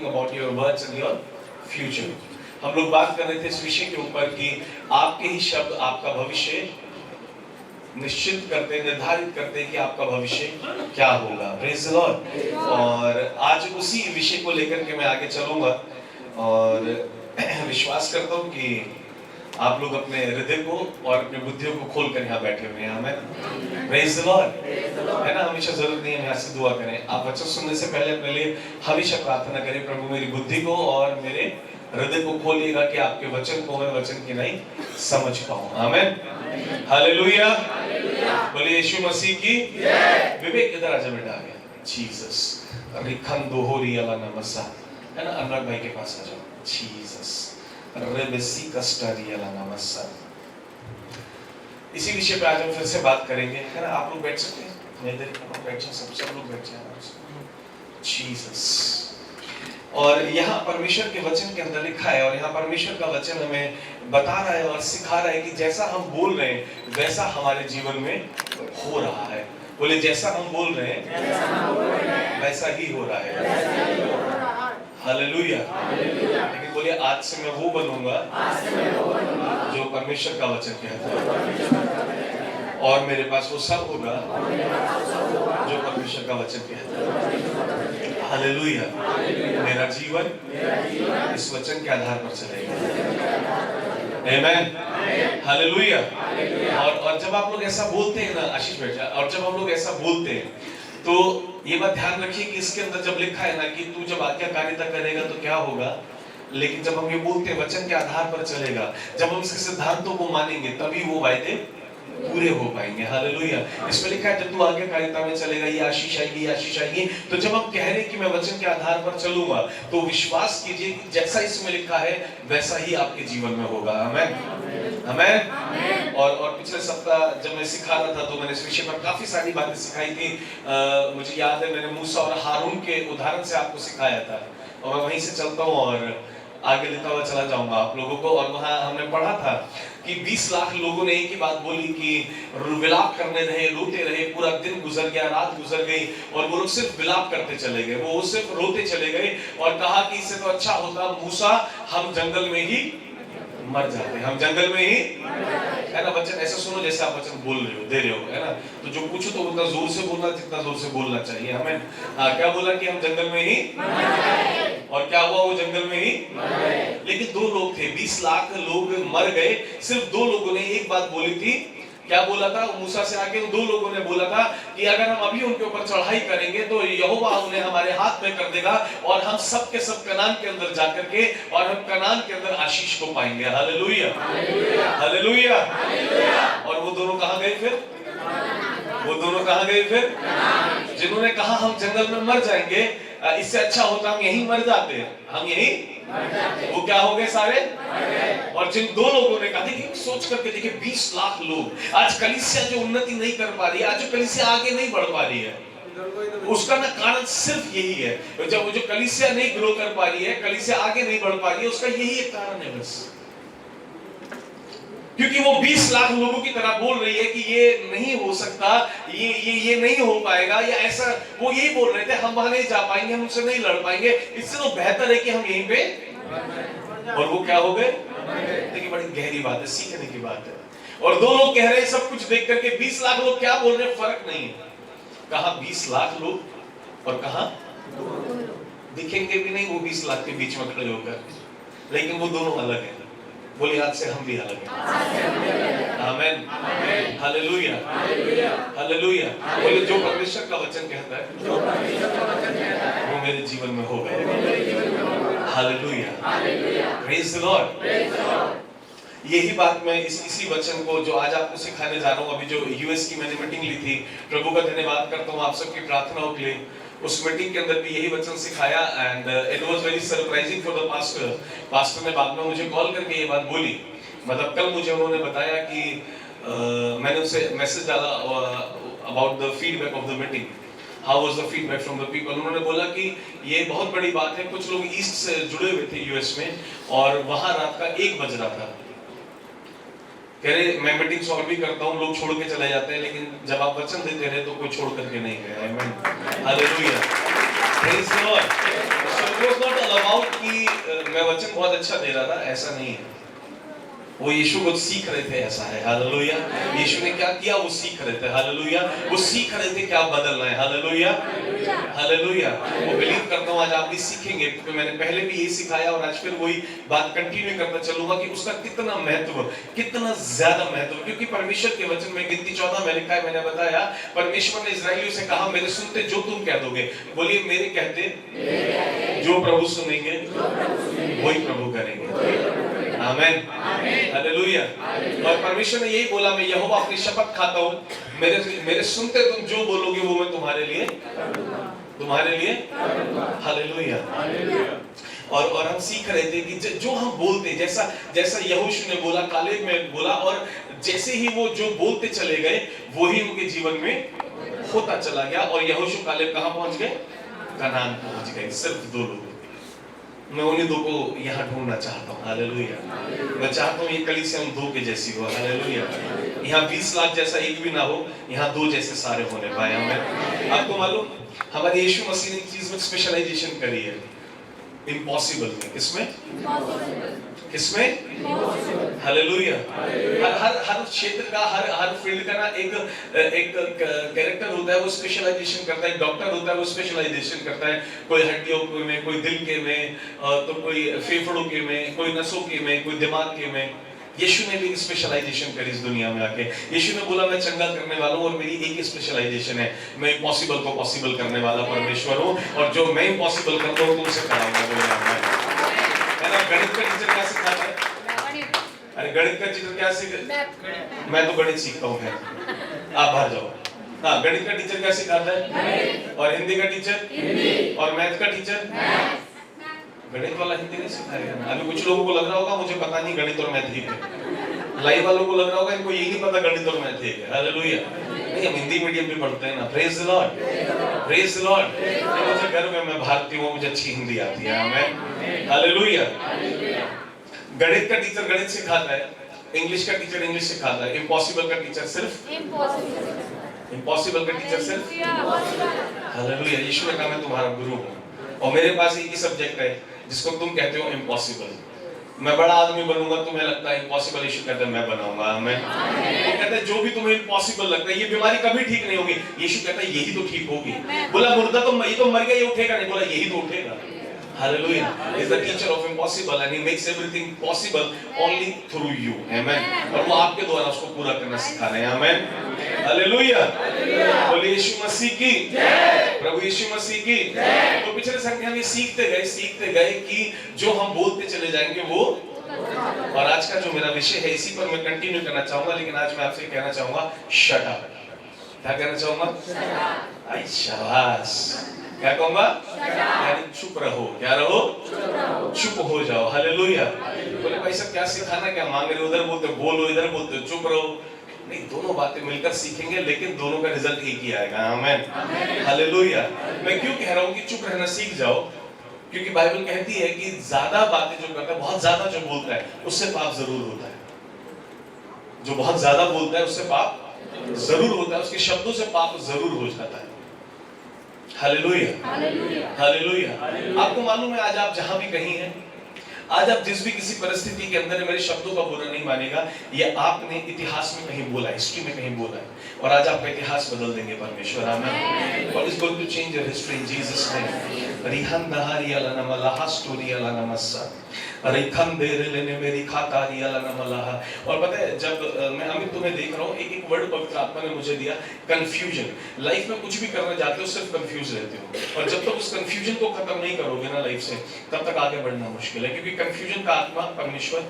about your words and your future. हम लोग बात कर रहे थे इस विषय के ऊपर कि आपके ही शब्द आपका भविष्य निश्चित करते, निर्धारित करते हैं कि आपका भविष्य क्या होगा। Praise the Lord. और आज उसी विषय को लेकर के मैं आगे चलूंगा और विश्वास करता हूँ कि आप लोग अपने हृदय को और अपने बुद्धियों को खोल कर यहाँ बैठे हुए हैं। आमीन। Praise the Lord. है ना, हमेशा जरूरत नहीं है यहाँ से दुआ करें। आप वचन सुनने से पहले अपने लिए हमेशा प्रार्थना करें, प्रभु मेरी बुद्धि को और मेरे हृदय को खोलिएगा कि आपके वचन को मैं वचन की नहीं समझ पाऊं। आमीन। हालेलुया। बोलिए यीशु मसीह की जय। विवेक इधर आजा बेटा, आ गया। जीसस रिखंदो होरी अला नमसा। है ना, अनुराग भाई के पास आ जाओ। जीसस रेबेसी कस्टरी अला नमसा। इसी विषय पे आज हम फिर से बात करेंगे। है ना, आप लोग बैठ सकते हैं, मैं इधर बैठ जाऊं, सब लोग बैठ जाएं। जीसस। और यहाँ परमेश्वर के वचन के अंदर लिखा है, और यहाँ परमेश्वर का वचन हमें बता रहा है और सिखा रहा है कि जैसा हम बोल रहे हैं वैसा हमारे जीवन में हो रहा है। बोले जैसा हम बोल रहे हैं वैसा ही हो रहा है। हालेलुया। लेकिन बोलिए आज से मैं वो बनूंगा जो परमेश्वर का वचन कहता है, और मेरे पास वो सब होगा जो परमेश्वर का वचन कहता है। हालेलुया। मेरा जीवन इस वचन के आधार पर चलेगा। आमीन। हालेलुया। और जब आप लोग ऐसा बोलते हैं ना, आशीष बेटा, और जब हम लोग ऐसा बोलते हैं तो ये बात ध्यान रखिए कि इसके अंदर जब लिखा है ना कि तू जब आज्ञाकारिता करेगा तो क्या होगा, लेकिन जब हम ये बोलते हैं वचन के आधार पर चलेगा, जब हम इसके सिद्धांतों को मानेंगे तभी वो वायदे पूरे हो पाएंगे। हालेलुया। इसमें लिखा है जब तू आज्ञाकारिता में चलेगा ये आशीष आएगी, ये आशीष आएगी। तो जब हम कह रहे हैं कि मैं वचन के आधार पर चलूंगा तो विश्वास कीजिए कि जैसा इसमें लिखा है वैसा ही आपके जीवन में होगा। आमीन। आमीन। और पिछले सप्ताह जब मैं सिखा रहा था तो मैंने इस विषय पर काफी सारी बातें सिखाई थी। मुझे याद है मैंने मूसा और हारून के उदाहरण से आपको सिखाया था, और मैं वहीं से चलता हूँ और आगे लेता हुआ चला जाऊंगा आप लोगों को। और वहां हमने पढ़ा था कि 20 लाख लोगों ने एक ही बात बोली कि विलाप करने रहे, रोते रहे, पूरा दिन गुजर गया, रात गुजर गई, और वो लोग सिर्फ विलाप करते चले गए, वो सिर्फ रोते चले गए, और कहा कि इससे तो अच्छा होता मूसा हम जंगल में ही मर जाते, हम जंगल में ही। है ना, वचन ऐसा सुनो जैसे आप वचन बोल रहे हो, दे रहे हो। है ना, तो जो पूछो तो उतना जोर से बोलना जितना जोर से बोलना चाहिए हमें। क्या बोला कि हम जंगल में ही, और क्या हुआ, वो जंगल में ही। लेकिन 2 लोग थे, 20 लाख लोग मर गए, सिर्फ 2 लोगों ने एक बात बोली थी। क्या बोला था मूसा से आके? 2 लोगों ने बोला था कि अगर हम अभी उनके ऊपर चढ़ाई करेंगे तो यहोवा उन्हें हमारे हाथ में कर देगा, और हम सब के सब कनान के अंदर जाकर के, और हम कनान के अंदर आशीष को पाएंगे। हालेलुया। हालेलुया। और वो दोनों कहां गए फिर? वो दोनों कहां गए फिर? जिन्होंने कहा हम जंगल में मर जाएंगे, इससे अच्छा होता हम यहीं मर जाते, हम यहीं, वो क्या हो गए सारे? और जिन 2 लोगों ने कहा, देखिए सोच करके देखिए 20 लाख लोग, आज कलीसिया जो उन्नति नहीं कर पा रही है, आज जो कलीसिया आगे नहीं बढ़ पा रही है, उसका ना कारण सिर्फ यही है। जब वो जो कलीसिया नहीं ग्रो कर पा रही है, कलीसिया आगे नहीं बढ़ पा रही है, उसका यही एक कारण है बस, क्योंकि वो 20 लाख लोगों की तरह बोल रही है कि ये नहीं हो सकता, ये नहीं हो पाएगा, या ऐसा। वो यही बोल रहे थे हम वहां नहीं जा पाएंगे, हम उनसे नहीं लड़ पाएंगे, इससे तो बेहतर है कि हम यहीं पे। और वो क्या हो गए? देखिए बड़ी गहरी बात है, सीखने की बात है। और 2 लोग कह रहे हैं सब कुछ देख करके, 20 लाख लोग क्या बोल रहे हैं फर्क नहीं है। कहा 20 लाख लोग और कहा दिखेंगे भी नहीं वो 20 लाख के बीच में खड़े होकर, लेकिन वो दोनों अलग हैं। बोलिए आज से हम भी अलग हैं। आमीन। हालेलुया। हालेलुया। बोलिए जो परमेश्वर का वचन कहता है वो मेरे जीवन में होगा। हालेलुया। Praise the Lord. यही बात मैं इसी वचन को जो आज आपको सिखाने जा रहा हूँ, अभी जो यूएस की मैंने मीटिंग ली थी, प्रभु का धन्यवाद करता हूँ आप सबकी प्रार्थनाओं के लिए। उस मीटिंग के अंदर भी यही वचन सिखाया, and it was very surprising for the pastor. Pastor ने बाद में मुझे कॉल करके ये बात बोली, मतलब कल मुझे उन्होंने बताया कि मैंने उनसे मैसेज डाला about the feedback of the meeting, how was the feedback from the people. उन्होंने बोला कि ये बहुत बड़ी बात है, कुछ लोग ईस्ट से जुड़े हुए थे यूएस में, और वहां रात का 1 बज रहा था। कह रहे मैं मीटिंग सॉल्व भी करता हूँ, लोग छोड़ के चले जाते हैं, लेकिन जब आप वचन देते रहे तो कोई छोड़ करके नहीं गया। आमीन। Hallelujah. Praise the Lord. It was not all about कि मैं वचन बहुत अच्छा दे रहा था, ऐसा नहीं है। वो यीशु को सीख रहे थे, ऐसा है। हालेलुया। यीशु ने क्या किया, वो सीख रहे थे। हालेलुया। वो सीख रहे थे क्या बदलना है। हालेलुया। हालेलुया। वो बिलीव करता हूँ आज आप भी सीखेंगे, क्योंकि मैंने पहले भी यही सिखाया और आज फिर वही बात कंटिन्यू करता चलूंगा कि उसका कितना महत्व, कितना ज्यादा महत्व, क्योंकि परमेश्वर के वचन में गिनती 14 में लिखा है, मैंने बताया, परमेश्वर ने इस्राएलियों से कहा, मेरे सुनते जो तुम कह दोगे। बोलिए, मेरे कहते जो प्रभु सुनेंगे वही प्रभु करेंगे। आमेन। हालेलुया। और परमेश्वर ने यही बोला, मैं यहोवा अपनी शपथ खाता हूँ, मेरे सुनते तुम जो बोलोगे वो मैं तुम्हारे लिए हालेलुया। और हम सीख रहे थे कि जो हम बोलते, जैसा यहोशू ने बोला, कालेब में बोला, और जैसे ही वो जो बोलते चले गए वही उनके जीवन में होता चला गया। और यहोशू कालेब कहाँ पहुंच गए? कनान पहुंच गए। सिर्फ 2 लोग। मैं उन्हीं 2 को यहाँ ढूंढना चाहता हूँ। हालेलुया। मैं चाहता हूँ ये कलीसिया उन 2 के जैसी हो। हालेलुया। यहाँ 20 लाख जैसा एक भी ना हो, यहाँ 2 जैसे सारे होने पाए हमें। आपको मालूम, हमारे यीशु मसीह ने चीज में स्पेशलाइजेशन करी है, इम्पॉसिबल में। किसमें? हालेलुया। हर क्षेत्र का, हर फील्ड का ना एक कैरेक्टर होता है, वो स्पेशलाइजेशन करता है। डॉक्टर होता है, वो स्पेशलाइजेशन करता है, कोई हड्डियों में, कोई दिल के में, तो कोई फेफड़ों के में, कोई नसों के में, कोई दिमाग के में। यीशु ने भी स्पेशलाइजेशन करी इस दुनिया में आके। यीशु ने बोला, मैं चंगा करने वाला हूँ और मेरी एक ही स्पेशलाइजेशन है, मैं इम्पॉसिबल को पॉसिबल करने वाला परमेश्वर हूँ, और जो मैं इम्पॉसिबल करता हूँ तुमसे कराऊंगा। गणित का टीचर क्या सिखाता है? अरे गणित का टीचर क्या सिखाता? मैं तो गणित सीखता हूँ, आप बाहर जाओ। हाँ, गणित का टीचर क्या सिखाता है? और हिंदी का टीचर? और मैथ का टीचर? गणित वाला हिंदी नहीं सिखाएगा। अभी कुछ लोगों को लग रहा होगा मुझे पता नहीं गणित और मैथ ठीक है, लाइव वालों को लग रहा होगा इनको यही नहीं पता गणित और मैथ ठीक है। हालेलुया। नहीं, हम हिंदी मीडियम भी पढ़ते हैं ना। Praise the Lord, praise the Lord. मुझे गर्व है, मैं भारतीय हूँ, मुझे अच्छी हिंदी आती है। आमेन। हालेलुया। गणित का टीचर गणित सिखाता है, इंग्लिश का टीचर इंग्लिश सिखाता है, इम्पॉसिबल का टीचर सिर्फ इम्पॉसिबल का टीचर सिर्फ हालेलुया। यीशु ने कहा, मैं तुम्हारा गुरु हूँ और मेरे पास एक ही सब्जेक्ट है जिसको तुम कहते हो इम्पॉसिबल। मैं बड़ा आदमी बनूंगा, तुम्हें लगता है इम्पॉसिबल, यीशु कहता है मैं बनाऊंगा। मैं वो कहता है जो भी तुम्हें इम्पॉसिबल लगता है, ये बीमारी कभी ठीक नहीं होगी, यीशु कहता है यही तो ठीक होगी। बोला मुर्दा तो ये तो मर गया, ये उठेगा नहीं, बोला यही तो उठेगा। Hallelujah. He is the teacher of impossible and he makes everything possible only through you. Amen. और वो आपके द्वारा उसको पूरा करना सिखा रहे हैं। Amen. Hallelujah. बोलिए यीशु मसीह की जय, प्रभु यीशु मसीह की जय। तो पिछले संडे हम ये सीखते गए कि जो हम बोलते चले जाएंगे वो, और आज का जो मेरा विषय है इसी पर मैं कंटिन्यू करना चाहूंगा, लेकिन आज मैं आपसे कहना चाहूंगा शट अप। क्या कहना चाहूंगा? आई शाबाश। क्या कहूंगा? यानी चुप रहो। क्या रहो? चुप हो जाओ। हालेलुया। बोले भाई सब क्या सिखाना, क्या मांग रहे हो? उधर बोलते बोलो, इधर बोलते चुप रहो। नहीं, दोनों बातें मिलकर सीखेंगे, लेकिन दोनों का रिजल्ट एक ही आएगा। आमीन। हालेलुया। मैं क्यों कह रहा हूँ कि चुप रहना सीख जाओ, क्योंकि बाइबल कहती है कि ज्यादा बातें जो करता है, बहुत ज्यादा जो बोलता है उससे पाप जरूर होता है। जो बहुत ज्यादा बोलता है उससे पाप जरूर होता है, उसके शब्दों से पाप जरूर हो जाता है। Hallelujah, hallelujah. आपको मालूम है आज आप जहां भी कहीं हैं, आज आप जिस भी किसी परिस्थिति के अंदर, मेरे शब्दों का बुरा नहीं मानेगा, ये आपने इतिहास में कहीं बोला, हिस्ट्री में कहीं बोला है, और आज आपका इतिहास बदल देंगे परमेश्वर। आमीन। God is going to change your history in Jesus name। रिहन दहारी अलाना मलाहा स्टोरी अलाना मस्सा रिखन बेरलेने मेरी खातारी अलाना मलाहा। और पता है, जब मैं अमित तुम्हें देख रहा हूँ, एक वर्ड पवित्र आत्मा ने मुझे दिया, कंफ्यूजन। लाइफ में कुछ भी करने जाते हो सिर्फ कंफ्यूज रहते हो, और जब तक उस कंफ्यूजन को खत्म नहीं करोगे ना लाइफ से, तब तक आगे बढ़ना मुश्किल है। क्योंकि कंफ्यूजन का आत्मा परमेश्वर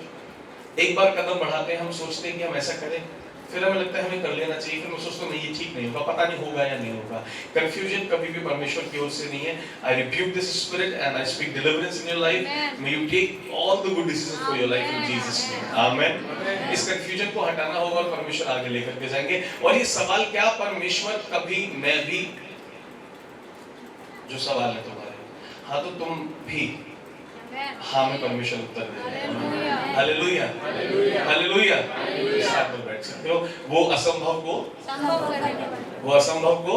एक बार कदम बढ़ाते हैं, हम सोचते हैं कि हम ऐसा करें, फिर हमें लगता है हमें कर लेना चाहिए, फिर मैं सोचता हूँ नहीं ये ठीक नहीं होगा, पता नहीं होगा या नहीं होगा। कंफ्यूजन कभी भी परमेश्वर की ओर से नहीं है। I rebuke this spirit and I speak deliverance in your life. May you take all the good decisions for your life in Jesus name. आमीन। इस कंफ्यूजन को हटाना होगा और परमेश्वर आगे लेकर के जाएंगे। और ये सवाल क्या, परमेश्वर कभी, मैं भी, जो सवाल है तुम्हारे, हाँ तो तुम भी हाँ में परमेश्वर उत्तर देगा। Hallelujah, hallelujah. साथ में बैठ सकते हो। वो असंभव को, वो असंभव को,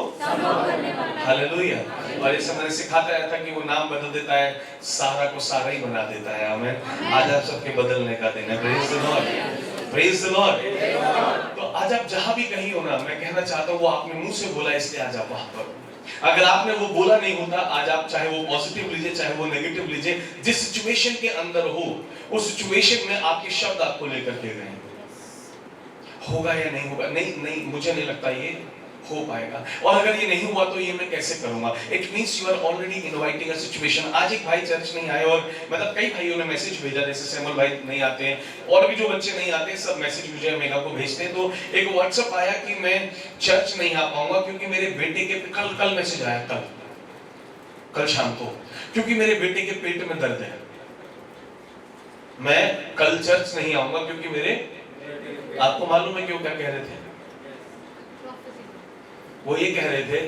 हालेलुया। और इस मैंने सिखाता रहता कि वो नाम बदल देता है, सारा को सारा ही बना देता है। आमीन। आज आप सबके बदलने का दिन है। Praise the Lord, praise the Lord. तो आज आप जहां भी कहीं हो ना, मैं कहना चाहता हूँ वो आपने मुंह से बोला इसलिए आज आप वहां पर। अगर आपने वो बोला नहीं होता, आज आप चाहे वो पॉजिटिव लीजिए चाहे वो नेगेटिव लीजिए, जिस सिचुएशन के अंदर हो उस सिचुएशन में आपके शब्द आपको लेकर के गए। होगा या नहीं होगा, नहीं मुझे नहीं लगता ये हो पाएगा, और अगर ये नहीं हुआ तो ये मैं कैसे करूंगा। It means you are already inviting a situation. आज एक भाई चर्च नहीं आए, और मतलब कई भाइयों ने मैसेज भेजा, जैसे सैमुअल भाई नहीं आते हैं और भी जो बच्चे नहीं आते सब मैसेज मुझे मेगा को भेजते हैं। तो एक व्हाट्सएप आया कि मैं चर्च नहीं आ पाऊंगा क्योंकि मेरे बेटे के कल मैसेज आया, कल शाम को, क्योंकि मेरे बेटे के पेट में दर्द है, मैं कल चर्च नहीं आऊंगा क्योंकि मेरे, आपको मालूम है क्यों क्या कह रहे थे? वो ये कह रहे थे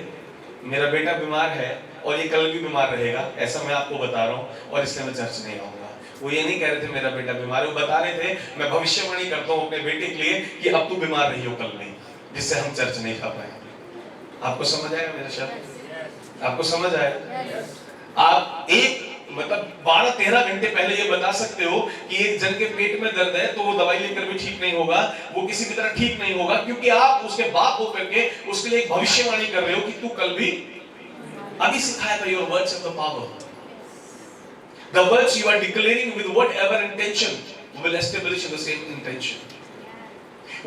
मेरा बेटा बीमार है और ये कल भी बीमार रहेगा, ऐसा मैं आपको बता रहा हूँ, और इसलिए मैं चर्च नहीं आऊंगा। वो ये नहीं कह रहे थे मेरा बेटा बीमार है, वो बता रहे थे मैं भविष्यवाणी करता हूँ अपने बेटे के लिए कि अब तू बीमार रही हो कल नहीं, जिससे हम चर्च नहीं खा पाएंगे। आपको समझ आएगा मेरा शब्द? आपको समझ आएगा? आप एक मतलब 12-13 घंटे पहले ये बता सकते हो कि एक जन के पेट में दर्द है तो वो दवाई लेकर भी ठीक नहीं होगा, वो किसी भी तरह ठीक नहीं होगा, क्योंकि आप उसके बाप होकर के उसके लिए एक भविष्यवाणी कर रहे हो कि तू कल भी। अभी सिखाया था your words of the power, the words you are declaring with whatever intention will establish the same intention.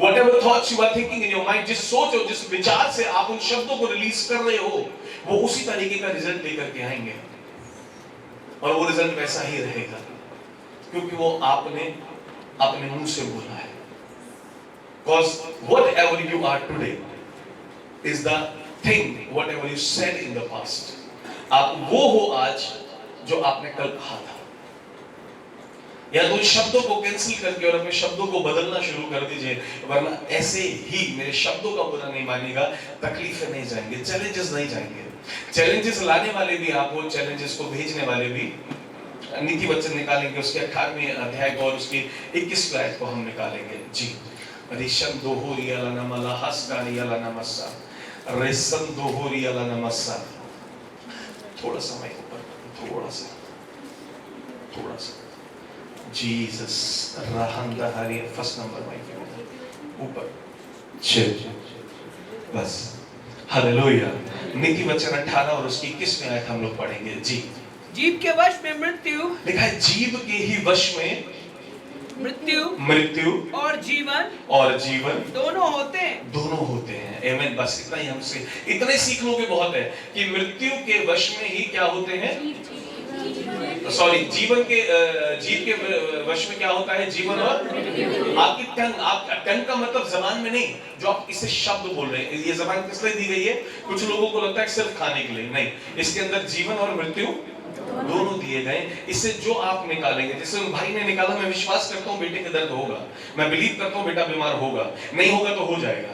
Whatever thoughts you are thinking in your mind, जिस सोच और जिस विचार से आप उन शब्दों को रिलीज कर रहे हो वो उसी तरीके का रिजल्ट लेकर के आएंगे, और वो रिजल्ट वैसा ही रहेगा क्योंकि वो आपने अपने मुंह से बोला है। Because whatever you are today is the thing whatever you said in the past. आप वो हो आज जो आपने कल कहा था। या तो शब्दों को कैंसिल करके और अपने शब्दों को बदलना शुरू कर दीजिए, वरना ऐसे ही मेरे शब्दों का बुरा नहीं मानिएगा, तकलीफें नहीं जाएंगे, चैलेंजेस नहीं जाएंगे। चैलेंजेस लाने वाले भी आप हो, चैलेंजेस को भेजने वाले भी। नीति वचन निकालेंगे उसके 18वें अध्याय को और उसकी 21वें आयत को हम निकालेंगे जी। रिशन दोहोरियाला नमला हस्कारियाला नमस्सा, रेसन दोहोरियाला नमस्सा। थोड़ा सा माइक ऊपर, थोड़ा सा जीसस रहंदा हरी, फर्स्ट नंबर माइक ऊपर, बस हालेलुया। नीति वचन 18 और उसकी 21वें आयत हम लोग पढ़ेंगे जी। जीव के वश में मृत्यु, लिखा है जीव के ही वश में मृत्यु और जीवन दोनों होते हैं। आमीन। बस इतना ही हमसे इतने सीख लोगे बहुत है कि मृत्यु के वश में ही क्या होते हैं, सॉरी जीव के वश में क्या होता है, जीवन और आपकी टंग का मतलब जबान में नहीं, जो आप इससे शब्द बोल रहे हैं, ये जबान किस लिए दी गई है? कुछ लोगों को लगता है सिर्फ खाने के लिए, नहीं, इसके अंदर जीवन और मृत्यु दोनों दिए गए। इससे जो आप निकालेंगे, जैसे भाई ने निकाला, मैं विश्वास करता हूँ बेटे के दर्द होगा, मैं बिलीव करता हूँ बेटा बीमार होगा, नहीं होगा तो हो जाएगा,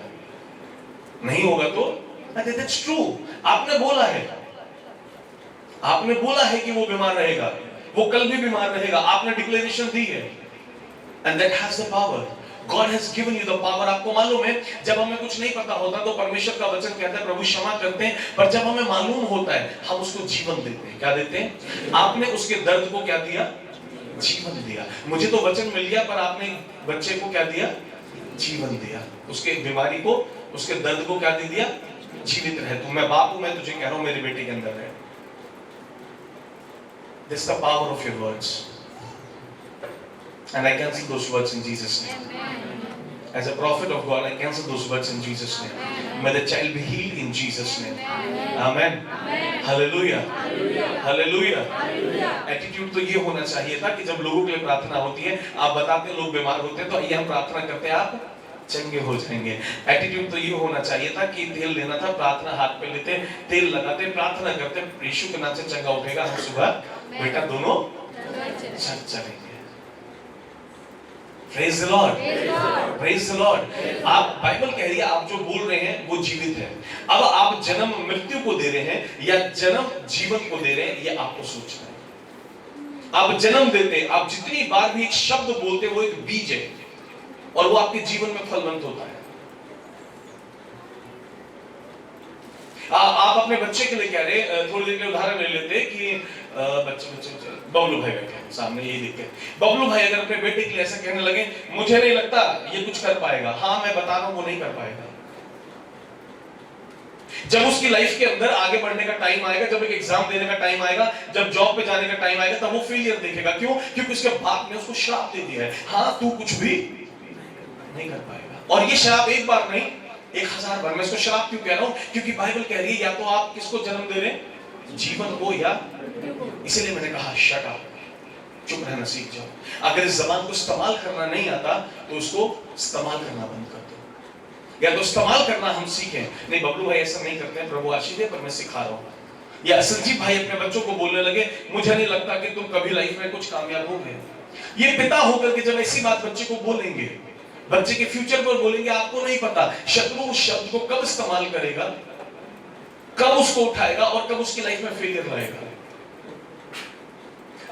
नहीं होगा तो दैट्स ट्रू। आपने बोला है कि वो बीमार रहेगा, वो कल भी बीमार रहेगा, आपने डिक्लेरेशन दी है, and that has the power. God has given you the power। आपको मालूम है जब हमें कुछ नहीं पता होता तो परमेश्वर का वचन कहता है प्रभु क्षमा करते हैं, पर जब हमें मालूम होता है हम उसको जीवन देते हैं। क्या देते हैं? आपने उसके दर्द को क्या दिया? जीवन दिया। मुझे तो वचन मिल गया, पर आपने बच्चे को क्या दिया? जीवन दिया। उसके बीमारी को, उसके दर्द को क्या दे दिया? जीवित रहे। तो मैं बाप हूं, मैं तुझे कह रहा हूं मेरे बेटे के अंदर है। This is the power of your words. And I cancel those words in Jesus' name. As a prophet of God, I cancel those words in Jesus' name. May the child be healed in Jesus' name. Amen. Hallelujah. Hallelujah. Attitude तो ये होना चाहिए था कि जब लोगों के लिए प्रार्थना होती है, आप बताते हैं लोग बीमार होते हैं, तो ये हम प्रार्थना करते हैं आप चंगे हो जाएंगे। एटीट्यूड तो ये होना चाहिए था कि तेल लेना था, प्रार्थना हाथ पे लेते, तेल लगाते, प्रार्थना करते, यीशु के नाम से चंगा उठेगा, हम सुबह बेटा दोनों चलेंगे। Praise the Lord. Praise the Lord. आप बाइबल कह रही है आप जो बोल रहे हैं वो जीवित है। अब आप जन्म मृत्यु को दे रहे हैं या जन्म जीवन को दे रहे हैं, ये आपको सोचना है। आप जन्म देते हैं, आप जितनी बार भी एक शब्द बोलते हैं वो एक बीज है और वो आपके जीवन में फलवंत होता है। आप अपने बच्चे के लिए कह रहे, थोड़ी देर के उदाहरण ले लेते कि बच्चे बबलू भाई बैठे हैं सामने, यही देख के बबलू भाई अगर अपने बेटे के लिए ऐसा कहने लगे, मुझे नहीं लगता ये कुछ कर पाएगा, हाँ मैं बता रहा हूं वो नहीं कर पाएगा। जब उसकी लाइफ के अंदर आगे बढ़ने का टाइम आएगा, जब एक एग्जाम देने का टाइम आएगा, जब जॉब पे जाने का टाइम आएगा, तब वो फेलियर देखेगा। क्यों? क्योंकि उसके बाप ने उसको श्राप दे दिया है, हाँ तू कुछ भी नहीं कर पाएगा। और ये श्राप एक बार नहीं, 1000 बार। मैं इसको श्राप क्यों कह रहा हूं? क्योंकि बाइबल कह रही है या तो आप किसको जन्म दे रहे हैं, जीवन को, या इसीलिए मैंने कहा शट अप, चुप रहना सीख जाओ। अगर इस जबान को इस्तेमाल करना नहीं आता तो उसको इस्तेमाल करना बंद कर दो, या तो इस्तेमाल करना हम सीखें। नहीं बबलू भाई ऐसा नहीं करते हैं, प्रभु आशीष दे, पर मैं सिखा रहा हूं। या संजीव भाई अपने बच्चों को बोलने लगे, मुझे नहीं लगता कि तुम कभी लाइफ में कुछ कामयाब होगे। ये पिता होकर के जब ऐसी बात बच्चे को बोलेंगे, बच्चे के फ्यूचर पर बोलेंगे, आपको नहीं पता शत्रु उस शब्द को कब इस्तेमाल करेगा, कब उसको उठाएगा और कब उसकी लाइफ में फेलियर लाएगा।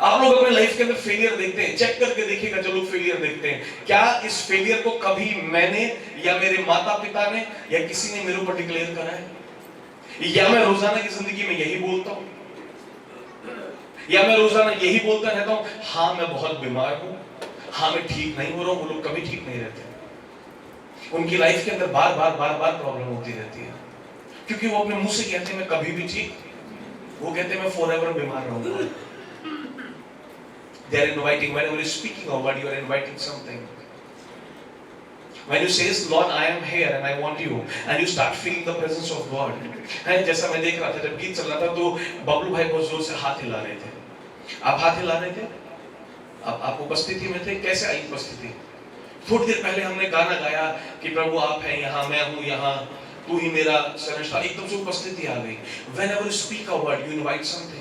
आप लोग अपने लाइफ के अंदर फेलियर देखते हैं, चेक करके देखिएगा जो लोग फेलियर देखते हैं, क्या इस फेलियर को कभी मैंने या मेरे माता पिता ने या किसी ने मेरे ऊपर डिक्लेयर करा है? या मैं रोजाना की जिंदगी में यही बोलता हूं, या मैं रोजाना यही बोलता रहता हूं, हाँ मैं बहुत बीमार हूं, हाँ मैं ठीक नहीं हो रहा हूं। वो लोग कभी ठीक नहीं रहते, उनकी लाइफ के अंदर बार बार बार बार प्रॉब्लम होती रहती है, क्योंकि वो अपने मुंह से कहते हैं मैं कभी भी ठीक, वो कहते हैं मैं फॉरएवर बीमार रहूंगा। They are inviting, whenever you're speaking of what you are inviting something. When you say, Lord, I am here and I want you, and you start feeling the presence of God. जैसा मैं देख रहा था जब गीत चल रहा था तो बबलू भाई बहुत जोर से हाथ हिला रहे थे। आप हाथ हिला रहे थे, आप उपस्थिति में थे। कैसे आई उपस्थिति? थोड़ी देर पहले हमने गाना गाया कि प्रभु आप हैं यहाँ, मैं हूँ यहाँ, तू ही मेरा शरणस्थान। एकदम से उपस्थिति आ गई। Whenever you speak a word, you invite something.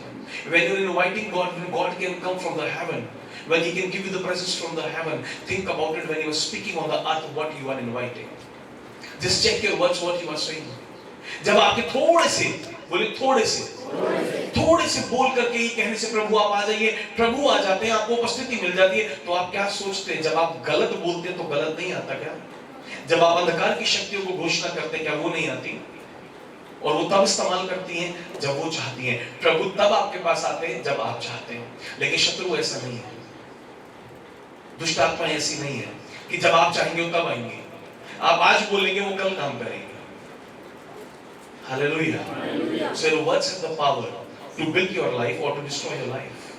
When you're inviting God, when God can come from the heaven, when He can give you the presence from the heaven, think about it when you are speaking on the earth, what you are inviting. Just check your words, what you are saying. जब आपके थोड़े से बोले, थोड़े से बोल करके ये कहने से प्रभु आप आ जाइए, प्रभु आ जाते हैं, आपको उपस्थिति मिल जाती है, तो आप क्या सोचते हैं? जब आप गलत बोलते हैं तो गलत नहीं आता क्या? जब आप अंधकार की शक्तियों को घोषणा करते हैं, क्या वो नहीं आती? और वो तब इस्तेमाल करती हैं जब वो चाहती हैं। प्रभु तब आपके पास आते हैं जब आप चाहते हैं, लेकिन शत्रु ऐसा नहीं है, दुष्ट आत्मा ऐसी नहीं है कि जब आप चाहेंगे वो तब आएंगे। आप आज बोलेंगे वो कल काम करेंगे। Hallelujah. So your words have the power to build your life or to destroy your life.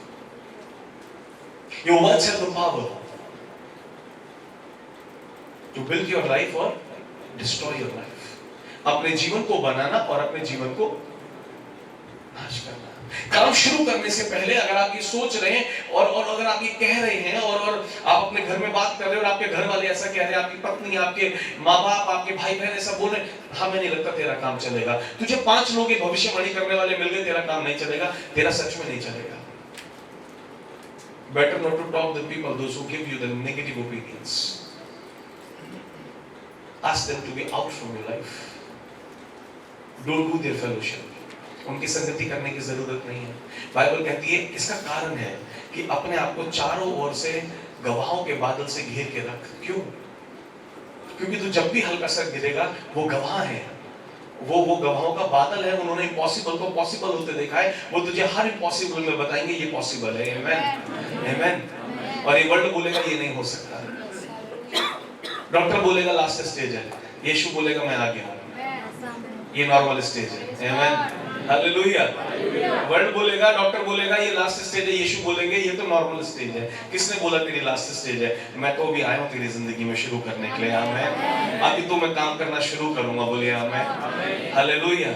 Your words have the power to build your life or destroy your life. अपने जीवन को बनाना और अपने जीवन को नाश करना। काम शुरू करने से पहले अगर आप ये सोच रहे हैं और अगर आप ये कह रहे हैं और आप अपने घर में बात कर रहे हैं और आपके घर वाले ऐसा कह रहे हैं, आपकी पत्नी, आपके माँ बाप, आपके भाई बहन ऐसा बोल रहे हैं, हमें नहीं लगता तेरा काम चलेगा। तुझे 5 लोग भविष्यवाणी करने वाले मिल गए, तेरा काम नहीं चलेगा, तेरा सच में नहीं चलेगा। Better not to talk the people, those who give you the negative opinions. Ask them to be out from your life. Don't do their fellowship. उनकी संगति करने की जरूरत नहीं है। बाइबल कहती है इसका कारण है कि अपने आप को चारों ओर से गवाहों के बादल से घेर के रख। क्यों? क्योंकि तू जब भी हल्का सा गिरेगा, वो गवाह है, वो गवाहों का बादल है। उन्होंने इम्पॉसिबल को पॉसिबल होते देखा है, वो तुझे हर इम्पॉसिबल में बताएंगे ये पॉसिबल है। आमेन, आमेन। और ये वर्ल्ड बोलेगा ये नहीं हो सकता, डॉक्टर बोलेगा लास्ट स्टेज है, यीशु बोलेगा मैं आ गया, ये नॉर्मल स्टेज है। आमेन, हालेलुया। वर्ल्ड बोलेगा, डॉक्टर बोलेगा ये लास्ट स्टेज है, यीशु बोलेंगे ये तो नॉर्मल स्टेज है। किसने बोला तेरी लास्ट स्टेज है? मैं तो अभी आया हूँ तेरी जिंदगी में शुरू करने के लिए। आमेन। अभी तो मैं काम करना शुरू करूंगा, बोलिए आमेन, हालेलुया।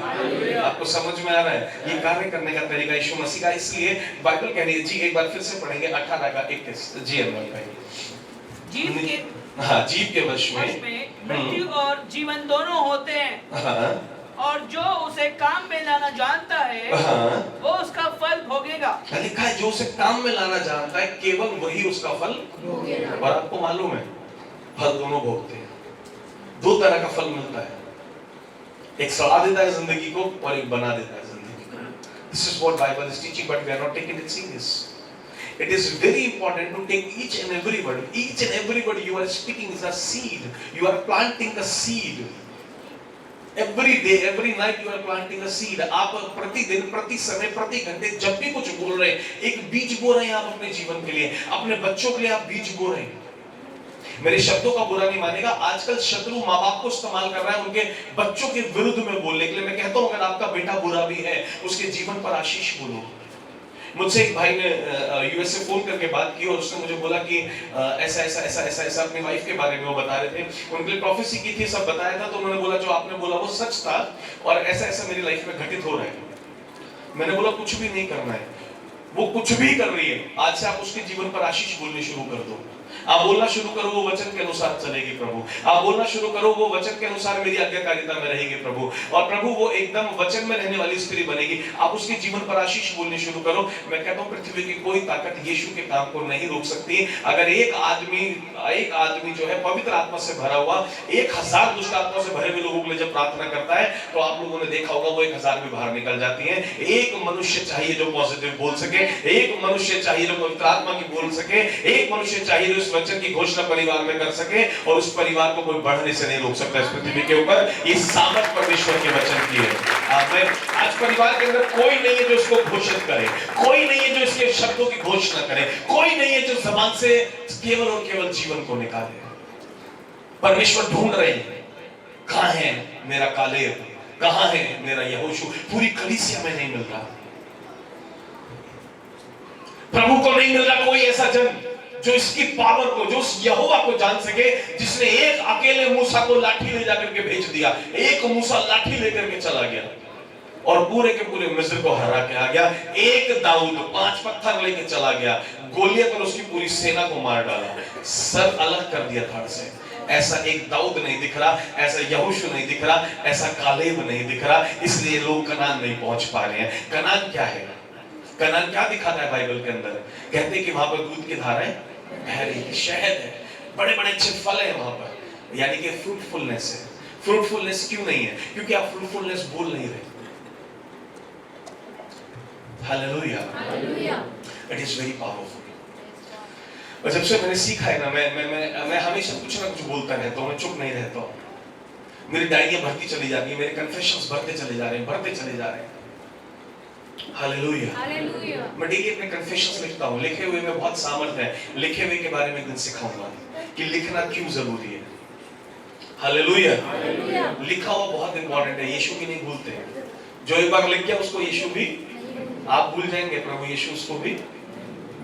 आपको समझ में आ रहा है ये कार्य करने का तरीका यीशु मसीह का? इसलिए बाइबल कह रही है जी, एक बार फिर से पढ़ेंगे 18 का 21। जी अमन भाई। हाँ, जीव के वश में मृत्यु और जीवन दोनों होते हैं। हाँ। और जो उसे काम में लाना जानता है, वो उसका फल भोगेगा। लिखा है जो उसे काम में लाना जानता है केवल वही उसका फल भोगेगा। और आपको मालूम है फल दोनों भोगते हैं। 2 तरह का फल मिलता है, एक सड़ा देता है जिंदगी को और एक बना देता है जिंदगी को। This is what Bible is teaching, but we are not taking it serious. It is very important to take each and every word. Each and every word you are speaking is a seed. You are planting a seed. Every day every night you are planting a seed. आप प्रतिदिन, प्रति समय, प्रति घंटे जब भी कुछ बोल रहे हैं, एक बीज बो रहे हैं आप अपने जीवन के लिए, अपने बच्चों के लिए आप बीज बो रहे हैं। मेरे शब्दों का बुरा नहीं मानेगा, आजकल शत्रु माँ बाप को इस्तेमाल कर रहा है उनके बच्चों के विरुद्ध में बोलने के लिए। मैं कहता हूं अगर आपका बेटा बुरा भी है, उसके जीवन पर आशीष बोलो। मुझसे एक भाई ने यूएस से फोन करके बात की और उसने मुझे बोला कि ऐसा ऐसा ऐसा ऐसा ऐसा अपनी वाइफ के बारे में वो बता रहे थे, उनके लिए प्रोफेसी की थी, सब बताया था। तो उन्होंने बोला जो आपने बोला वो सच था और ऐसा ऐसा मेरी लाइफ में घटित हो रहा है। मैंने बोला कुछ भी नहीं करना है, वो कुछ भी कर रही है, आज से आप उसके जीवन पर आशीष बोलने शुरू कर दो। आप बोलना शुरू करो वो वचन के अनुसार चलेगी प्रभु। आप बोलना शुरू करो वो वचन के अनुसार मेरी आज्ञाकारिता में रहेगी प्रभु। और प्रभु वो एकदम वचन में रहने वाली स्त्री बनेगी। आप उसके जीवन पर आशीष बोलने शुरू करो। मैं कहता हूं पृथ्वी की कोई ताकत यीशु के काम को नहीं रोक सकती। अगर एक आदमी जो है पवित्र आत्मा से भरा हुआ 1000 दुष्ट आत्मा से भरे हुए लोगों के लिए जब प्रार्थना करता है तो आप लोगों ने देखा होगा वो 1000 भी बाहर निकल जाती हैं। एक मनुष्य चाहिए जो पॉजिटिव बोल सके, एक मनुष्य चाहिए जो पवित्र आत्मा की बोल सके, एक मनुष्य चाहिए जो वचन की घोषणा परिवार में कर सके और उस परिवार को कोई बढ़ने से नहीं रोक सकता इस पृथ्वी के ऊपर। ये सामर्थ परमेश्वर के वचन की है। आज परिवार के अंदर कोई नहीं है जो इसको घोषित करे, कोई नहीं है जो इसके शब्दों की घोषणा करे, कोई नहीं है जो जबान से केवल और केवल जीवन को निकाले। परमेश्वर ढूंढ रहे हैं, कहां है मेरा कालेब, कहां है मेरा यहोशू। पूरी कलीसिया में नहीं मिल रहा, प्रभु को नहीं मिल रहा कोई ऐसा जन जो इसकी पावर को, जो उस यहोवा को जान सके, जिसने एक अकेले मूसा को लाठी ले जाकर के भेज दिया। एक मूसा लाठी लेकर के चला गया और पूरे के पूरे मिस्र को हरा के आ गया। एक दाऊद 5 पत्थर लेके चला गया, गोलियत और उसकी पूरी सेना को मार डाला, सर अलग कर दिया धड़ से। ऐसा एक दाऊद नहीं दिख रहा, ऐसा यहोशू नहीं दिख रहा, ऐसा कालेब नहीं दिख रहा। इसलिए लोग कनान नहीं पहुंच पा रहे हैं। कनान क्या है? कनान क्या दिखाता है बाइबल के अंदर? कहते हैं कि वहां पर दूध की धाराएं बह रही है, शहद है, बड़े बड़े अच्छे फल है वहां पर, यानी कि फ्रूटफुलनेस है। फ्रूटफुलनेस क्यों नहीं है? क्योंकि आप फ्रूटफुलनेस बोल नहीं रहे। Hallelujah, it is very powerful. और जब से मैंने सीखा है ना, मैं हमेशा कुछ ना कुछ बोलता रहता हूँ, मैं चुप नहीं रहता हूँ। मेरी डायरियां भरती चली जाती है, मेरे कन्फेशंस भरते चले जा रहे हैं, भरते चले जा रहे हैं। हालेलुया। मैं डेली अपने कन्फेशंस लिखता हूँ। लिखे हुए में बहुत सामर्थ है। लिखे हुए के बारे में एक दिन सिखाऊंगा कि लिखना क्यों जरूरी है। हालेलुया। लिखा हुआ बहुत इंपॉर्टेंट है। यीशु भी नहीं भूलते, जो एक बार लिख गया उसको यीशु भी, आप भूल जाएंगे, प्रभु यीशु उसको भी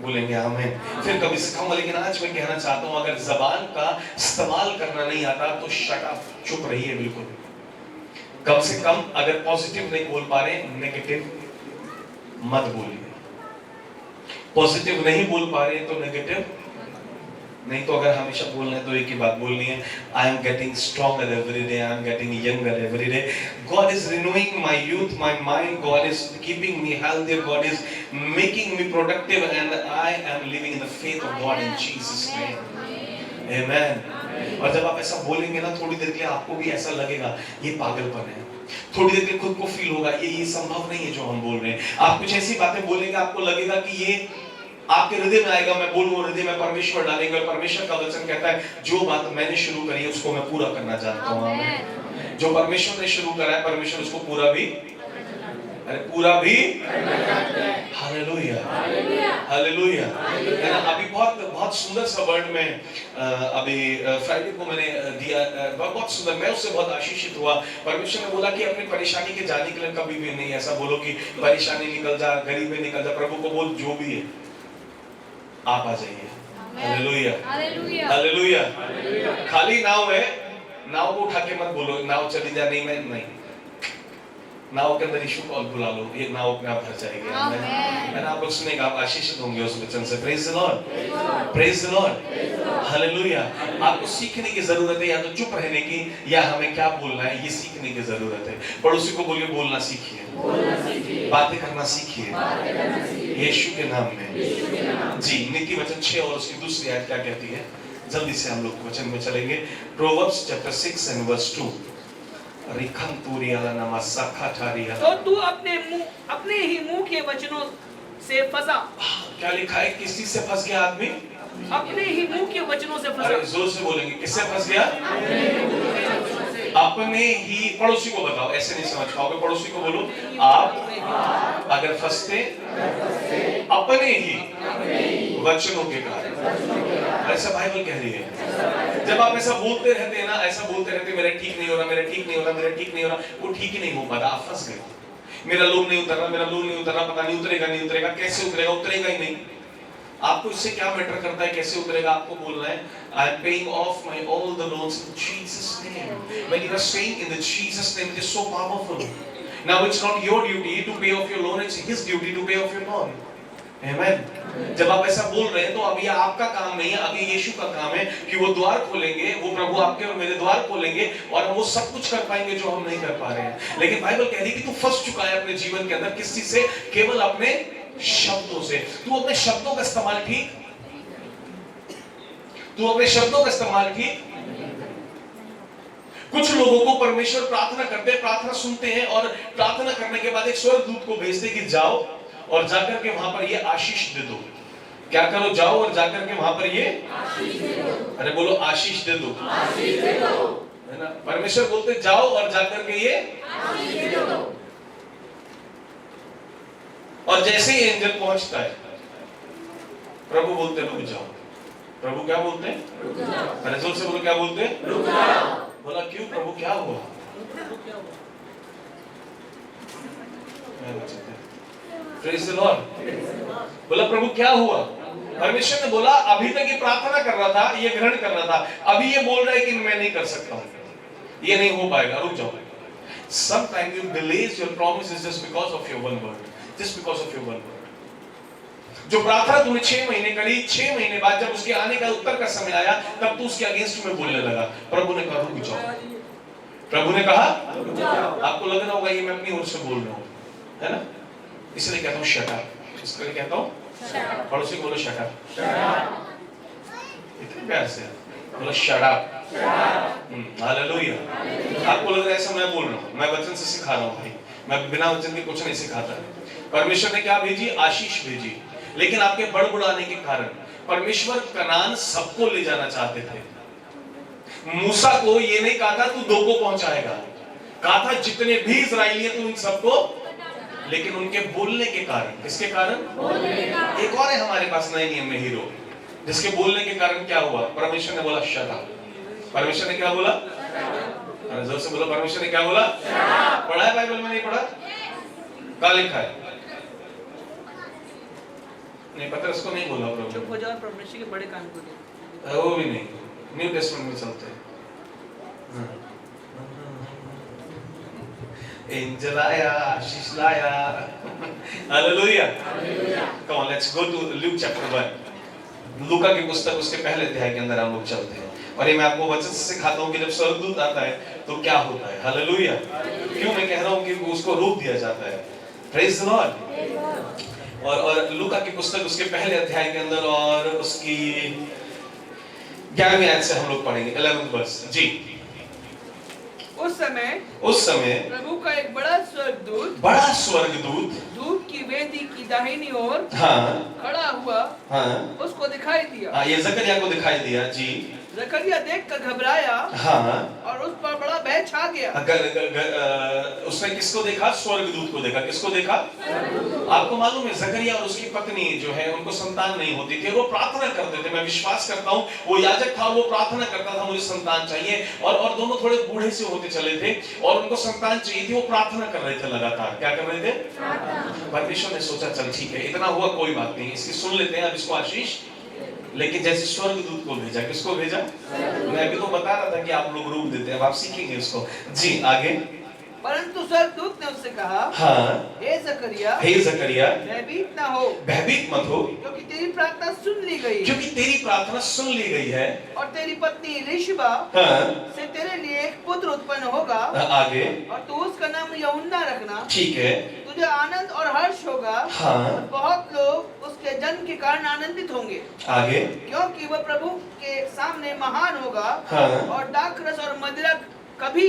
बोलेंगे। आमीन। फिर कभी सिखाऊंगा, लेकिन आज मैं कहना चाहता हूँ अगर जबान का इस्तेमाल करना नहीं आता तो शट अप, चुप रहिए बिल्कुल। कम से कम अगर पॉजिटिव नहीं बोल पा रहे, नेगेटिव मत बोलिए। पॉजिटिव नहीं बोल पा रहे तो नेगेटिव नहीं। तो अगर हमेशा बोलना है तो एक ही बात बोलनी है, I am getting stronger every day, I am getting younger every day, God is renewing my youth, my mind, God is keeping me healthy, God is making me productive and I am living in the faith of God in Jesus name. आमेन। और जब आप ऐसा बोलेंगे ना, थोड़ी देर के लिए आपको भी ऐसा लगेगा ये पागलपन है, थोड़ी देर के खुद को फील होगा ये संभव नहीं है जो हम बोल रहे हैं। आप कुछ ऐसी बातें बोलेंगे, आपको लगेगा कि ये आपके हृदय में आएगा, मैं बोलूं हृदय में परमेश्वर डालेंगे। और परमेश्वर का वचन कहता है जो बात मैंने शुरू करी है उसको मैं पूरा करना जानता हूं। जो परमेश्वर ने शुरू करा है परमेश्वर उसको पूरा भी, अरे पूरा भी। Hallelujah, hallelujah. अभी बहुत सुंदर सा वर्ड में अभी फ्राइडे को मैंने दिया, बहुत सुंदर, मैं उससे बहुत आशीषित हुआ। परमेश्वर ने बोला कि अपनी परेशानी के जाने के लिए कभी भी नहीं ऐसा बोलो कि परेशानी निकल जा, गरीबी निकल जा। प्रभु को बोल जो भी है आप आ जाइए। Hallelujah, hallelujah. खाली नाव है, नाव को उठा के मत बोलो नाव चली जा, नहीं मैं नहीं, नाव के अंदर यीशु को बुला लो, ये नाव अपने आप भर जाएगी। आमीन। आप लोग सुनेंगे, आप आशीषित होंगे उस वचन से। Praise the Lord, praise the Lord, hallelujah. आपको सीखने की जरूरत है, या तो चुप रहने की या हमें क्या बोलना है ये सीखने की जरूरत है। पड़ोसी को बोलिए बोलना सीखिए, बातें करना सीखिए यीशु के नाम में। जी, नीति वचन 6 और उसकी दूसरी आयत क्या कहती है? जल्दी से हम लोग वचन में चलेंगे। Proverbs chapter 6 and verse 2। तो तू अपने ही मुंह के वचनों से फंसा। क्या लिखा है? किस चीज से फंस गया आदमी? अपने ही मुंह के वचनों से फंसा। जोर से बोलेंगे, किससे फंस गया? अपने ही, पड़ोसी को बताओ, ऐसे नहीं समझ पाओगे, पड़ोसी को बोलो आप अगर फंसते अपने ही वचनों के कारण। ऐसा बाइबल कह रही है। जब आप ऐसा बोलते रहते हैं ना, ऐसा बोलते रहते, मेरा ठीक नहीं हो रहा, मेरा ठीक नहीं हो रहा, मेरा ठीक नहीं हो रहा, वो ठीक ही नहीं हो पाता, आप फंस गए। मेरा लोन नहीं उतर रहा, मेरा लोन नहीं उतर रहा, पता नहीं उतरेगा नहीं उतरेगा, कैसे उतरेगा, उतरेगा ही नहीं। आपको इससे क्या मैटर करता है कैसे उतरेगा? आपको बोलना है I am paying off my all the loans in Jesus name. When you are saying in the Jesus name, it is so powerful. Now it's not your duty to pay off your loan, it's his duty to pay off your loan. Amen. जब आप ऐसा बोल रहे हैं तो अब ये आपका काम नहीं है, अब ये यीशु का काम है कि वो द्वार खोलेंगे, वो प्रभु आपके और मेरे द्वार खोलेंगे और हम वो सब कुछ कर पाएंगे जो हम नहीं कर पा रहे हैं। लेकिन बाइबल कह रही है कि तू फंस चुका है अपने जीवन के अंदर, किस चीज से? केवल अपने शब्दों से। तू अपने शब्दों का इस्तेमाल ठीक, तू अपने शब्दों का इस्तेमाल ठीक। कुछ लोगों को परमेश्वर प्रार्थना करते, प्रार्थना सुनते हैं और प्रार्थना करने के बाद एक स्वर्गदूत को भेजते कि जाओ और जाकर के वहां पर ये आशीष दे दो। क्या करो? जाओ और जाकर के वहां पर ये आशीष दे दो। अरे बोलो आशीष दे दो, आशीष दे दो, है ना? परमेश्वर बोलते जाओ और जाकर के ये आशीष दे दो। और जैसे ही एंजल पहुंचता है, प्रभु बोलते रुक जाओ। प्रभु क्या बोलते हैं? रुक जाओ। अरे जोर से बोलो, क्या बोलते हैं? रुक जाओ। बोला क्यों प्रभु, क्या हुआ? Praise the Lord. बोला प्रभु क्या हुआ? परमेश्वर ने बोला अभी तक ये प्रार्थना कर रहा था, ये ग्रहण कर रहा था, अभी ये बोल रहा है कि मैं नहीं कर सकता हूं, ये नहीं हो पाएगा, रुक जाओ। Sometimes you delays your promises just because of your one word, just because of your one word. जो प्रार्थना तूने 6 महीने करी, 6 महीने बाद जब उसके आने का उत्तर का समय आया, तब तू उसके अगेंस्ट में बोलने लगा। प्रभु ने कहा रुक जाओ। प्रभु ने कहा रुक जाओ। आपको लग रहा होगा ये मैं अपनी ओर से बोल रहा हूँ, है ना? इसलिए कहता हूँ शट अप। इसके लिए कहता हूँ, पड़ोसी को बोलो शट अप। इतने प्यार से बोलो शट अप। हालेलुया। आपको लग रहा है ऐसा मैं बोल रहा हूँ, मैं वचन से सिखा रहा हूँ भाई, मैं बिना वचन के कुछ नहीं सिखाता। परमेश्वर ने क्या भेजी? आशीष भेजी। लेकिन आपके बड़बड़ाने के कारण परमेश्वर कनान सबको ले जाना चाहते थे। मूसा को ये नहीं कहा था तू 2 को पहुंचाएगा, कहा था जितने भी इस्राएली हैं तू इन सबको, लेकिन उनके बोलने के कारण, किसके कारण? एक और है हमारे पास नए नियम में हीरो, जिसके बोलने के कारण क्या हुआ? परमेश्वर ने बोला शट अप। परमेश्वर ने क्या बोला? अरे जोर से बोलो, परमेश्वर ने क्या बोला? पढ़ा है बाइबल में? नहीं पढ़ा? कहाँ लिखा है? नहीं पतरस को नहीं बोला प्रभु। चुप हो जाओ, परमेश्वर के बड़े काम को दे। वो भी नहीं, न्यू टेस्टमेंट में चलते हैं। एंजल आया, आशीष लाया। Hallelujah. Come on, let's go to Luke chapter 1। लूका की पुस्तक उसके पहले अध्याय के अंदर हम लोग चलते हैं और ये मैं आपको वचन से सिखाता हूँ कि जब स्वर्गदूत आता है तो क्या होता है। हालेलुया। क्यों मैं कह रहा हूँ कि उसको रोक दिया जाता है। Praise the Lord. और लूका की पुस्तक उसके पहले अध्याय के अंदर और उसकी 11वीं आयत से हम लोग पढ़ेंगे, 11th वर्स जी। उस समय प्रभु का एक बड़ा स्वर्गदूत धूप की वेदी की दाहिनी ओर खड़ा हुआ उसको दिखाई दिया। ये जकरिया को दिखाई दिया जी। जकरिया देखकर घबराया और उस पर बड़ा भय छा गया। उसने किसको देखा? स्वर्गदूत को देखा। किसको देखा? आपको मालूम है जकरिया और उसकी पत्नी जो है उनको संतान नहीं होती थी, वो प्रार्थना करते थे। मैं विश्वास करता हूँ वो याजक था, वो प्रार्थना करता था मुझे संतान चाहिए, और दोनों थोड़े बूढ़े से होते चले थे और उनको संतान चाहिए थी। वो प्रार्थना कर रहे थे लगातार। क्या कर रहे थे? परमेश्वर ने सोचा चल ठीक है, इतना हुआ कोई बात नहीं, इसकी सुन लेते हैं अब इसको आशीष। लेकिन जैसे स्वर्गदूत को भेजा, किसको भेजा? मैं अभी तो बता रहा था कि आप लोग रूप देते हैं, अब आप सीखेंगे उसको जी। आगे परंतु स्वर्गदूत ने उससे कहा, हे जकरिया, भयभीत ना हो, भयभीत मत हो, क्योंकि तेरी प्रार्थना सुन ली गई, क्योंकि तेरी प्रार्थना सुन ली गई है, और तेरी पत्नी रिशबा से तेरे लिए एक पुत्र उत्पन्न होगा। आगे, और तू उसका नाम यूहन्ना रखना। ठीक है। तुझे आनंद और हर्ष होगा, और बहुत लोग उसके जन्म के कारण आनंदित होंगे। आगे, क्योंकि वह प्रभु के सामने महान होगा, और दाखरस और मदिरा कभी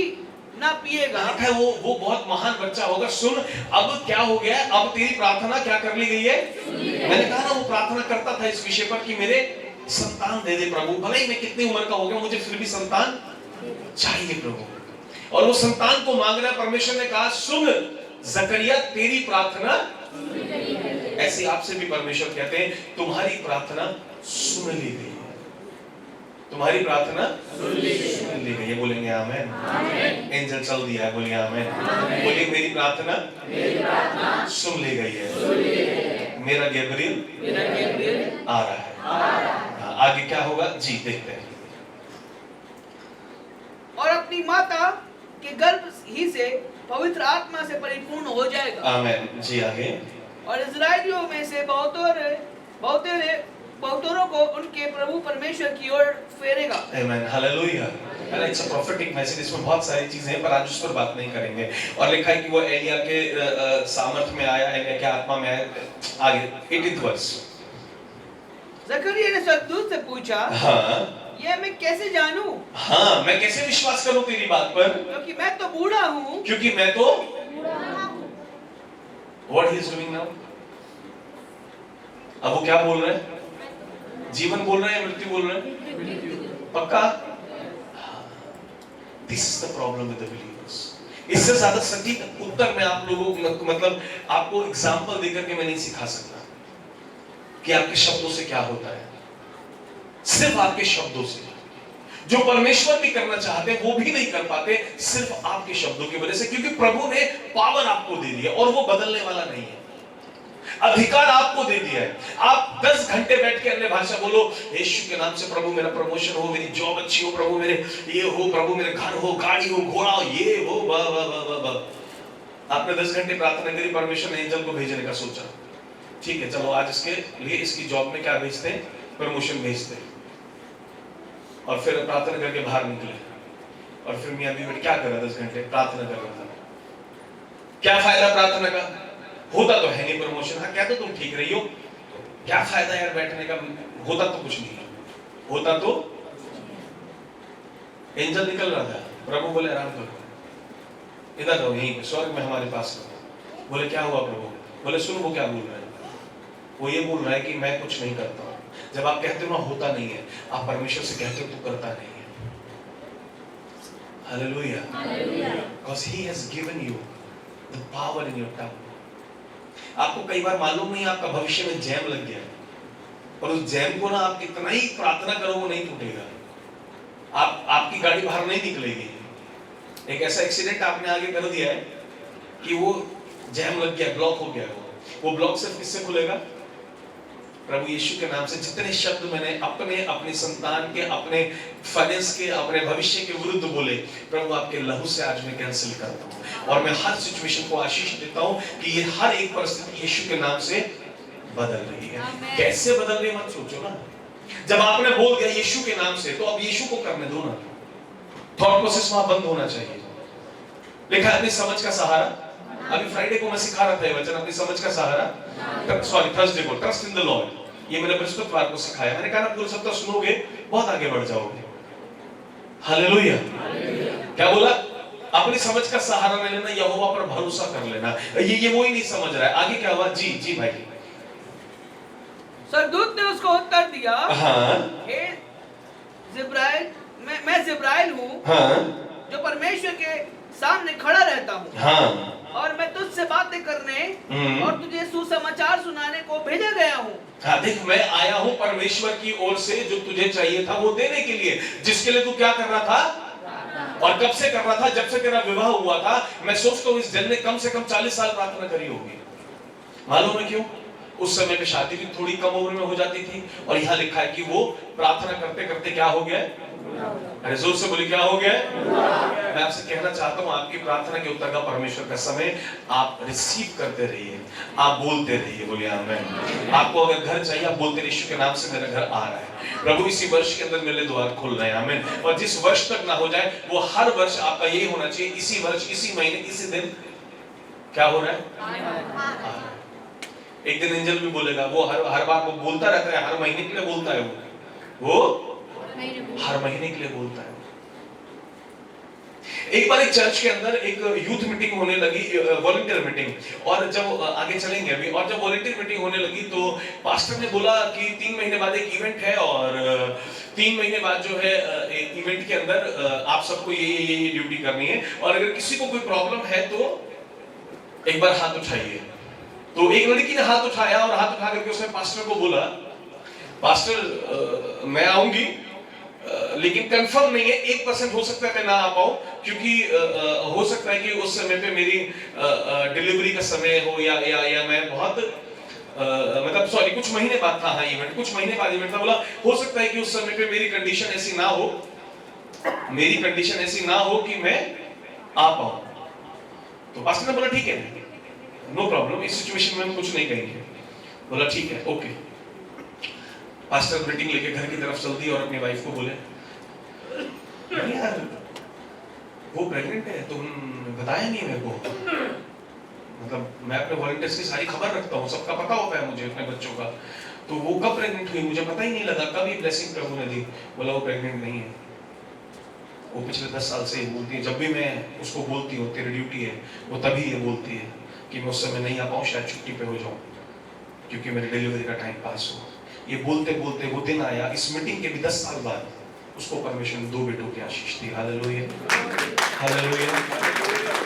ना पिएगा। वो बहुत महान बच्चा होगा। सुन अब क्या हो गया, अब तेरी प्रार्थना क्या कर ली गई है? मैंने कहा ना वो प्रार्थना करता था इस विषय पर कि मेरे संतान दे दे प्रभु, भले ही मैं कितनी उम्र का हो गया मुझे फिर भी संतान चाहिए प्रभु। और वो संतान को मांग रहा है। परमेश्वर ने कहा सुन जकरिया तेरी प्रार्थना, ऐसे आपसे भी परमेश्वर कहते हैं तुम्हारी प्रार्थना सुन ली गई है, तुम्हारी प्रार्थना सुन ली गई है। बोलेंगे आमेन। एंजल चल दिया है, बोलिए आमेन। बोलिए मेरी प्रार्थना सुन ली गई है, मेरा गैब्रियल आ रहा है। आगे क्या होगा जी देखते हैं। और अपनी माता के गर्भ ही से पवित्र आत्मा से परिपूर्ण हो जाएगा। आमेन जी आगे। और इजराइलियों में से बहुतों को उनके प्रभु परमेश्वर की ओर फेरेगा। आमेन हालेलुया। इट्स अ प्रोफेटिक मैसेज, इसमें बहुत सारी चीजें हैं पर आज उस पर बात नहीं करेंगे। और लिखा है कि वो एलिया के सामर्थ में आया, एलिया के आत्मा में आया। आगे 18th वर्ष। जकरिया ने स्वर्गदूत से पूछा, हाँ ये मैं कैसे जानूं? हाँ मैं कैसे विश्वास करूं तेरी बात पर, क्योंकि मैं तो बूढ़ा हूं। क्योंकि मैं तो What he is doing now? अब वो क्या बोल रहे हैं? जीवन बोल रहे हैं या मृत्यु बोल रहे हैं? पक्का? This is the problem with the believers. इससे ज्यादा सटीक उत्तर मैं आप लोगों को मतलब आपको एग्जाम्पल देकर के मैं नहीं सिखा सकता कि आपके शब्दों से क्या होता है। सिर्फ आपके शब्दों से जो परमेश्वर भी करना चाहते हैं वो भी नहीं कर पाते, सिर्फ आपके शब्दों की वजह से, क्योंकि प्रभु ने पावर आपको दे दिया और वो बदलने वाला नहीं है। अधिकार आपको दे दिया है। आप 10 घंटे बैठ के अन्य भाषा बोलो, यीशु के नाम से प्रभु मेरा प्रमोशन हो, मेरी जॉब अच्छी हो, प्रभु मेरे ये हो, प्रभु मेरे घर हो, गाड़ी हो, घोड़ा हो, ये हो, आपने 10 घंटे प्रार्थना करी, परमेश्वर ने एंजल को भेजने का सोचा, ठीक है चलो आज इसके लिए इसकी जॉब में क्या भेजते हैं, प्रमोशन भेजते हैं। और फिर प्रार्थना करके बाहर निकले और फिर मियां बीवी क्या कर रहा 10 घंटे प्रार्थना कर रहा था। क्या फायदा प्रार्थना का, होता तो है नहीं प्रमोशन। हाँ कहते तुम ठीक रही हो, क्या फायदा यार बैठने का, होता तो कुछ नहीं, होता तो एंजल निकल रहा था, प्रभु बोले आराम करो, इधर रहो यहीं स्वर्ग में हमारे पास रहो। बोले क्या हुआ प्रभु? बोले सुन वो क्या बोल रहे हैं, वो ये बोल रहा है कि मैं कुछ नहीं करता हूँ। जब आप कहते हो ना होता नहीं है, आप परमेश्वर से कहते हो तू करता नहीं है। Hallelujah, because he has given you the power in your tongue. आपको कई बार मालूम नहीं आपका भविष्य में जैम लग गया और उस जैम को ना आप कितना ही प्रार्थना करो वो नहीं टूटेगा, आपकी गाड़ी बाहर नहीं निकलेगी। एक ऐसा एक्सीडेंट आपने आगे कर दिया है कि वो जैम लग गया, ब्लॉक हो गया, वो ब्लॉक सिर्फ किससे खुलेगा? प्रभु यीशु के नाम से। जितने शब्द मैंने अपने संतान के, अपने फाइनेंस के, अपने भविष्य के विरुद्ध बोले, प्रभु आपके लहू से आज मैं कैंसिल करता हूँ और मैं हर सिचुएशन को आशीष देता हूँ कि ये हर एक परिस्थिति यीशु के नाम से बदल रही है। कैसे बदल रही है मत सोचो ना, जब आपने बोल दिया यीशु के नाम से तो अब यीशु को करने दो ना। थॉट प्रोसेस वहां बंद होना चाहिए। लिखा है अपनी समझ का सहारा, अभी फ्राइडे को मैं सिखा रहा था ये वचन, अपनी समझ का सहारा, सॉरी थर्सडे को ट्रस्ट इन द लॉर्ड, ये मैंने बृहस्पतिवार को सिखाया। मैंने कहा ना पूरे सप्ताह सुनोगे बहुत आगे बढ़ जाओगे। हालेलुया। क्या बोला? अपनी समझ का सहारा ले लेना, यहोवा पर भरोसा कर लेना। ये वो ही नहीं समझ रहा है। आगे क्या हुआ? जी जी भाई। स्वर्गदूत ने उसको उत्तर दिया, हाँ हे जिब्राइल, मैं जिब्राइल हूँ, हाँ जो परमेश्वर के सामने खड़ा रहता हूँ, हाँ और मैं तुझसे बातें करने और तुझे सुसमाचार सुनाने को भेजा गया हूँ। हाँ देख मैं आया हूँ परमेश्वर की ओर से, जो तुझे चाहिए था वो देने के लिए, जिसके लिए तू क्या कर रहा था और कब से कर रहा था? जब से तेरा विवाह हुआ था। मैं सोचता हूँ इस जन ने कम से कम 40 साल प्रार्थना करी होगी। मालूम है क्यों? उस समय में शादी भी थोड़ी कम उम्र में हो जाती थी और यहाँ लिखा है कि वो प्रार्थना करते करते क्या हो गया? अरे जोर से बोली क्या हो गया? मैं आपसे कहना चाहता हूँ आपकी प्रार्थना के उत्तर का परमेश्वर का समय आप रिसीव करते रहिए, आप बोलते रहिए। बोलिए आमीन। आपको अगर घर चाहिए आप बोलते रहिए यीशु के नाम से मेरा घर आ रहा है, प्रभु इसी वर्ष के अंदर मेरे द्वार खोल रहे हैं। आमीन। और जिस वर्ष तक ना हो जाए वो हर वर्ष आपका यही होना चाहिए, इसी वर्ष, इसी महीने, इसी दिन क्या हो रहा है? एक दिन एंजल भी बोलेगा, वो हर बार वो बोलता रहता है, हर महीने के लिए बोलता है, वो हर महीने के लिए बोलता है। एक बार एक चर्च के अंदर एक यूथ मीटिंग होने लगी, वॉलंटियर मीटिंग, और जब आगे चलेंगे अभी, और जब वॉलंटियर मीटिंग होने लगी तो पास्टर ने बोला कि 3 महीने बाद एक इवेंट है और 3 महीने बाद जो है इवेंट के अंदर आप सबको ये ड्यूटी करनी है, और अगर किसी को कोई प्रॉब्लम है तो एक बार हाथ उठाइए। तो एक लड़की ने हाथ उठाया और हाथ उठा करके उसने पास्टर को बोला, पास्टर मैं आऊंगी, लेकिन कंफर्म नहीं है, 1% हो सकता है मैं ना आ पाऊं, क्योंकि हो सकता है कि उस समय पे मेरी डिलीवरी का समय हो या मैं बहुत मतलब सॉरी कुछ महीने बाद था, हाँ इवेंट कुछ महीने बाद इवेंट था। बोला हो सकता है कि उस समय पे मेरी कंडीशन ऐसी ना हो, मेरी कंडीशन ऐसी ना हो कि मैं आ पाऊं। तो पास्टर ने बोला ठीक है, नो प्रॉब्लम, इस सिचुएशन में हम कुछ नहीं कहेंगे। बोला ठीक है, ओके। पास्टर मीटिंग लेके घर की तरफ चल दी और अपनी वाइफ को बोले, यार वो प्रेग्नेंट है, तुम बताया नहीं मेरे को। मतलब मैं अपने वॉलंटियर्स की सारी खबर रखता हूँ, सबका पता होता है मुझे अपने बच्चों का, तो वो कब प्रेग्नेंट हुई मुझे पता ही नहीं लगा, कब ये ब्लेसिंग प्रभु ने दी। बोला वो प्रेग्नेंट नहीं है, वो पिछले 10 साल से ही बोलती है, जब भी मैं उसको बोलती हूँ तेरी ड्यूटी है, वो तभी ये बोलती है कि मैं उस समय नहीं आ पाऊँ, शायद छुट्टी पे हो जाऊँ, क्योंकि मेरे डिलीवरी का टाइम पास हो। ये बोलते बोलते वो दिन आया, इस मीटिंग के भी 10 साल बाद उसको परमेश्वर ने 2 बेटों की आशीष दी। हालेलुया, हालेलुया।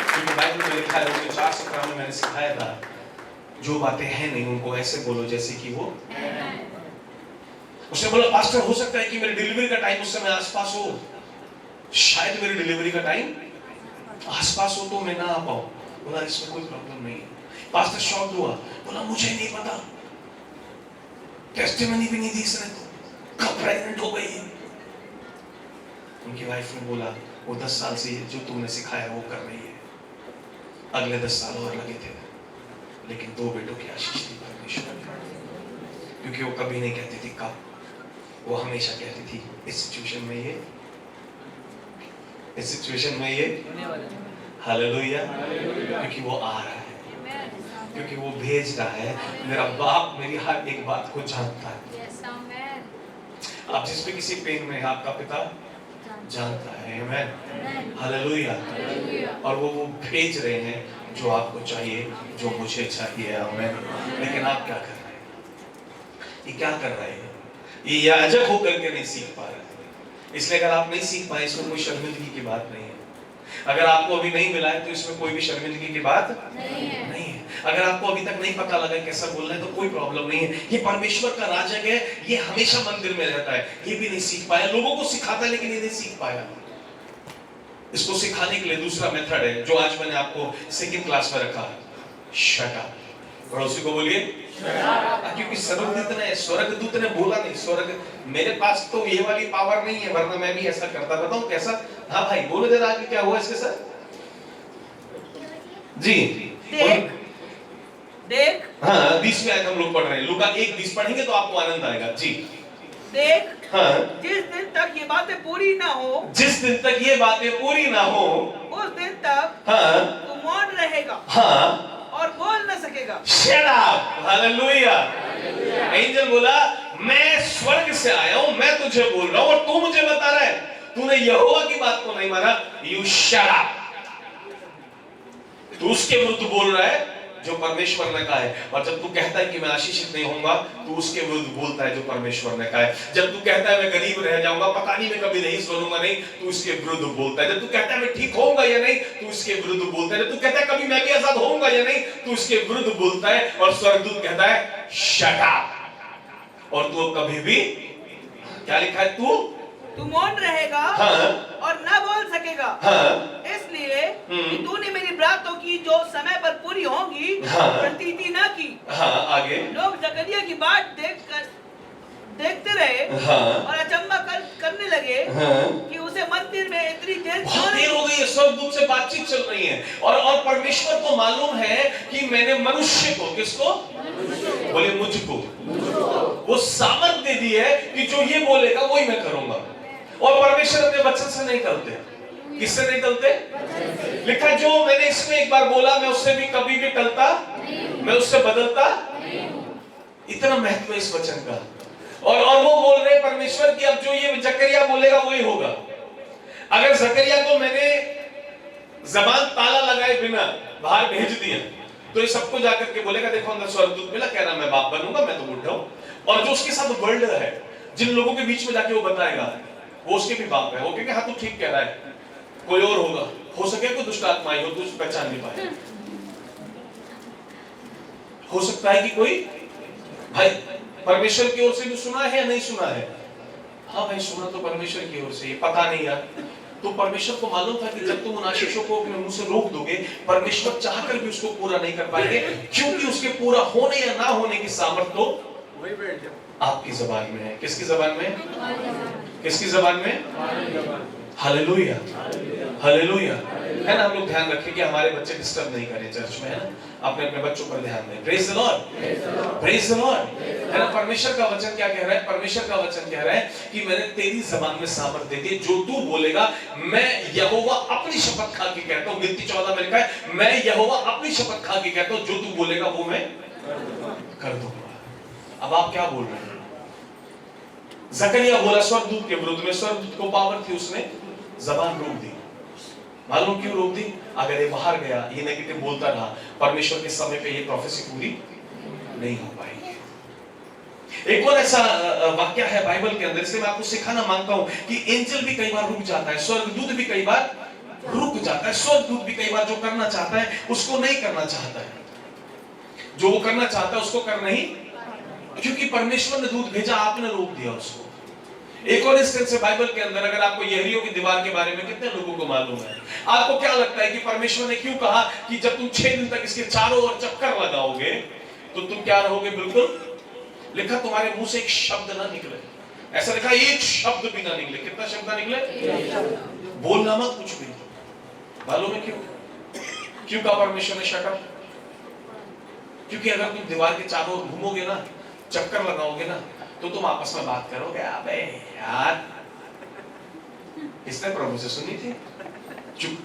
क्योंकि बाइबल में लिखा है, 4:17 में मैंने सिखाया था, जो बातें हैं नहीं उनको ऐसे बोलो जैसे कि वो। उसने बोला पास्टर हो सकता है कि मेरी डिलीवरी का टाइम उस समय आसपास हो, शायद मेरी डिलीवरी का टाइम आसपास हो तो मैं ना आ पाऊं। बोला इसमें कोई प्रॉब्लम नहीं है। पास्टर शॉक हुआ, बोला मुझे नहीं पता, टेस्टिमनी भी नहीं दी इसने, तो कब प्रेग्नेंट हो गई है। उनकी वाइफ ने बोला वो 10 साल से जो तुमने सिखाया वो कर रही है, अगले 10 साल और लगे थे, लेकिन 2 बेटों की आशीष दी परमेश्वर ने। क्योंकि वो कभी नहीं कहती थी कब, वो हमेशा कहती थी इस सिचुएशन में ये, इस सिचुएशन में ये। हालेलुया, क्योंकि वो आ रहा है, क्योंकि वो भेज रहा है। मेरा बाप मेरी हर एक बात को जानता है। आप जिस पे किसी पेन में है, आपका पिता जानता है। आमेन, हालेलुया। और वो भेज रहे हैं जो आपको चाहिए, जो मुझे चाहिए। आमेन। लेकिन आप क्या कर रहे हैं? ये क्या कर रहे हैं? ये याजक होकर के नहीं सीख पा रहे। इसलिए अगर आप नहीं सीख पाए, इसमें कोई शर्मिंदगी की बात नहीं है। अगर आपको अभी नहीं मिला है तो इसमें कोई भी शर्मिंदगी की बात नहीं है। अगर आपको अभी तक नहीं पता लगा कैसा बोलना है तो कोई प्रॉब्लम नहीं है। ये परमेश्वर का राजक है, ये हमेशा मंदिर में रहता है, ये भी नहीं सीख पाया, लोगों को सिखाता है लेकिन ये नहीं सीख पाया। इसको सिखाने के लिए दूसरा मेथड है जो आज मैंने आपको सेकंड क्लास में रखा, शट अप। पड़ोसी को बोलिए क्योंकि स्वर्गदूत ने बोला नहीं, स्वर्ग मेरे पास तो ये वाली पावर नहीं है, वरना मैं भी ऐसा करता। बताऊं कैसा? हाँ भाई बोलो जरा आगे क्या हुआ इसके साथ। जी देख हाँ 20 में हम लोग पढ़ रहे हैं, लूका 1:20 पढ़ेंगे तो आपको आनंद आएगा। जी देख हाँ, जिस दिन तक ये बातें पूरी ना हो, जिस दिन तक ये बातें पूरी ना हो, उस दिन तक हाँ तू मौन रहेगा, हाँ और बोल न सकेगा। Shut up! हालेलुया। एंजल बोला मैं स्वर्ग से आया हूं, मैं तुझे बोल रहा हूं और तू मुझे बता रहा है, तूने यहोवा की बात को नहीं माना। You shut up! तू उसके विरुद्ध बोल रहा है जो परमेश्वर ने कहा है। और जब तू कहता है कि मैं आशीषित नहीं होऊंगा, तू उसके विरुद्ध बोलता है जो परमेश्वर ने कहा है। जब तू कहता है मैं गरीब रह जाऊंगा, पता नहीं मैं कभी रईस बनूंगा नहीं, तू उसके विरुद्ध बोलता है। जब तू कहता है मैं ठीक होऊंगा या नहीं, तू उसके विरुद्ध बोलता है। जब तू कहता है कभी मैं भी आजाद होऊंगा या नहीं, तू उसके विरुद्ध बोलता है। और स्वर्गदूत कहता है शट अप। और तू कभी भी क्या लिखा है, तू मौन रहेगा हाँ, और ना बोल सकेगा। हाँ, इसलिए कि तूने मेरी बातों की जो समय पर पूरी होंगी हाँ, प्रतीति ना की। हाँ, आगे लोग जकरिया की बात देखते रहे हाँ, और अचंभा करने लगे हाँ, कि उसे मंदिर में इतनी देर बहुत देर हो गई है। स्वर्गदूत से बातचीत चल रही है और परमेश्वर को मालूम है कि मैंने मनुष्य को, किसको बोले, मुझको वो सामर्थ दे दी है कि जो ये बोलेगा वही मैं करूंगा। और परमेश्वर अपने वचन से नहीं टलते। किससे नहीं टलते? लिखा जो मैंने इसमें एक बार बोला मैं उससे भी कभी भी टलता, मैं उससे बदलता। इतना महत्व है इस वचन का। और वो बोल रहे परमेश्वर की अब जो ये जकरिया बोलेगा वही होगा। अगर जकरिया को मैंने जबान ताला लगाए बिना बाहर भेज दिया तो ये सबको जाकर के बोलेगा देखो अंदर स्वर्गदूत मिला, कह रहा मैं बाप बनूंगा, मैं तो बुढ़ा हूं। और जो उसके साथ वर्ल्ड है जिन लोगों के बीच में जाके वो बताएगा, वो उसके भी बाप है, वो कहेंगे हाँ तू ठीक कह रहा है, कोई और होगा, हो सके कोई दुष्ट आत्मा आई हो, तू पहचान नहीं पाए, हो सकता है कि कोई भाई परमेश्वर की ओर से भी सुना है या नहीं सुना है, हाँ भाई सुना तो परमेश्वर की ओर से, ये पता नहीं यार। तो परमेश्वर को मालूम था कि जब तुम उन आशीषों को अपने मुंह से रोक दोगे, परमेश्वर चाहकर भी उसको पूरा नहीं कर पाएंगे, क्योंकि उसके पूरा होने या ना होने की सामर्थ्य तो आपकी जबान में है। किसकी जबान में? किसकी जबान में? हालेलुया, हालेलुया, है ना। हम लोग ध्यान रखें कि हमारे बच्चे डिस्टर्ब नहीं करें चर्च में, है ना। अपने अपने बच्चों पर ध्यान दें। Praise the Lord, praise the Lord, है ना। परमेश्वर का वचन क्या कह रहा है? परमेश्वर का वचन कह रहा है कि मैंने तेरी जबान में सामर्थ दे दी, जो तू बोलेगा मैं यहोवा अपनी शपथ खा के कहता हूं। गिनती 14 में लिखा है, मैं यहोवा अपनी शपथ खा के कहता हूं, जो तू बोलेगा वो मैं कर दूंगा। अब आप क्या बोल रहे हैं? जकरिया बोला स्वर्गदूत के विरुद्ध में, स्वर्गदूत को पावर थी, उसने जबान रोक दी। मालूम क्यों रोक दी? अगर ये बाहर गया, ये नेगेटिव बोलता रहा, परमेश्वर के समय पे ये प्रोफेसी पूरी नहीं हो पाएगी। एक और ऐसा वाक्य है बाइबल के अंदर, इसलिए मैं आपको सिखाना मांगता हूं कि एंजल भी कई बार रुक जाता है, स्वर्गदूत भी कई बार रुक जाता है। स्वर्गदूत भी कई बार जो करना चाहता है उसको नहीं करना चाहता है, जो वो करना चाहता है उसको कर नहीं, क्योंकि परमेश्वर ने दूत भेजा, आपने रोक दिया उसको। एक और इंस्टेंस है बाइबल के अंदर, अगर आपको यरीहो की दीवार के बारे में कितने लोगों को मालूम है? आपको क्या लगता है कि परमेश्वर ने क्यों कहा कि जब तुम 6 दिन तक इसके चारों ओर चक्कर लगाओगे तो तुम क्या रहोगे? बिल्कुल लिखा तुम्हारे मुंह से एक शब्द ना निकले, ऐसा लिखा एक शब्द भी ना निकले। कितना शब्द ना निकले? बोलना मत कुछ भी। मालूम है क्यों? क्यों कहा परमेश्वर ने शट अप? क्योंकि अगर तुम दीवार के चारों ओर घूमोगे ना, चक्कर लगाओगे ना, तो तुम आपस में बात करोगे, अबे यार इसने प्रभु से सुनी थी, चुप,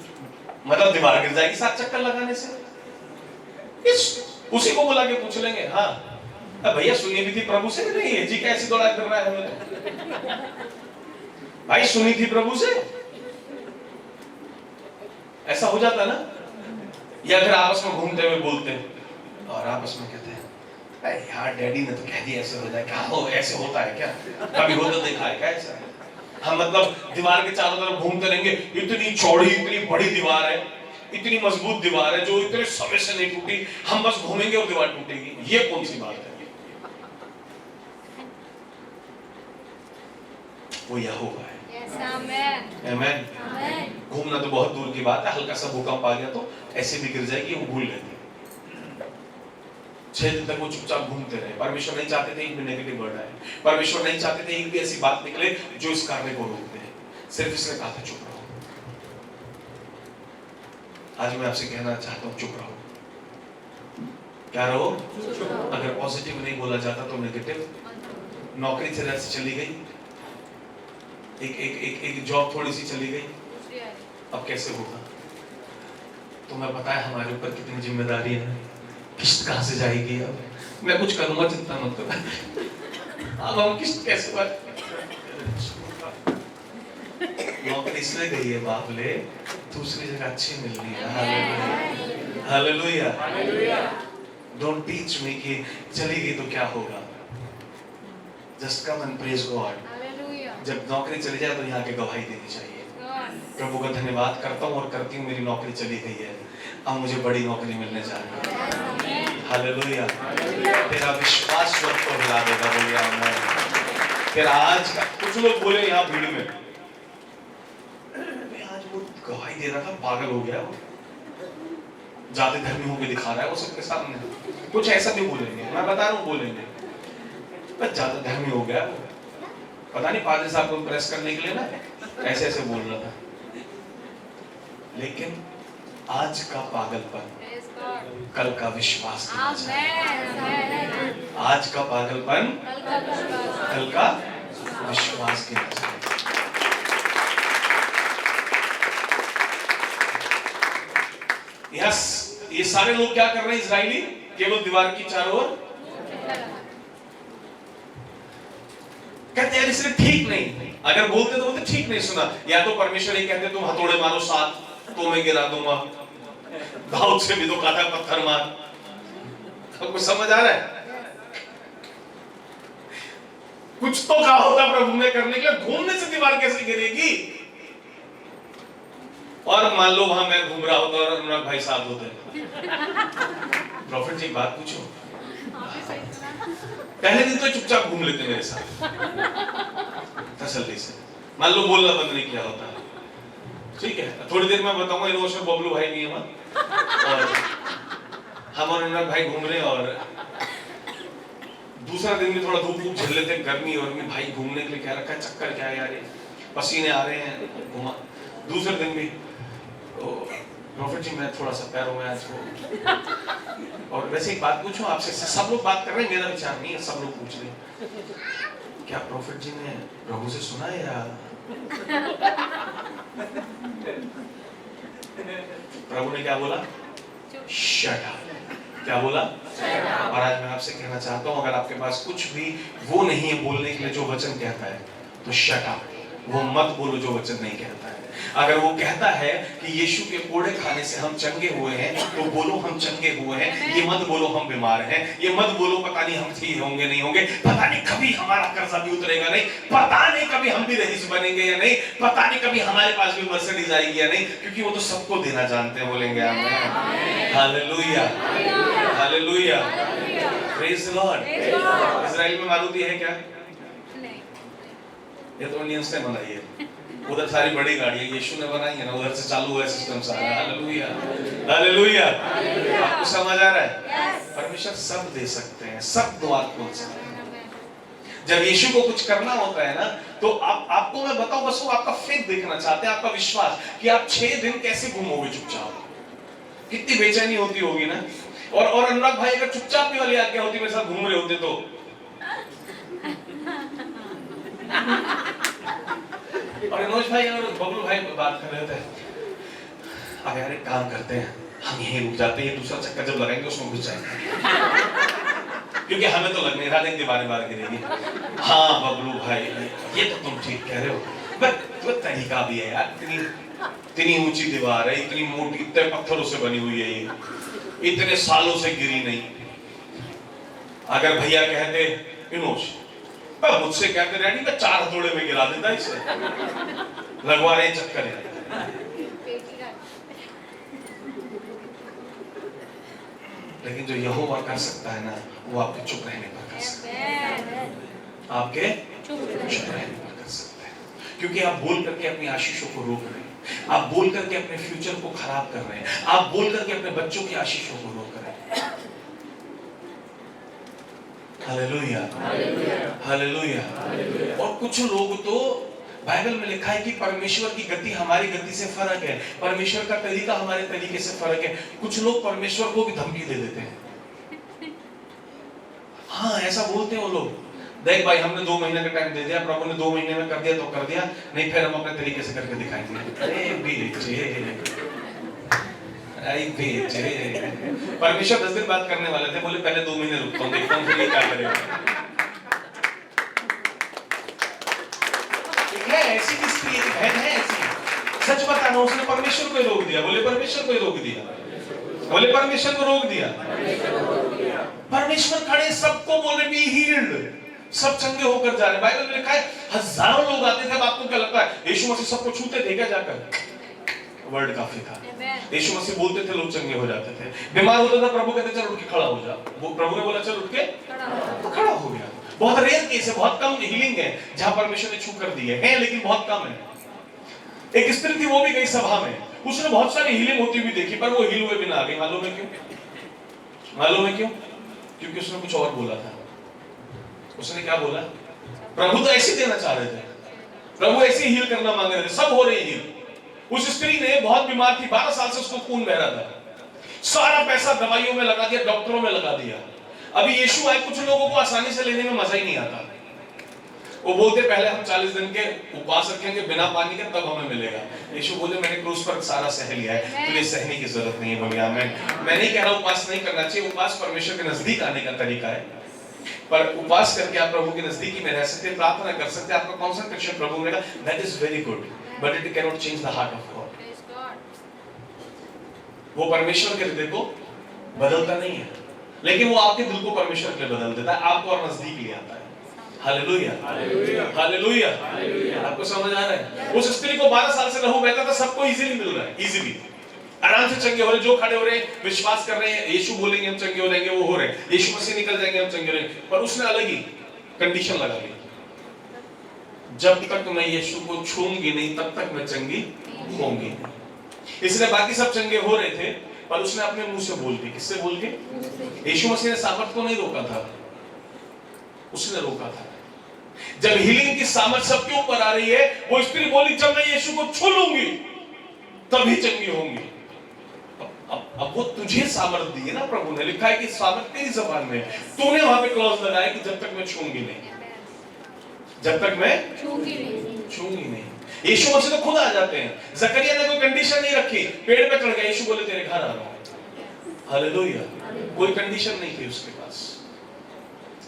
मतलब दीवार गिर जाएगी 7 चक्कर लगाने से। उसी को बुला के पूछ लेंगे, हाँ भैया सुनी भी थी प्रभु से? नहीं है जी, कैसी दौड़ा कर रहा है हमें तो। भाई सुनी थी प्रभु से, ऐसा हो जाता ना। या फिर आपस में घूमते हुए बोलते और आपस में कहते हैं यार डैडी ने तो कह दिया ऐसे हो जाए, क्या हो ऐसे होता है क्या? कभी होता देखा है क्या ऐसा? हम मतलब दीवार के चारों तरफ घूमते रहेंगे, इतनी चौड़ी इतनी बड़ी दीवार है, इतनी मजबूत दीवार है जो इतने समय से नहीं टूटी, हम बस घूमेंगे और दीवार टूटेगी। ये कौन सी बात है? वो यहोवा है। आमेन। घूमना तो बहुत दूर की बात है, हल्का सा भूकंप आ गया तो ऐसे भी गिर जाएगी, वो भूल गए। 6 दिन तक वो चुपचाप घूमते रहे। परमेश्वर नहीं चाहते थे एक भी नेगेटिव वर्ड आए, परमेश्वर नहीं चाहते थे एक भी ऐसी बात निकले जो इस कार्य को रोक दे। सिर्फ इसने कहा था चुप रहो। आज मैं आपसे कहना चाहता हूं चुप रहो। क्या रहो? अगर पॉजिटिव नहीं बोला जाता तो नेगेटिव। नौकरी से चली गई, एक जॉब थोड़ी सी चली गई, अब कैसे होगा? तुम्हें पता है हमारे ऊपर कितनी जिम्मेदारी है, किस्त कहां से जाएगी? अब मैं कुछ करूंगा, चिंता मत करो। अब हम किस्त कैसे बात? नौकरी इसलिए गई है बाबले, दूसरी जगह अच्छी मिल रही है। Hallelujah, hallelujah, hallelujah. Don't teach me कि चली गई तो क्या होगा। Just come and praise God. जब नौकरी चली जाए तो यहाँ के गवाही देनी चाहिए, प्रभु का धन्यवाद करता हूँ और करती हूँ, मेरी नौकरी चली गई है, अब मुझे बड़ी नौकरी मिलने जा रही है। हालेलुया। तेरा विश्वास स्वर्ग को हिला देगा। बोलिए आमीन। फिर आज का कुछ लोग बोले यहाँ भीड़ में, आज वो गवाही दे रहा था, पागल हो गया, वो ज्यादा धर्मी होकर दिखा रहा है वो सबके सामने। कुछ ऐसा भी बोलेंगे, मैं बता रहा हूँ बोलेंगे, पर ज्यादा धर्मी हो गया, पता नहीं पादरी साहब को इम्प्रेस करने के लिए ना ऐसे ऐसे बोल रहा था। लेकिन आज का पागलपन कल का विश्वास की नजर। आज का पागलपन कल का विश्वास की नजर। यस, ये सारे लोग क्या कर रहे हैं? इजरायली केवल दीवार की चारों ओर कहते हैं इसने ठीक नहीं, अगर बोलते तो बोलते ठीक नहीं सुना, या तो परमेश्वर ये कहते तुम हथौड़े मारो 7 तो मैं गिरा दूंगा, दाऊद से भी तो कहा था पत्थर मार। आपको समझ आ रहा है? कुछ तो कहा होता प्रभु ने करने के लिए, घूमने से दीवार कैसे गिरेगी? और मान लो वहां मैं घूम रहा होता और अनुराग भाई साथ होते, प्रॉफिट जी बात पूछो, पहले दिन तो चुपचाप घूम लेते मेरे साथ तसल्ली से, मान लो बोलना बंद नहीं किया होता, ठीक है, थोड़ी देर में बताऊंगा इनोवेशन बबलू भाई नहीं है, और हम और अनुराग भाई घूम रहे हैं, और दूसरा दिन भी थोड़ा धूप झेल लेते, गर्मी और में भाई घूमने के लिए क्या रखा है, चक्कर क्या है यार, पसीने आ रहे हैं, घुमा। दूसरे दिन भी प्रॉफिट जी मैं थोड़ा सा पैरों में आज को, और वैसे एक बात पूछूं आपसे, सब लोग बात कर रहे हैं, मेरा विचार नहीं है, सब लोग पूछ रहे हैं, क्या प्रॉफिट जी ने प्रभु से सुना है या प्रभु ने क्या बोला? Shut up. क्या बोला? और आज मैं आपसे कहना चाहता हूं, अगर आपके पास कुछ भी वो नहीं है बोलने के लिए जो वचन कहता है, तो शट अप, वो मत बोलो जो वचन नहीं कहता है। अगर वो कहता है कि यीशु के कोड़े खाने से हम चंगे हुए हैं, तो बोलो हम चंगे हुए हैं, ये मत बोलो हम बीमार हैं, ये मत बोलो पता नहीं हम ठीक होंगे नहीं होंगे, पता नहीं कभी हमारा कर्जा भी उतरेगा नहीं, पता नहीं कभी हम भी रईस बनेंगे या नहीं, पता नहीं कभी हमारे पास भी मर्सिडीज आएगी या नहीं, क्योंकि वो तो सबको देना जानते हैं। बोलेंगे आमीन, hallelujah, hallelujah, praise the Lord. Israel में मारुति है क्या? ये तो इंडियंस ने बनाई है, उधर सारी बड़ी गाड़ी है, यीशु ने बनाई है ना, उधर से चालू हुआ सिस्टम सारा। हालेलुया, हालेलुया, आपको समझ आ रहा है? परमेश्वर सब दे सकते हैं, सब दुआ खोल सकते हैं। जब यीशु को कुछ करना होता है ना, तो आपको मैं बताऊं, बस वो आपका फेथ देखना चाहते हैं, आपका विश्वास, कि आप 6 दिन कैसे घूमोगे चुपचाप, कितनी बेचैनी होती होगी ना। और अनुराग भाई अगर चुपचाप भी वाली आज्ञा होती, मेरे साथ घूम रहे होते, तो और मनोज भाई और बबलू भाई बात कर रहे थे, अब यार एक काम करते हैं, हम यहीं रुक जाते हैं, दूसरा चक्कर जब लगाएंगे उसमें घुस जाएंगे, क्योंकि हमें तो लगने रहा नहीं दीवारें बार गिरेगी। हाँ बबलू भाई, ये तो तुम ठीक कह रहे हो, बट वो तरीका भी है यार, इतनी ऊंची दीवार है, इतनी मोटी, इतने पत्थरों से बनी हुई है, ये इतने सालों से गिरी नहीं। अगर भैया कहते विनोश, मुझसे कहते डैडी मैं 4 हथौड़े में गिरा देता इसे, लगवा रहे चक्कर है। लेकिन जो यहोवा कर सकता है ना, वो आपके चुप रहने पर कर सकता है, आपके चुप रहने पर कर सकता है, क्योंकि आप बोल करके अपनी आशीषों को रोक रहे हैं, आप बोल करके अपने फ्यूचर को खराब कर रहे हैं, आप बोल करके अपने बच्चों की आशीषों को रोक रहे हैं। Hallelujah, hallelujah. और कुछ लोग तो, बाइबल में लिखा है कि परमेश्वर की गति हमारी गति से फर्क है, परमेश्वर का तरीका हमारे तरीके से फर्क है। कुछ लोग परमेश्वर को भी धमकी दे देते हैं। हाँ ऐसा बोलते हैं वो लोग, देख भाई हमने 2 महीने का टाइम दे दिया, प्रभु ने 2 महीने में कर दिया तो कर दिया, नहीं फिर हम अपने तरीके से करके दिखाएंगे। अरे बेटे, परमेश्वर 10 दिन बात करने वाले थे, बोले पहले 2 महीने रुकता हूँ, देखता हूँ फिर क्या करेगा। ऐसी स्त्री है ऐसी, सच बताना, उसने परमेश्वर को रोक दिया, बोले परमेश्वर को रोक दिया, बोले परमेश्वर को रोक दिया। परमेश्वर खड़े सबको बोले बी हील्ड, सब चंगे होकर जा रहे। बाइबल में लिखा है हजारों लोग आते थे, आपको क्या लगता है यीशु मसीह सबको छूते थे क्या जाकर? वर्ड काफी था, यीशु मसीह बोलते थे लोग चंगे हो जाते थे। बीमार होता था प्रभु कहते चल उठ के खड़ा हो जा, वो प्रभु ने बोला चल उठ के खड़ा हो गया। बहुत रेयर केस है, बहुत कम हीलिंग है जहां परमेश्वर ने छू कर दी है, लेकिन बहुत कम है। एक स्त्री थी, वो भी गई सभा में, उसने बहुत सारी हीलिंग होती हुई देखी, पर वो हील हुए बिना आ गई। मालूम है क्यों? मालूम है क्यों? क्योंकि उसने कुछ और बोला था। उसने क्या बोला? प्रभु तो ऐसे देना चाह रहे थे, प्रभु ऐसे हील करना मांग रहे थे, सब हो रही हील। उस स्त्री ने, बहुत बीमार थी, 12 साल से उसको खून बह रहा था, सारा पैसा दवाइयों में लगा दिया, डॉक्टरों में लगा दिया। अभी यीशु आए, कुछ लोगों को आसानी से लेने में मजा ही नहीं आता। वो बोलते पहले हम 40 दिन के उपवास रखेंगे बिना पानी के, तब हमें मिलेगा। यीशु बोले मैंने क्रूस पर सारा सह लिया है, तुझे सहने की जरूरत नहीं है। बोलिए आमीन। मैं नहीं कह रहा उपवास नहीं करना चाहिए, उपवास परमेश्वर के नजदीक आने का तरीका है, पर उपवास करके आप प्रभु के नजदीकी में रह सकते हैं, प्रार्थना कर सकते हैं, आपका कंसंट्रेशन प्रभु में रहेगा, that is very good, but it can not change the heart of God. वो परमेश्वर के हृदय को बदलता नहीं है, लेकिन वो आपके दिल को परमेश्वर के लिए बदल देता है, आपको और नजदीक ले आता है। Hallelujah, hallelujah. आपको समझ आ रहा है? उस स्त्री को 12 साल से लहू बहता था, सबको इजीली मिल रहा है, इजीली आराम से चंगे हो रहे, जो खड़े हो रहे हैं विश्वास कर रहे हैं, यीशु बोलेंगे हम चंगे हो जाएंगे, वो हो रहे हैं, यीशु मसीह निकल जाएंगे हम चंगे हो जाएंगे। पर उसने अलग ही कंडीशन लगा ली, जब तक मैं यीशु को छूंगी नहीं तब तक मैं चंगी होंगी। इसलिए बाकी सब चंगे हो रहे थे, पर उसने अपने मुंह से बोल दी। किससे बोल के? यीशु मसीह ने सामर्थ को नहीं रोका था, उसने रोका था। जब हीलिंग की सामर्थ सबके ऊपर आ रही है, वो स्त्री बोली जब मैं यीशु को छू लूंगी तभी चंगी होंगी। अब वो तुझे सामर्थ दी है ना, प्रभु ने लिखा है कि सामर्थ तेरी ज़बान में। तूने वहां पे क्लॉज लगाया कि जब तक मैं छूंगी नहीं, जब तक मैं छूंगी नहीं। यीशु मसीह तो खुद आ जाते हैं। जकरिया ने कोई कंडीशन नहीं रखी, पेड़ पे चढ़ गया, यीशु बोले तेरे घर आ रहा हूं। हालेलुया, कोई कंडीशन नहीं थी उसके पास।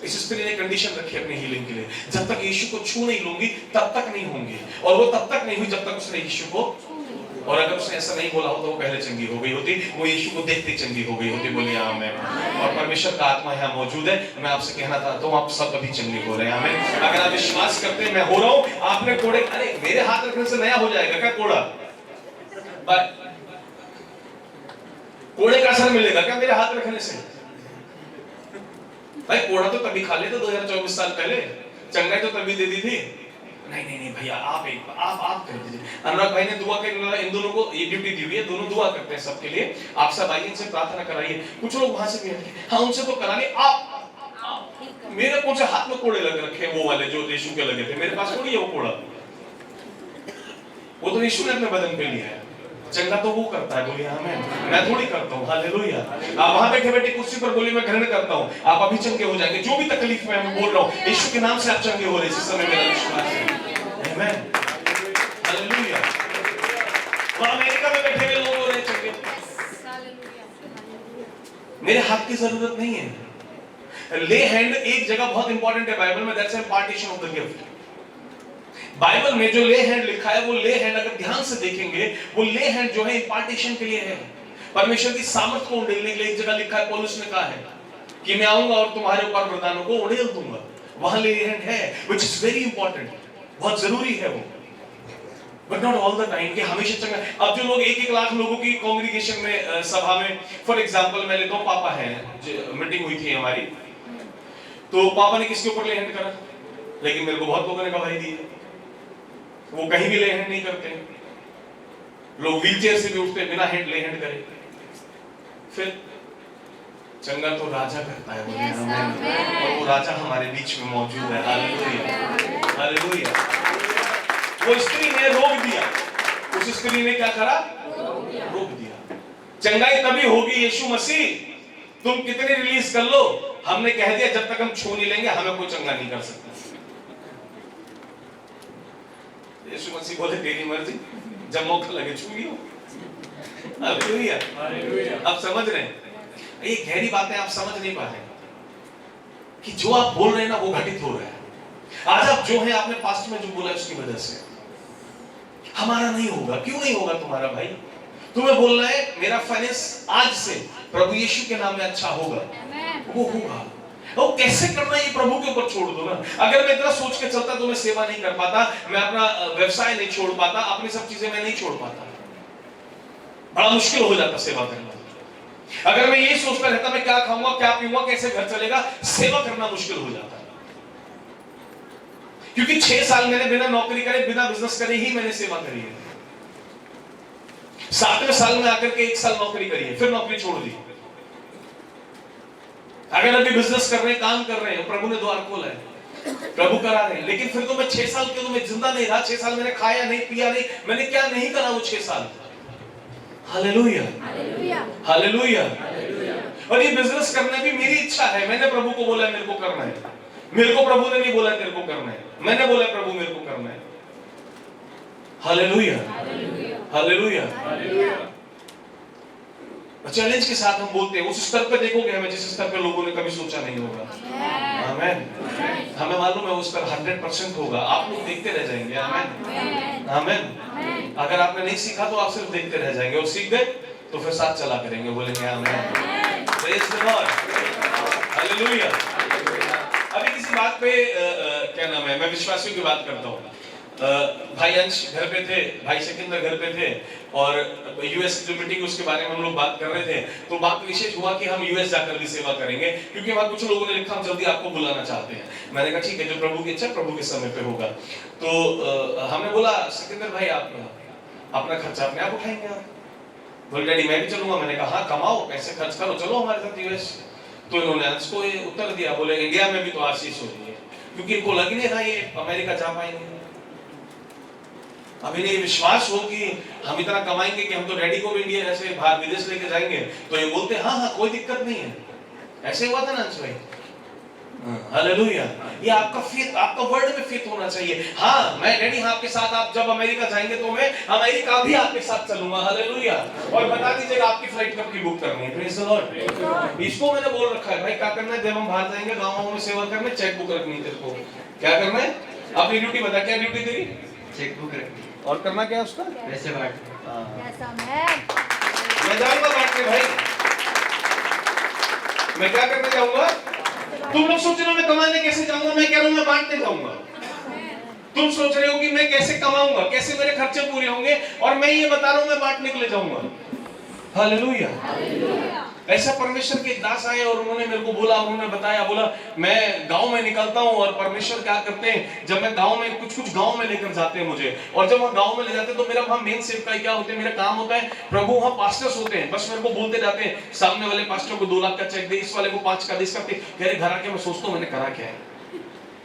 इस स्त्री ने कंडीशन रखी अपनी हीलिंग के लिए, जब तक यीशु को छू नहीं लूंगी तब तक नहीं होंगी। और वो तब तक नहीं हुई जब तक उसने यीशु को, और अगर उसने ऐसा नहीं बोला हो तो वो पहले चंगी हो गई होती, वो यीशु को देखते चंगी हो गई होती। बोलिए आमीन। और परमेश्वर का आत्मा यहाँ मौजूद है। मैं आपसे कहना चाहता हूँ आप सब अभी चंगे हो रहे हैं। आमीन। अगर आप विश्वास करते हैं मैं हो रहा हूँ, आपने कोड़े, अरे मेरे हाथ रखने से नया हो जाएगा क्या कोड़ा? कोड़े का असर मिलेगा क्या मेरे हाथ रखने से? भाई कोड़ा तो तभी खा लेते 2024 साल पहले, चंगाई तो तभी दे दी थी। नहीं भैया आप कर दीजिए। अनुराग भाई ने दुआ कर, इन दोनों को ये ड्यूटी दी हुई है, दोनों दुआ करते हैं सबके लिए। आप सब आइए, इनसे प्रार्थना कराइए। कुछ लोग वहां से भी आए, हाँ उनसे तो करा ले। आप मेरे कौन से हाथ में कोड़े लग रखे वो वाले जो यीशु के लगे थे, मेरे पास थोड़ी है वो कोड़ा, वो तो यीशु ने अपने बदन पे लिया है। चंगा तो वो करता है, बोलिए आमीन। मैं थोड़ी करता हूँ। हालेलुया। आप वहां बैठे बैठे कुर्सी पर बोलिए मैं ग्रहण करता हूँ, आप अभी चंगे हो जाएंगे। जो भी तकलीफ में मैं बोल रहा हूँ, यीशु के नाम से आप चंगे हो रहे हैं। इस समय मेरा विश्वास है। आमीन, हालेलुया। वहां अमेरिका में बैठे हुए लोग हो रहे हैं चंगे, मेरे हाथ की जरूरत नहीं है। ले हैंड एक जगह बहुत इंपॉर्टेंट है बाइबल में, that's an partition of the gift. Bible में जो ले हैंड लिखा है, वो ले हैंड अगर ध्यान से देखेंगे, वो ले हैंड जो है इंपार्टेशन के लिए है, परमेश्वर की सामर्थ को उड़ेलने के लिए। एक जगह लिखा है, पौलुस ने कहा है कि मैं आऊंगा और तुम्हारे ऊपर वरदानों को उड़ेल दूंगा। वहां ले हैंड है, व्हिच इज वेरी इंपॉर्टेंट, बहुत जरूरी है वो, but not all the time कि हमेशा चंगा। अब जो लोग 1-1 लाख लोगों की कांग्रीगेशन में, सभा में, फॉर एग्जांपल मैं लेता हूं, पापा है, मीटिंग हुई थी हमारी, तो पापा ने किसके ऊपर ले हैंड करा? लेकिन मेरे को बहुत लोगों ने गवाही दी है, वो कहीं भी ले हैंड नहीं करते। लोग व्हीलचेयर से भी उठते बिना हैंड ले हैंड करे। फिर चंगा तो राजा करता है, बोलिए आमीन। और वो राजा हमारे बीच में मौजूद है। Hallelujah, hallelujah. वो स्त्री ने रोक दिया, उस स्त्री ने क्या करा? रोक दिया। चंगाई तभी होगी यीशु मसीह, तुम कितने रिलीज कर लो, हमने कह दिया जब तक हम छू नहीं लेंगे हमें कोई चंगा नहीं कर सकता। यीशु मसीह बोले तेरी मर्जी, जब मौका लगे छू लियो। Hallelujah, hallelujah. आप समझ रहे हैं? ये गहरी बातें आप समझ नहीं पा रहे कि जो आप बोल रहे हैं ना वो घटित हो रहा है। आज आप जो है आपने पास्ट में जो बोला उसकी वजह से हमारा नहीं होगा। क्यों नहीं होगा तुम्हारा भाई? तुम्हें बोलना है मेरा फाइनेंस आज से प्रभु यीशु के नाम में अच्छा होगा, वो होगा। वो कैसे करना ये प्रभु के ऊपर छोड़ दो ना। अगर मैं इतना सोच के चलता तो मैं सेवा नहीं कर पाता, मैं अपना व्यवसाय नहीं छोड़ पाता, अपनी सब चीजें मैं नहीं छोड़ पाता, बड़ा मुश्किल हो जाता सेवा करना। अगर मैं यही सोचता रहता मैं क्या खाऊंगा, क्या पीऊंगा, कैसे घर चलेगा, सेवा करना मुश्किल हो जाता। क्योंकि 6 साल मैंने बिना नौकरी करे, बिना बिजनेस करे ही मैंने सेवा करी है। 7वें साल में आकर के 1 साल नौकरी करी है, फिर नौकरी छोड़ दी। अगर अभी बिजनेस कर रहे हैं, काम कर रहे हैं, प्रभु ने द्वार खोला है, प्रभु करा रहे हैं, लेकिन फिर तो मैं 6 साल के तो मैं जिंदा नहीं रहा। 6 साल मैंने खाया नहीं, पिया नहीं, मैंने क्या नहीं करा वो 6 साल। Hallelujah, hallelujah. और ये बिजनेस करना भी मेरी इच्छा है, मैंने प्रभु को बोला मेरे को करना है। मेरे को प्रभु ने नहीं बोला तेरे को करना है, मैंने बोला प्रभु मेरे को करना है। Hallelujah, hallelujah. चैलेंज के साथ हम बोलते हैं, उस स्तर पे देखोगे हमें जिस स्तर पे लोगों ने कभी सोचा नहीं होगा। आमीन। हमें मालूम है उस पर 100% होगा। आप लोग देखते रह जाएंगे। आमीन, आमीन। अगर आपने नहीं सीखा तो आप सिर्फ देखते रह जाएंगे, और सीख गए तो फिर साथ चला करेंगे। बोलेंगे आमीन, प्रेज़ द लॉर्ड, हालेलुया। अभी की बात पे क्या नाम है, मैं विश्वासियों की बात करता हूँ। भाई अंश घर पे थे, भाई सिकंदर घर पे थे, और यूएस की जो मीटिंग उसके बारे में हम लोग बात कर रहे थे। तो बात विशेष हुआ कि हम यूएस जाकर भी सेवा करेंगे, क्योंकि वहां कुछ लोगों ने लिखा हम जल्दी आपको बुलाना चाहते हैं। मैंने कहा ठीक है, जो प्रभु की इच्छा प्रभु के समय पे होगा। तो हमने बोला सिकंदर भाई आप अपना खर्चा अपने आप उठाएंगे आप? बोले डैडी मैं भी चलूंगा। मैंने कहा हाँ कमाओ, पैसे खर्च करो, चलो हमारे साथ यूएस। तो इन्होंने अंश को ये उत्तर दिया, बोले इंडिया में भी तो आशीष हो रही है, क्योंकि इनको लग नहीं रहा ये अमेरिका जा पाएंगे। अभी नहीं विश्वास हो कि हम इतना कमाएंगे कि हम तो डैडी को भी इंडिया ऐसे बाहर विदेश लेके जाएंगे। तो ये बोलते हाँ हाँ कोई दिक्कत नहीं है। ऐसे हुआ था ना अंश भाई? हालेलुया। ये आपका फेथ, आपका वर्ड में फेथ होना चाहिए। हाँ मैं डैडी हाँ आपके साथ, आप जब अमेरिका जाएंगे तो मैं अमेरिका भी आपके साथ चलूंगा। हालेलुया। और बता दीजिएगा आपकी फ्लाइट कब की बुक करनी है। Praise the Lord. इसको मैंने बोल रखा है भाई क्या करना है, जब हम बाहर जाएंगे गाँव में सेवा करने, चेक बुक रखनी है तेरे को। क्या करना है? अपनी ड्यूटी बता, क्या ड्यूटी तेरी? चेक बुक रखनी। और करना क्या उसका? पैसे बांटने। मैं जाऊंगा बांटने भाई। मैं क्या करने जाऊंगा? तुम लोग सोच रहे हो मैं कमाने कैसे जाऊंगा, मैं कह रहा हूं मैं बांटने जाऊंगा। तुम सोच रहे हो कि मैं कैसे कमाऊंगा, कैसे मेरे खर्चे पूरे होंगे, और मैं ये बता रहा हूं मैं बांटने के लिए जाऊंगा। हालेलुया। ऐसा परमेश्वर के दास आए और उन्होंने मेरे को बोला, उन्होंने बताया, बोला मैं गांव में निकलता हूं और परमेश्वर क्या करते हैं, जब मैं गांव में कुछ गांव में लेकर जाते हैं मुझे, और जब वहां गांव में ले जाते हैं तो मेरा वहां मेन सेवकाई क्या होते हैं, मेरा काम होता है, प्रभु वहां पास्टर्स होते हैं, बस मेरे को बोलते जाते हैं, सामने वाले पास्टर को 2 लाख का चेक दे, इस वाले को 5 का दे, इसका घर घर आके मैं सोचता हूं मैंने करा क्या है,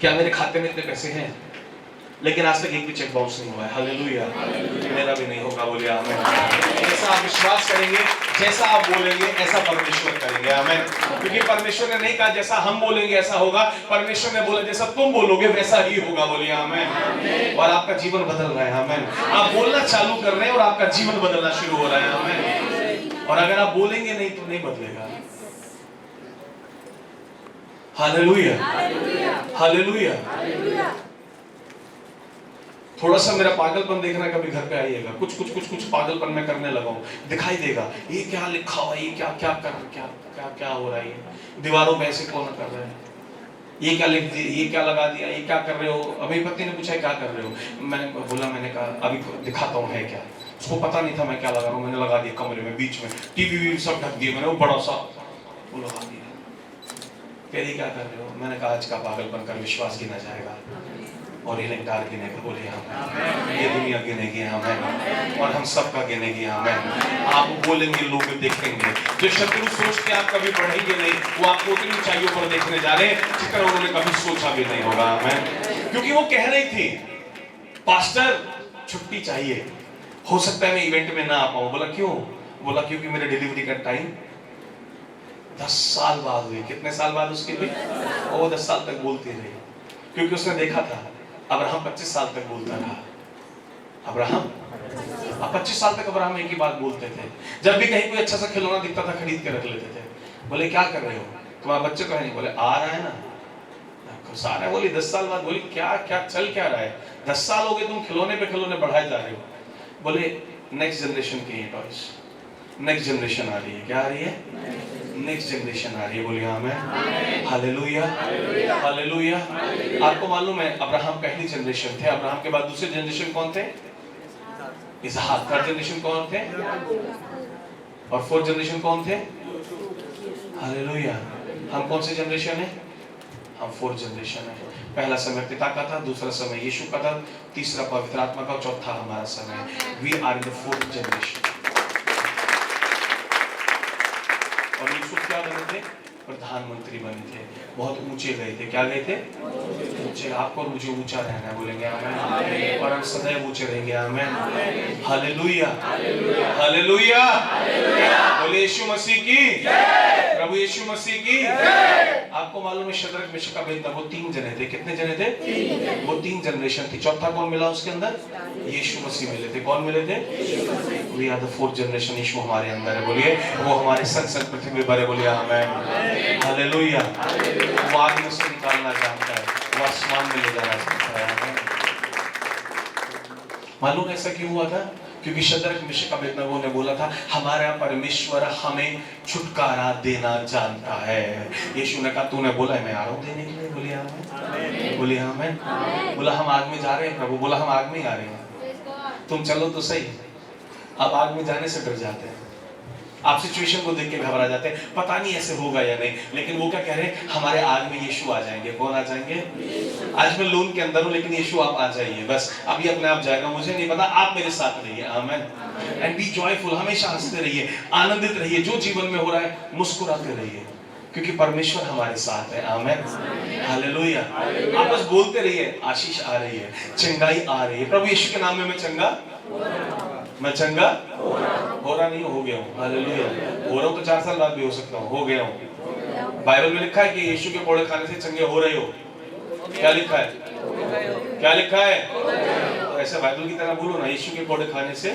क्या मेरे खाते में इतने पैसे हैं? लेकिन आज तक एक भी चेक बाउंस नहीं हुआ है। हालेलुया। मेरा भी नहीं होगा, बोलिए आमीन। जैसा आप विश्वास करेंगे, जैसा आप बोलेंगे, ऐसा परमेश्वर करेंगे। आमीन। क्योंकि परमेश्वर ने नहीं कहा जैसा हम बोलेंगे ऐसा होगा, परमेश्वर ने बोला जैसा तुम बोलोगे वैसा ही होगा। बोलिए आमीन। और आपका जीवन बदल रहा है। आमीन। आप बोलना चालू कर रहे हैं और आपका जीवन बदलना शुरू हो रहा है। आमीन। और अगर आप बोलेंगे नहीं तो नहीं बदलेगा। हालेलुया। हालेलुया। थोड़ा सा मेरा पागलपन देखना, कभी घर पे आइएगा, कुछ पागलपन मैं करने लगा हूँ, दिखाई देगा ये क्या लिखा हुआ है, ये क्या हो रहा है, दीवारों पे ऐसे कौन कर रहा है, ये क्या लिख दिया, ये क्या लगा दिया, ये क्या कर रहे हो। अभी पति ने पूछा क्या कर रहे हो, मैंने बोला, मैंने कहा अभी दिखाता हूँ है क्या। उसको पता नहीं था मैं क्या लगा रहा हूँ, मैंने लगा दिया कमरे में बीच में, टीवी सब ढक दिया मैंने, वो बड़ा सा वो लगा दिया। कह रही क्या कर रहे हो, मैंने कहा आज का पागलपन कर विश्वास गिना जाएगा और ये इनकार गिनेगा। बोले हमें ये दुनिया गिनेगी, हमें और हम सबका गिनेगी। हमें आप बोलेंगे लोग देखेंगे, जो शत्रु सोच के आप कभी बढ़ेंगे नहीं, वो आपको उतनी ऊंचाइयों पर देखने जा रहे हैं जितना उन्होंने कभी सोचा भी नहीं होगा। हमें क्योंकि वो कह रही थी पास्टर छुट्टी चाहिए, हो सकता है मैं इवेंट में ना आ पाऊं। बोला क्यों? बोला क्योंकि मेरे डिलीवरी का टाइम 10 साल बाद हुई। कितने साल बाद उसके लिए? वो 10 साल तक बोलती रही, क्योंकि उसने देखा था अब्राहम 25 साल तक बोलता रहा। अब्राहम 25 साल तक अब्राहम एक ही बात बोलते थे। जब भी कहीं कोई अच्छा सा खिलौना दिखता था खरीद के रख लेते थे। बोले क्या कर रहे हो, तुम्हारा बच्चे तो है नहीं। बोले आ रहा है ना, खुश आ रहा है। बोली 10 साल बाद। बोली क्या चल क्या रहा है, 10 साल हो गए तुम खिलौने पे खिलौने बढ़ाए जा रहे हो। बोले नेक्स्ट जनरेशन के ये टॉयज, नेक्स्ट जनरेशन आ रही है। क्या आ रही है? नेक्स्ट जनरेशन आ रही है। बोलिए आमीन। हालेलुया। हालेलुया। आपको मालूम है अब्राहम पहली जनरेशन थे, अब्राहम के बाद दूसरे जनरेशन कौन थे? इसहाक। थर्ड जनरेशन कौन थे? और फोर्थ जनरेशन कौन थे? हालेलुया। हम कौन सी जनरेशन है? हम फोर्थ जनरेशन है। पहला समय पिता का था, दूसरा समय यीशु का था, तीसरा पवित्र आत्मा का, चौथा हमारा समय। We are in the fourth generation. और यूसुफ क्या बने थे? प्रधानमंत्री बने थे। बहुत ऊंचे गए थे। क्या गए थे? ऊंचे। आपको मुझे ऊंचा रहना है। बोलेंगे आमीन। और हम सदैव ऊंचे रहेंगे। आमीन। हालेलुया। हालेलुया। बोले यीशु मसीह की जय। प्रभु यीशु मसीह की जय। आपको मालूम है शद्रक मेशक अबेदनगो वो 3 जने थे। कितने जने थे? 3। वो 3 जनरेशन थी। चौथा कौन मिला उसके अंदर? यीशु मसीह मिले थे। कौन मिले थे? We are the fourth generation. यीशु हमारे अंदर है। बोलिए वो हमारे संग पृथ्वी पर है। बोलिए आमीन। हालेलुया। वो आग में से निकालना जानता है, वो आसमान में ले जाना चाहता है। मालूम ऐसा क्यों हुआ था? क्योंकि शद्रक मिशक अबेदनगो ने बोला था हमारा परमेश्वर हमें छुटकारा देना जानता है। यीशु ने कहा तूने बोला है मैं आ रहा हूँ देने के लिए। बोलिए आमीन, बोलिए आमीन। बोला हम आग में जा रहे हैं प्रभु। बोला हम आग में ही आ रहे हैं, तुम चलो तो सही। अब आग में जाने से डर जाते हैं, आप सिचुएशन को देख के घबरा जाते हैं, पता नहीं ऐसे होगा या नहीं। लेकिन वो क्या कह रहे हैं, हमारे आग में यीशु आ जाएंगे। कौन आ जाएंगे? आज मैं लोन के अंदर हूँ लेकिन यीशु आप आ जाइए, बस अभी अपने आप जाएगा, मुझे नहीं पता, आप मेरे साथ रहिए। आमीन। एंड बी जॉयफुल, हमेशा हंसते रहिए, आनंदित रहिए, जो जीवन में हो रहा है मुस्कुराते रहिए, क्योंकि परमेश्वर हमारे साथ है। आमीन, हालेलुया। आप बस बोलते रहिए आशीष आ रही है, चंगाई आ रही है। प्रभु यीशु के नाम में मैं चंगा हो रहा नहीं, हो गया हूँ। हालेलुया। हो रहा हूँ तो 4 साल बाद भी हो सकता हूँ, हो गया हूँ। बाइबल में लिखा है कि यीशु के कोड़े खाने से चंगे हो रहे हो। क्या लिखा है? क्या लिखा है? तो ऐसे बाइबल की तरह बोलो ना, यीशु के कोड़े खाने से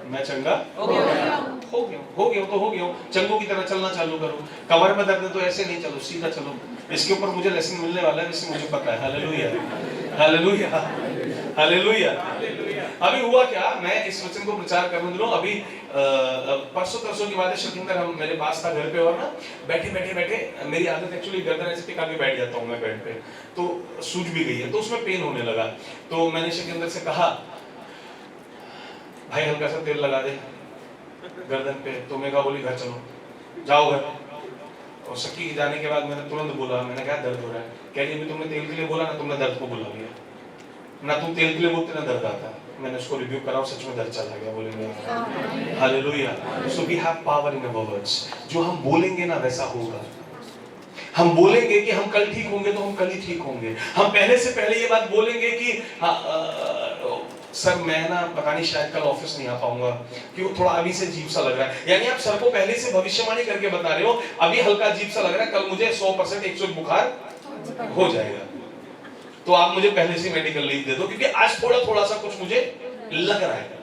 मैं चंगा हो गया तो हो गया हूँ। चंगों की तरह चलना चालू करो। कमर में दर्द है तो ऐसे नहीं चलो, सीधा चलो। इसके ऊपर मुझे लेसन मिलने वाला है, इससे मुझे पता है। Hallelujah, hallelujah, hallelujah. अभी हुआ क्या, मैं इस वचन को प्रचार करने दूं। अभी परसों तरसों की बात है, शकिंदर हम मेरे पास था घर पे, और ना बैठे मेरी आदत एक्चुअली गर्दन ऐसे टिका के बैठ जाता हूँ मैं बेड पे, तो सूज भी गई है, तो उसमें पेन होने लगा। तो मैंने शकिंदर से कहा भाई हल्का सा तेल लगा दे गर्दन पे। तो मैं कहा बोली घर चलो, जाओ घर। और शक्की के जाने के बाद मैंने तुरंत बोला, मैंने कहा दर्द हो रहा है। कह रही तुमने तेल के लिए बोला ना, तुमने दर्द को बुला लिया ना, तुम तेल के लिए बोलते ना दर्द आता। मैंने उसको रिव्यू करा, सच में दर्द चला गया। बोलेंगे hallelujah. So we have power in our words. जो हम बोलेंगे ना वैसा होगा। हम बोलेंगे कि हम कल ठीक होंगे तो हम कल ही ठीक होंगे। हम पहले से पहले ये बात बोलेंगे कि सर मैं ना पता नहीं शायद कल ऑफिस नहीं आ पाऊंगा, क्यों थोड़ा अभी से अजीब सा लग रहा है। यानी आप सर को पहले से भविष्यवाणी करके बता रहे हो, अभी हल्का अजीब सा लग रहा है, कल मुझे 100% 100 बुखार हो जाएगा, तो आप मुझे पहले से मेडिकल लीव दे दो, क्योंकि आज थोड़ा सा कुछ मुझे लग रहा है।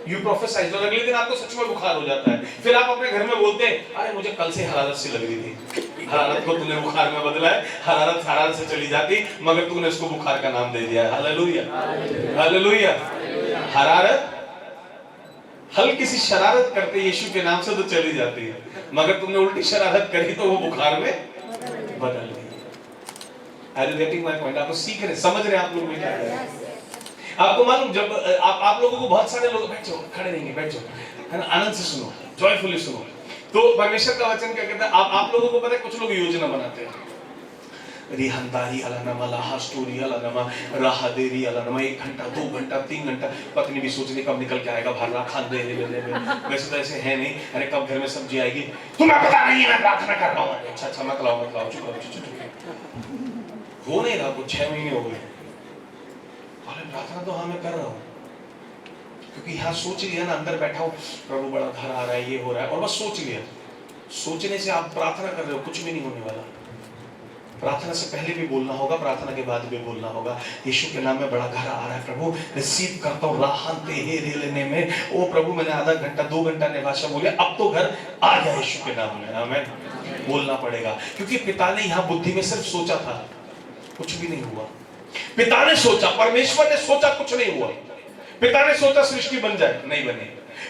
यू प्रोफेसाइज, और अगले दिन आपको सच में बुखार हो जाता है। फिर आप अपने घर में बोलते हैं अरे मुझे कल से हरारत सी लग रही थी। हरारत को तूने बुखार में बदला है, हरारत से चली जाती, मगर तूने उसको बुखार का नाम दे दिया। हालेलुया, हालेलुया। हरारत हल्की सी शरारत करते यीशु के नाम से तो चली जाती है, मगर तुमने उल्टी शरारत करी तो वो बुखार में बदल गई। Are you getting my point? आपको सीख रहे, समझ रहे आप लोग में क्या है? आपको मालूम, जब आप लोगों को बहुत सारे लोग बैठ जाओ, खड़े रहेंगे, बैठ जाओ, है ना, आनंद से सुनो, जॉयफुली सुनो। तो परमेश्वर का वचन क्या कहता है? आप लोगों को पता है, कुछ लोग योजना बनाते हैं, रिहंदारी अलनमा लाहास्टोरी अलनमा राहदेरी अलनमा, 1 घंटा 2 घंटा 3 घंटा, पत्नी भी सोचने कब निकल के आएगा भरना खान दे वैसे तो ऐसे है नहीं, अरे कब घर में सब्जी आएगी, तुम्हें पता नहीं है मैं प्रार्थना कर रहा हूँ। अच्छा मत लाओ, चुप। हो नहीं रहा, कुछ 6 महीने हो गए, अरे प्रार्थना तो हाँ मैं कर रहा हूँ, क्योंकि यहाँ सोच लिया ना, अंदर बैठा हूँ, प्रभु बड़ा घर आ रहा है, ये हो रहा है, और बस सोच लिया। सोचने से आप प्रार्थना कर रहे हो, कुछ भी नहीं होने वाला। प्रार्थना से पहले भी बोलना होगा, प्रार्थना के बाद भी बोलना होगा। यीशु के नाम में बड़ा घर आ रहा है, प्रभु रिसीव करता हूँ राहते हे रे लेने में। ओ प्रभु मैंने आधा घंटा 2 घंटा ने भाषा बोली, अब तो घर आ गया यीशु के नाम में। आमीन। बोलना पड़ेगा, क्योंकि पिता ने यहाँ बुद्धि में सिर्फ सोचा था, कुछ भी नहीं हुआ। पिता ने सोचा, परमेश्वर ने सोचा, कुछ नहीं हुआ। पिता ने सोचा सृष्टि बन जाए, नहीं बनी।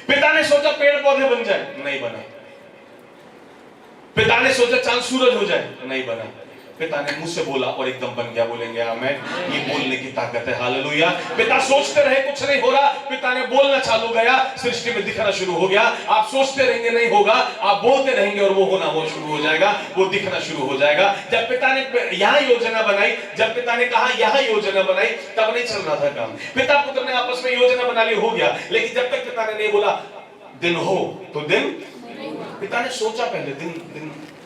पिता ने सोचा पेड़ पौधे बन जाए, नहीं बने। पिता ने सोचा चांद सूरज हो जाए, नहीं बना। पिता ने मुंह से बोला और एकदम बन गया। बोलेंगे आमीन। ये बोलने की ताकत है। हालेलुया। पिता सोचते रहे, कुछ नहीं हो रहा, पिता ने बोलना चालू गया, सृष्टि में दिखना शुरू हो गया। आप सोचते रहेंगे नहीं होगा, आप बोलते रहेंगे और वो होना वो शुरू हो जाएगा, वो दिखना शुरू हो जाएगा। जब पिता ने यहाँ योजना बनाई, जब पिता ने कहा यहाँ योजना बनाई, तब नहीं चल रहा था काम। पिता पुत्र ने आपस में योजना बना ली, हो गया, लेकिन जब तक पिता ने नहीं बोला दिन हो तो दिन, पिता ने सोचा पहले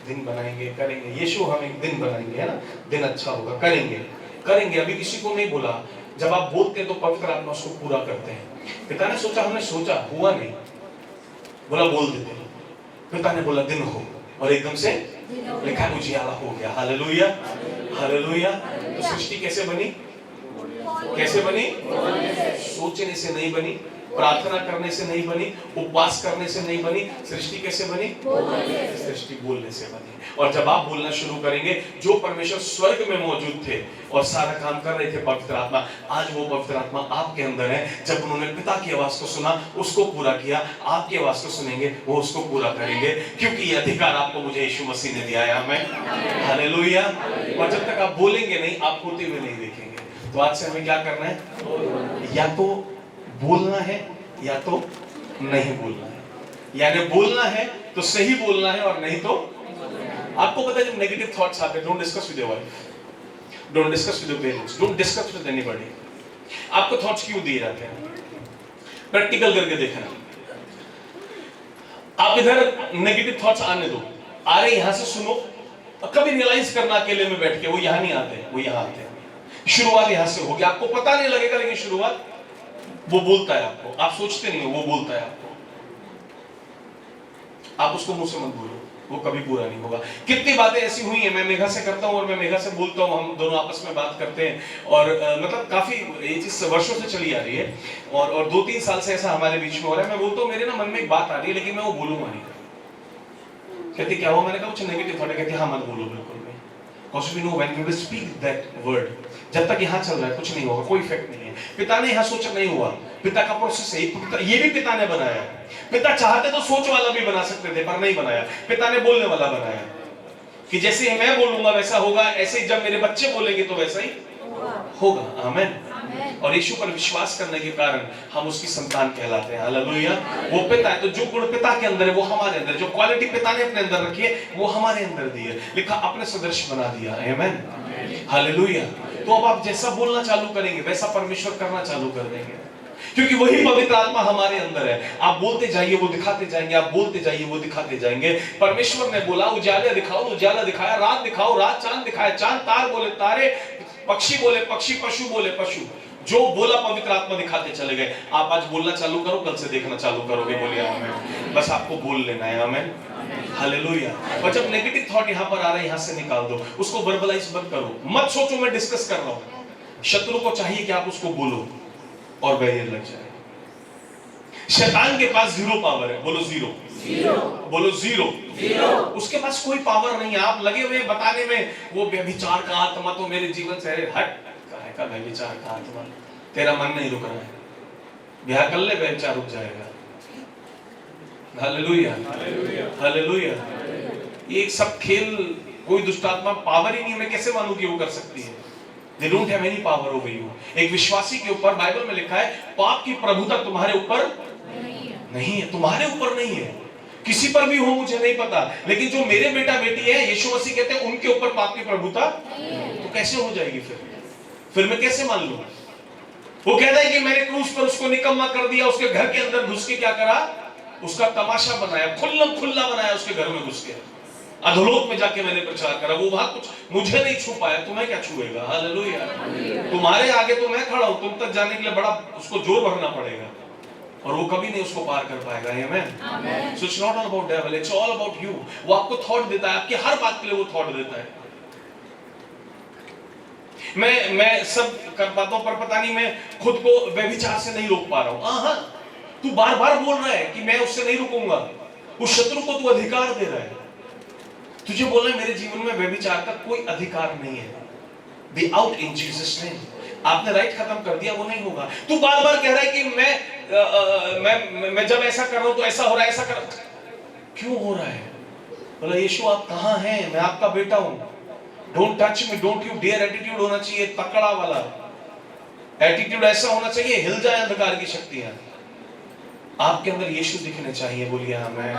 दिन बनाएंगे, करेंगे। यीशु हम एक दिन बनाएंगे, है ना, दिन अच्छा होगा, करेंगे। अभी किसी को नहीं बोला। जब आप बोलते हैं तो पवित्र आत्मा उसको पूरा करते हैं। पिता ने सोचा, हमने सोचा, हुआ नहीं, बोला बोल देते हैं। पिता ने बोला दिन हो, और एकदम से लिखा उजियाला हो गया। Hallelujah, hallelujah. तो सृष्टि कैसे बनी? सोचने से नहीं बनी, प्रार्थना करने से नहीं बनी, उपवास करने से नहीं बनी। सृष्टि कैसे बनी? सृष्टि बोलने से बनी। और जब आप बोलना शुरू करेंगे, जो परमेश्वर स्वर्ग में मौजूद थे और सारा काम कर रहे थे पवित्र आत्मा, आज वो पवित्र आत्मा आपके अंदर है। जब उन्होंने पिता की आवाज को सुना, उसको पूरा किया, आपकी आवाज को सुनेंगे, वो उसको पूरा करेंगे, क्योंकि ये अधिकार आपको मुझे यीशु मसीह ने दिया है। आमीन, हालेलुया। और जब तक आप बोलेंगे नहीं, आप होते हुए नहीं देखेंगे। तो आज से हमें क्या करना है? या तो बोलना है या तो नहीं बोलना है। यानी बोलना है तो सही बोलना है, और नहीं तो आपको पता है जब नेगेटिव थॉट्स आते हैं, don't discuss with your wife, don't discuss with your parents, don't discuss with anybody. आपको थॉट्स क्यों दिए जाते हैं? प्रैक्टिकल करके देखना। आप इधर नेगेटिव थॉट्स आने दो, आ रहे यहां से सुनो, और कभी रियलाइज करना अकेले में बैठ के, वो यहां नहीं आते, वो यहां आते हैं। शुरुआत यहां से होगी, आपको पता नहीं लगेगा, लेकिन शुरुआत वो बोलता है आपको, आप सोचते नहीं हो, वो बोलता है आपको। आप उसको मुंह से मत बोलो, वो कभी पूरा नहीं होगा। कितनी बातें ऐसी हुई हैं, मैं मेघा से करता हूं और मैं मेघा से बोलता हूं, हम दोनों आपस में बात करते हैं, और मतलब काफी ये चीज वर्षों से चली आ रही है, और 2-3 साल से ऐसा हमारे बीच में हो रहा है। मैं बोलता हूं, मेरे ना मन में एक बात आ रही है, लेकिन मैं वो बोलूंगा नहीं। कहती क्या हुआ? मैंने कहा कुछ नेगेटिव थॉट है। कहती हाँ मत बोलो बिल्कुल नहीं, because we know when we will speak that word, जब तक यहाँ चल रहा है कुछ नहीं होगा, कोई इफेक्ट नहीं है। पिता ने यहाँ सोचा नहीं हुआ, पिता का प्रोसेस है, ये भी पिता ने बनाया। पिता चाहते तो सोच वाला भी बना सकते थे, पर नहीं बनाया, पिता ने बोलने वाला बनाया, कि जैसे मैं बोलूंगा वैसा होगा, ऐसे ही जब मेरे बच्चे बोलेंगे तो वैसा ही होगा। आमीन। और यीशु पर विश्वास करने के कारण हम उसकी संतान कहलाते हैं। हालेलुया। वो पिता है, तो जो गुण पिता के अंदर है वो हमारे अंदर, जो क्वालिटी पिता ने अपने अंदर रखी है वो हमारे अंदर दी है, लिखा अपने सदृश बना दिया। आमीन, हालेलुया। तो अब आप जैसा बोलना चालू करेंगे वैसा परमेश्वर करना चालू कर देंगे, क्योंकि वही पवित्र आत्मा हमारे अंदर है। आप बोलते जाइए वो दिखाते जाएंगे, आप बोलते जाइए वो दिखाते जाएंगे। परमेश्वर ने बोला उजाले दिखाओ, उजाला दिखाया, रात दिखाओ, रात चांद दिखाया, चांद, तार बोले तारे, पक्षी बोले पक्षी, पशु बोले पशु। जो बोला पवित्र आत्मा दिखाते चले गए। आप आज बोलना चालू करो, कल से देखना चालू करोगे। बोलिए आमीन। बस आपको बोल लेना है। आमीन, हालेलुया। और जब नेगेटिव थॉट यहाँ पर आ रहा है, यहाँ से निकाल दो, उसको वर्बलाइज मत करो, मत सोचो मैं डिस्कस कर रहा हूँ। शत्रु को चाहिए कि आप उसको बोलो और बैरियर लग जाए। शैतान के पास 0 पावर है। बोलो 0, बोलो 0। उसके पास कोई पावर नहीं है। आप लगे हुए बताने में वो व्यभिचार का आत्मा तो मेरे जीवन से हट, काहे का व्यभिचार का आत्मा? तेरा मन नहीं रुक रहा है, ब्याह कर ले, व्यभिचार रुक जाएगा। Hallelujah, hallelujah. ये सब खेल, कोई दुष्ट आत्मा पावर ही नहीं, मैं कैसे मानूं कि वो कर सकती है? They don't have any power over you। एक विश्वासी के ऊपर बाइबल में लिखा है पाप की प्रभुता तुम्हारे ऊपर नहीं है, तुम्हारे ऊपर नहीं है। किसी पर भी हो मुझे नहीं पता, लेकिन जो मेरे बेटा बेटी है, यीशु मसीह कहते हैं उनके ऊपर पाप की प्रभुता तो कैसे हो जाएगी? फिर मैं कैसे मान लूं? वो कहता है कि मैंने क्रूस पर उसको निकम्मा कर दिया, उसके घर के अंदर घुस के क्या करा? उसका तमाशा बनाया, खुल्लम खुल्ला बनाया, उसके घर में घुस के अधोलोक में जाके मैंने प्रचार करा। वो वहां कुछ मुझे नहीं छू पाया, तुम्हें क्या छुएगा? हालेलुया। तुम्हारे आगे तो मैं खड़ा हूं, तुम तक जाने के लिए बड़ा उसको जोर भरना पड़ेगा, और वो कभी नहीं उसको पार कर पाएगा। आमीन। So it's not all about devil, it's all about you. वो आपको थॉट देता है, आपकी हर बात के लिए वो थॉट देता है। मैं सब कर पाता हूं, पर पता नहीं मैं खुद को व्यभिचार से नहीं रोक पा रहा हूं। हां, तू बार-बार बोल रहा है कि मैं उससे नहीं रुकूंगा। उस शत्रु को तू अधिकार दे रहा है। तुझे बोलना है मेरे जीवन में व्यभिचार का कोई अधिकार नहीं है। Be out in Jesus name। आपने राइट खत्म कर दिया, वो नहीं होगा। तू बार-बार कह रहा है कि मैं जब ऐसा कर रहा हूं तो ऐसा हो रहा है, ऐसा कर, क्यों हो रहा है? बोला यीशु आप कहां हैं? मैं आपका बेटा हूं। Don't touch me, don't you dare attitude होना चाहिए, तकड़ा वाला एटीट्यूड ऐसा होना चाहिए हिल जाए अंधकार की शक्तियां। आपके अंदर यीशु दिखने चाहिए। बोलिए आमीन।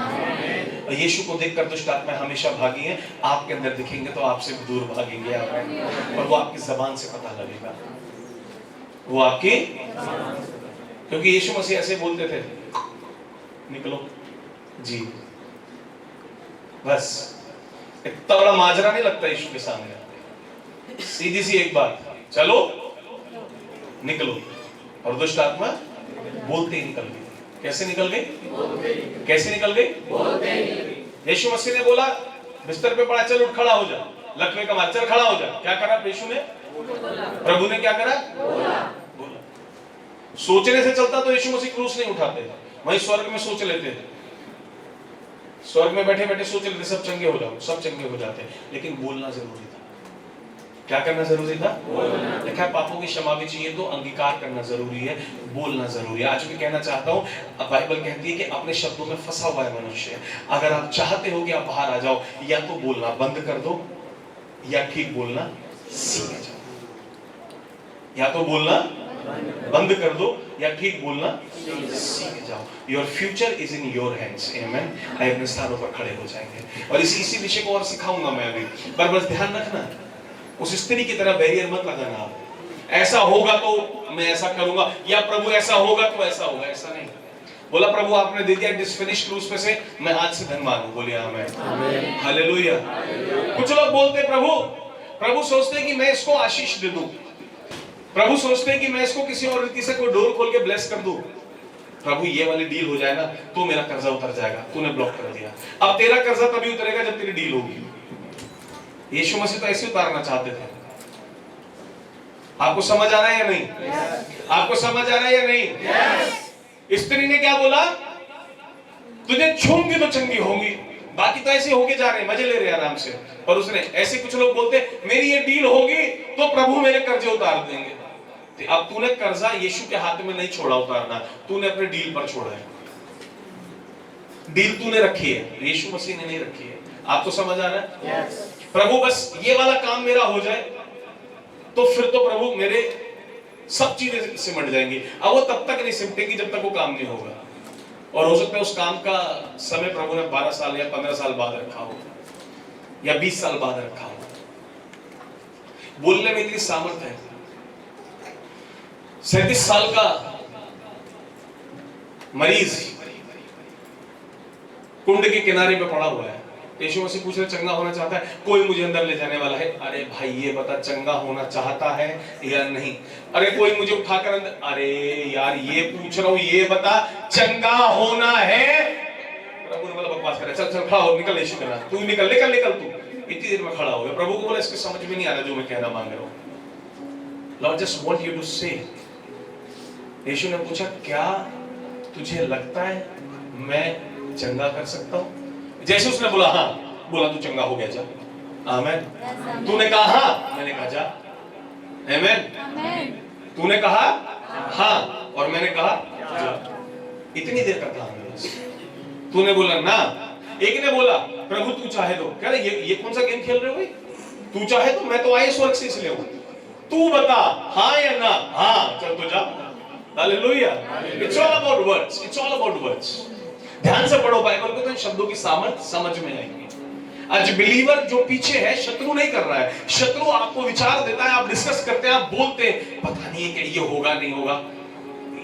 और यीशु को देखकर दुष्ट आत्मा हमेशा भागी है, आपके अंदर दिखेंगे तो आपसे दूर भागेंगे। आमीन। और वो आपकी ज़बान से पता लगेगा, वो आपकी, क्योंकि यीशु मसीह ऐसे बोलते थे, निकलो जी, बस। इतना बड़ा माजरा नहीं लगता यीशु के सामने, सीधी सी एक बात, चलो निकलो। और दुष्ट आत्मा बोलते ही निकल गई। कैसे निकल गई? कैसे निकल गई? यीशु मसीह ने बोला बिस्तर पे पड़ा, चल उठ खड़ा हो जा, लकवे का मार, चल खड़ा हो जा। क्या करा यीशु ने? प्रभु ने क्या करा? बोला। सोचने से चलता तो यीशु मसीह क्रूस नहीं उठाते, वहीं स्वर्ग में सोच लेते थे, स्वर्ग में बैठे बैठे सोच लेते सब चंगे हो जाओ, सब चंगे हो जाते। लेकिन बोलना जरूरी था। क्या करना जरूरी था? लिखा है पापों की क्षमा भी चाहिए तो अंगीकार करना जरूरी है, बोलना जरूरी है। आज भी कहना चाहता हूँ, बाइबल कहती है कि अपने शब्दों में फंसा हुआ है मनुष्य। अगर आप चाहते हो कि आप बाहर आ जाओ, या तो बोलना बंद कर दो या ठीक बोलना सीख जाओ। या तो बोलना बंद कर दो या ठीक बोलना सीख जाओ। Your future is in your hands. आमेन। अपने स्थानों पर खड़े हो जाएंगे और इसी विषय को और सिखाऊंगा मैं अभी, पर बस ध्यान रखना, उस स्त्री की तरह बैरियर मत लगाना। आप ऐसा होगा तो मैं ऐसा करूंगा, या प्रभु ऐसा होगा तो ऐसा होगा, ऐसा नहीं। बोला प्रभु आपने दे दिया दिस फिनिश क्रूज पे से, मैं आज से धनवान हूं। बोलिए आमीन, हालेलुया। कुछ लोग बोलते प्रभु सोचते कि मैं इसको आशीष दे दूं, प्रभु सोचते हैं कि मैं इसको किसी और रीति से कोई डोर खोल के ब्लेस कर दूं। प्रभु ये वाली डील हो जाए ना तो मेरा कर्जा उतर जाएगा, तूने ब्लॉक कर दिया। अब तेरा कर्जा तभी उतरेगा जब तेरी डील होगी। यीशु मसीह तो ऐसे उतारना चाहते थे। आपको समझ आ रहा है या नहीं? आपको समझ आ रहा है या नहीं? स्त्री ने क्या बोला? तुझे छूंगी तो चंगी होगी, बाकी तो ऐसे होके जा रहे हैं, मजे ले रहे हैं आराम से। और उसने ऐसे, कुछ लोग बोलते मेरी ये डील होगी तो प्रभु मेरे कर्जे उतार देंगे। तो अब तूने कर्जा यीशु के हाथ में नहीं छोड़ा उतारना, तूने अपने डील पर छोड़ा है। डील तूने रखी है, यीशु मसीह ने नहीं रखी है। आपको समझ आ रहा है? प्रभु बस ये वाला काम मेरा हो जाए तो फिर तो प्रभु मेरे सब चीजें सिमट जाएंगी। अब वो तब तक नहीं सिमटेगी जब तक वो काम नहीं होगा। और हो सकता है उस काम का समय प्रभु ने 12 साल या 15 साल बाद रखा हो, या 20 साल बाद रखा हो। बोलने में इतनी सामर्थ है। 37 साल का मरीज कुंड के किनारे पे पड़ा हुआ है। यीशु मसीह पूछ रहे चंगा होना चाहता है, कोई मुझे अंदर ले जाने वाला है। अरे भाई ये बता चंगा होना चाहता है या नहीं? अरे कोई मुझे उठाकर अंदर, अरे यार ये पूछ रहा हूं, ये बता चंगा होना है? प्रभु ने बोला बकवास कर, चल चल खड़ा हो, निकल यीशु कहना, तू निकल निकल निकल। तू इतनी देर में खड़ा हो गया। प्रभु को बोला इसको समझ में नहीं आ रहा जो मैं कहना मांग रहा हूं। Lord just want you to say. यीशु ने पूछा क्या तुझे लगता है मैं चंगा कर सकता हूं? जैसे उसने बोला हाँ, बोला तू चंगा हो गया, जा। आमीन। तूने कहा हाँ, मैंने कहा जा। आमीन। तूने कहा हाँ और मैंने कहा जा। इतनी देर का काम है। तूने बोला ना, एक ने बोला प्रभु तू चाहे तो, कह रहे ये कौन सा गेम खेल रहे हो भाई? तू चाहे तो, मैं तो आए स्वर्ग से इसलिए हूं, तू बता हाँ या ना। हाँ, चल तो जा। Hallelujah. It's all about words, it's all about words. ध्यान से पढ़ो बाइबल को तो इन शब्दों की सामर्थ समझ में आएगी। आज बिलीवर जो पीछे है, शत्रु नहीं कर रहा है। शत्रु आपको विचार देता है, आप डिस्कस करते हैं, आप बोलते हैं पता नहीं है कि ये होगा नहीं होगा,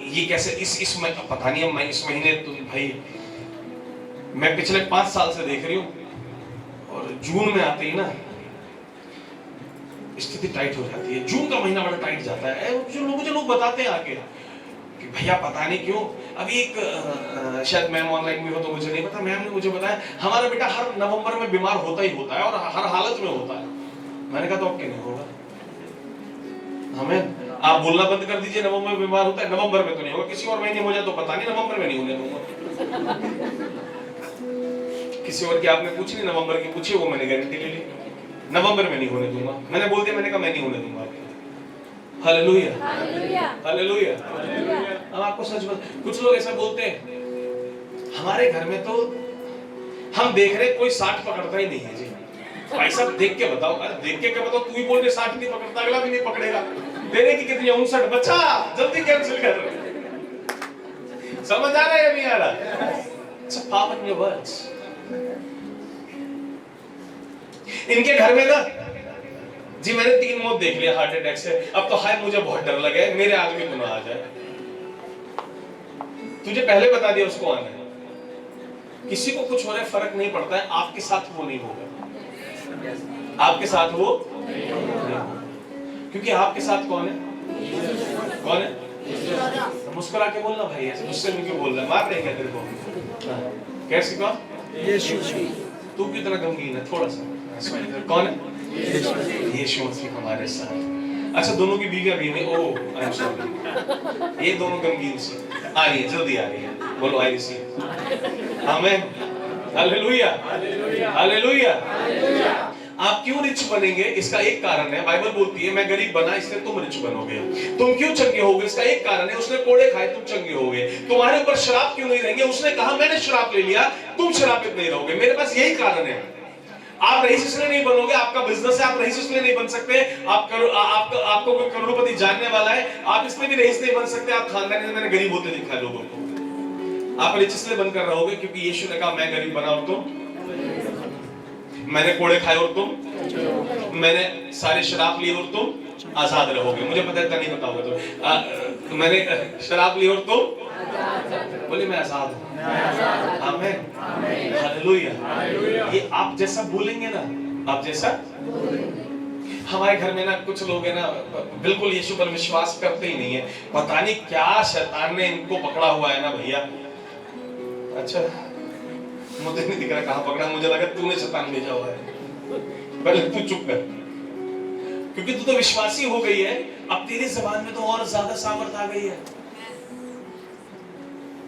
ये कैसे इस पता नहीं है। मैं इस महीने तो भाई मैं पिछले 5 साल से देख रही हूं और जून में आते ही ना स्थिति टाइट हो जाती है। जून का महीना बड़ा टाइट जाता है। मुझे लोग बताते हैं आके कि भैया पता नहीं क्यों। अभी एक शायद मैम ऑनलाइन में हो तो मुझे नहीं पता, मैम ने मुझे बताया हमारा बेटा हर नवंबर में बीमार होता ही होता है और हर हालत में होता है। मैंने कहा तो अब क्या नहीं होगा? हमें आप बोलना बंद कर दीजिए नवंबर में बीमार होता है। नवंबर में तो नहीं होगा, किसी और महीने हो जाए तो पता नहीं, नवंबर में नहीं होने दूंगा। किसी और की आपने पूछी नहीं, नवंबर की पूछी, वो मैंने गारंटी ले ली नवंबर में नहीं होने दूंगा। मैंने बोल दिया, मैंने कहा मैं नहीं होने दूंगा। Hallelujah, hallelujah. अब आपको सच बात, कुछ लोग ऐसा बोलते हैं हमारे घर में तो हम देख रहे कोई 60 पकड़ता ही नहीं है जी। भाई साहब देख के बताओ। अरे देख के क्या बताओ, तू ही बोल रहे 60 नहीं पकड़ता, अगला भी नहीं पकड़ेगा। तेरे की कितनी 59? बच्चा जल्दी कैंसिल कर। समझ आ रहा है नहीं आ रहा? It's a power in your words. इनके घर में ना जी मैंने 3 मौत देख लिया हार्ट अटैक से। अब तो हाय मुझे बहुत डर लगे मेरे आदमी को ना आ जाए। तुझे पहले बता दिया उसको आना है। किसी को कुछ हो रहा है फर्क नहीं पड़ता है, आपके साथ वो नहीं होगा। आपके साथ वो नहीं होगा, क्योंकि आपके साथ कौन है? कौन है? मुस्कुरा के बोलना भाई, ऐसे गुस्से में क्यों बोल रहा है? मार देंगे तेरे को। कैसे कौन? यीशु। तू कितना गमगीन है? थोड़ा सा कौन है? यीशु मसीह हमारे साथ। अच्छा दोनों की बीवियां भी नहीं, ओह आई एम सॉरी, ये दोनों गमगीन सी आ रही है, जल्दी आ रही है, बोलो आई रिसीव, आमीन, हालेलुया, हालेलुया। आप क्यों रिच बनेंगे? इसका एक कारण है, बाइबल बोलती है मैं गरीब बना इसलिए तुम रिच बनोगे। तुम क्यों चंगे होगे? इसका एक कारण है, उसने कोड़े खाए तुम चंगे होगे। तुम्हारे ऊपर शराब क्यों नहीं रहेंगे? उसने कहा मैंने शराब ले लिया, तुम शराबित नहीं रहोगे। मेरे पास यही कारण है। आप रईस इसलिए नहीं बनोगे, आपका बिजनेस है, आप रईस इसलिए नहीं बन सकते, आपको कोई करोड़पति जानने वाला है, आप इसलिए भी रईस नहीं बन सकते, आप खानदानी में मैंने गरीब होते दिखा लोगों को। आप रिच इसलिए बनकर रहोगे क्योंकि यीशु ने कहा मैं गरीब बना और तुम, मैंने कोड़े खाए और तुम, मैंने सारे शराब लिए और तुम आजाद रहोगे। मुझे पता है नहीं बताओगे तो मैंने शराब ली और तुम, बोले मैं आजाद हूं, आमीन, हालेलुया। ये आप जैसा बोलेंगे ना, आप जैसा, हमारे घर में ना कुछ लोग है ना बिल्कुल यीशु पर विश्वास करते ही नहीं है, पता नहीं क्या शैतान ने इनको पकड़ा हुआ है ना भैया। अच्छा मुझे नहीं दिख रहा कहां पकड़ा, मुझे लगा तूने शैतान भेजा हुआ है। पहले तू चुप कर, क्योंकि तू तो विश्वासी हो गई है, अब तेरी जबान में तो और ज्यादा सामर्थ आ गई है।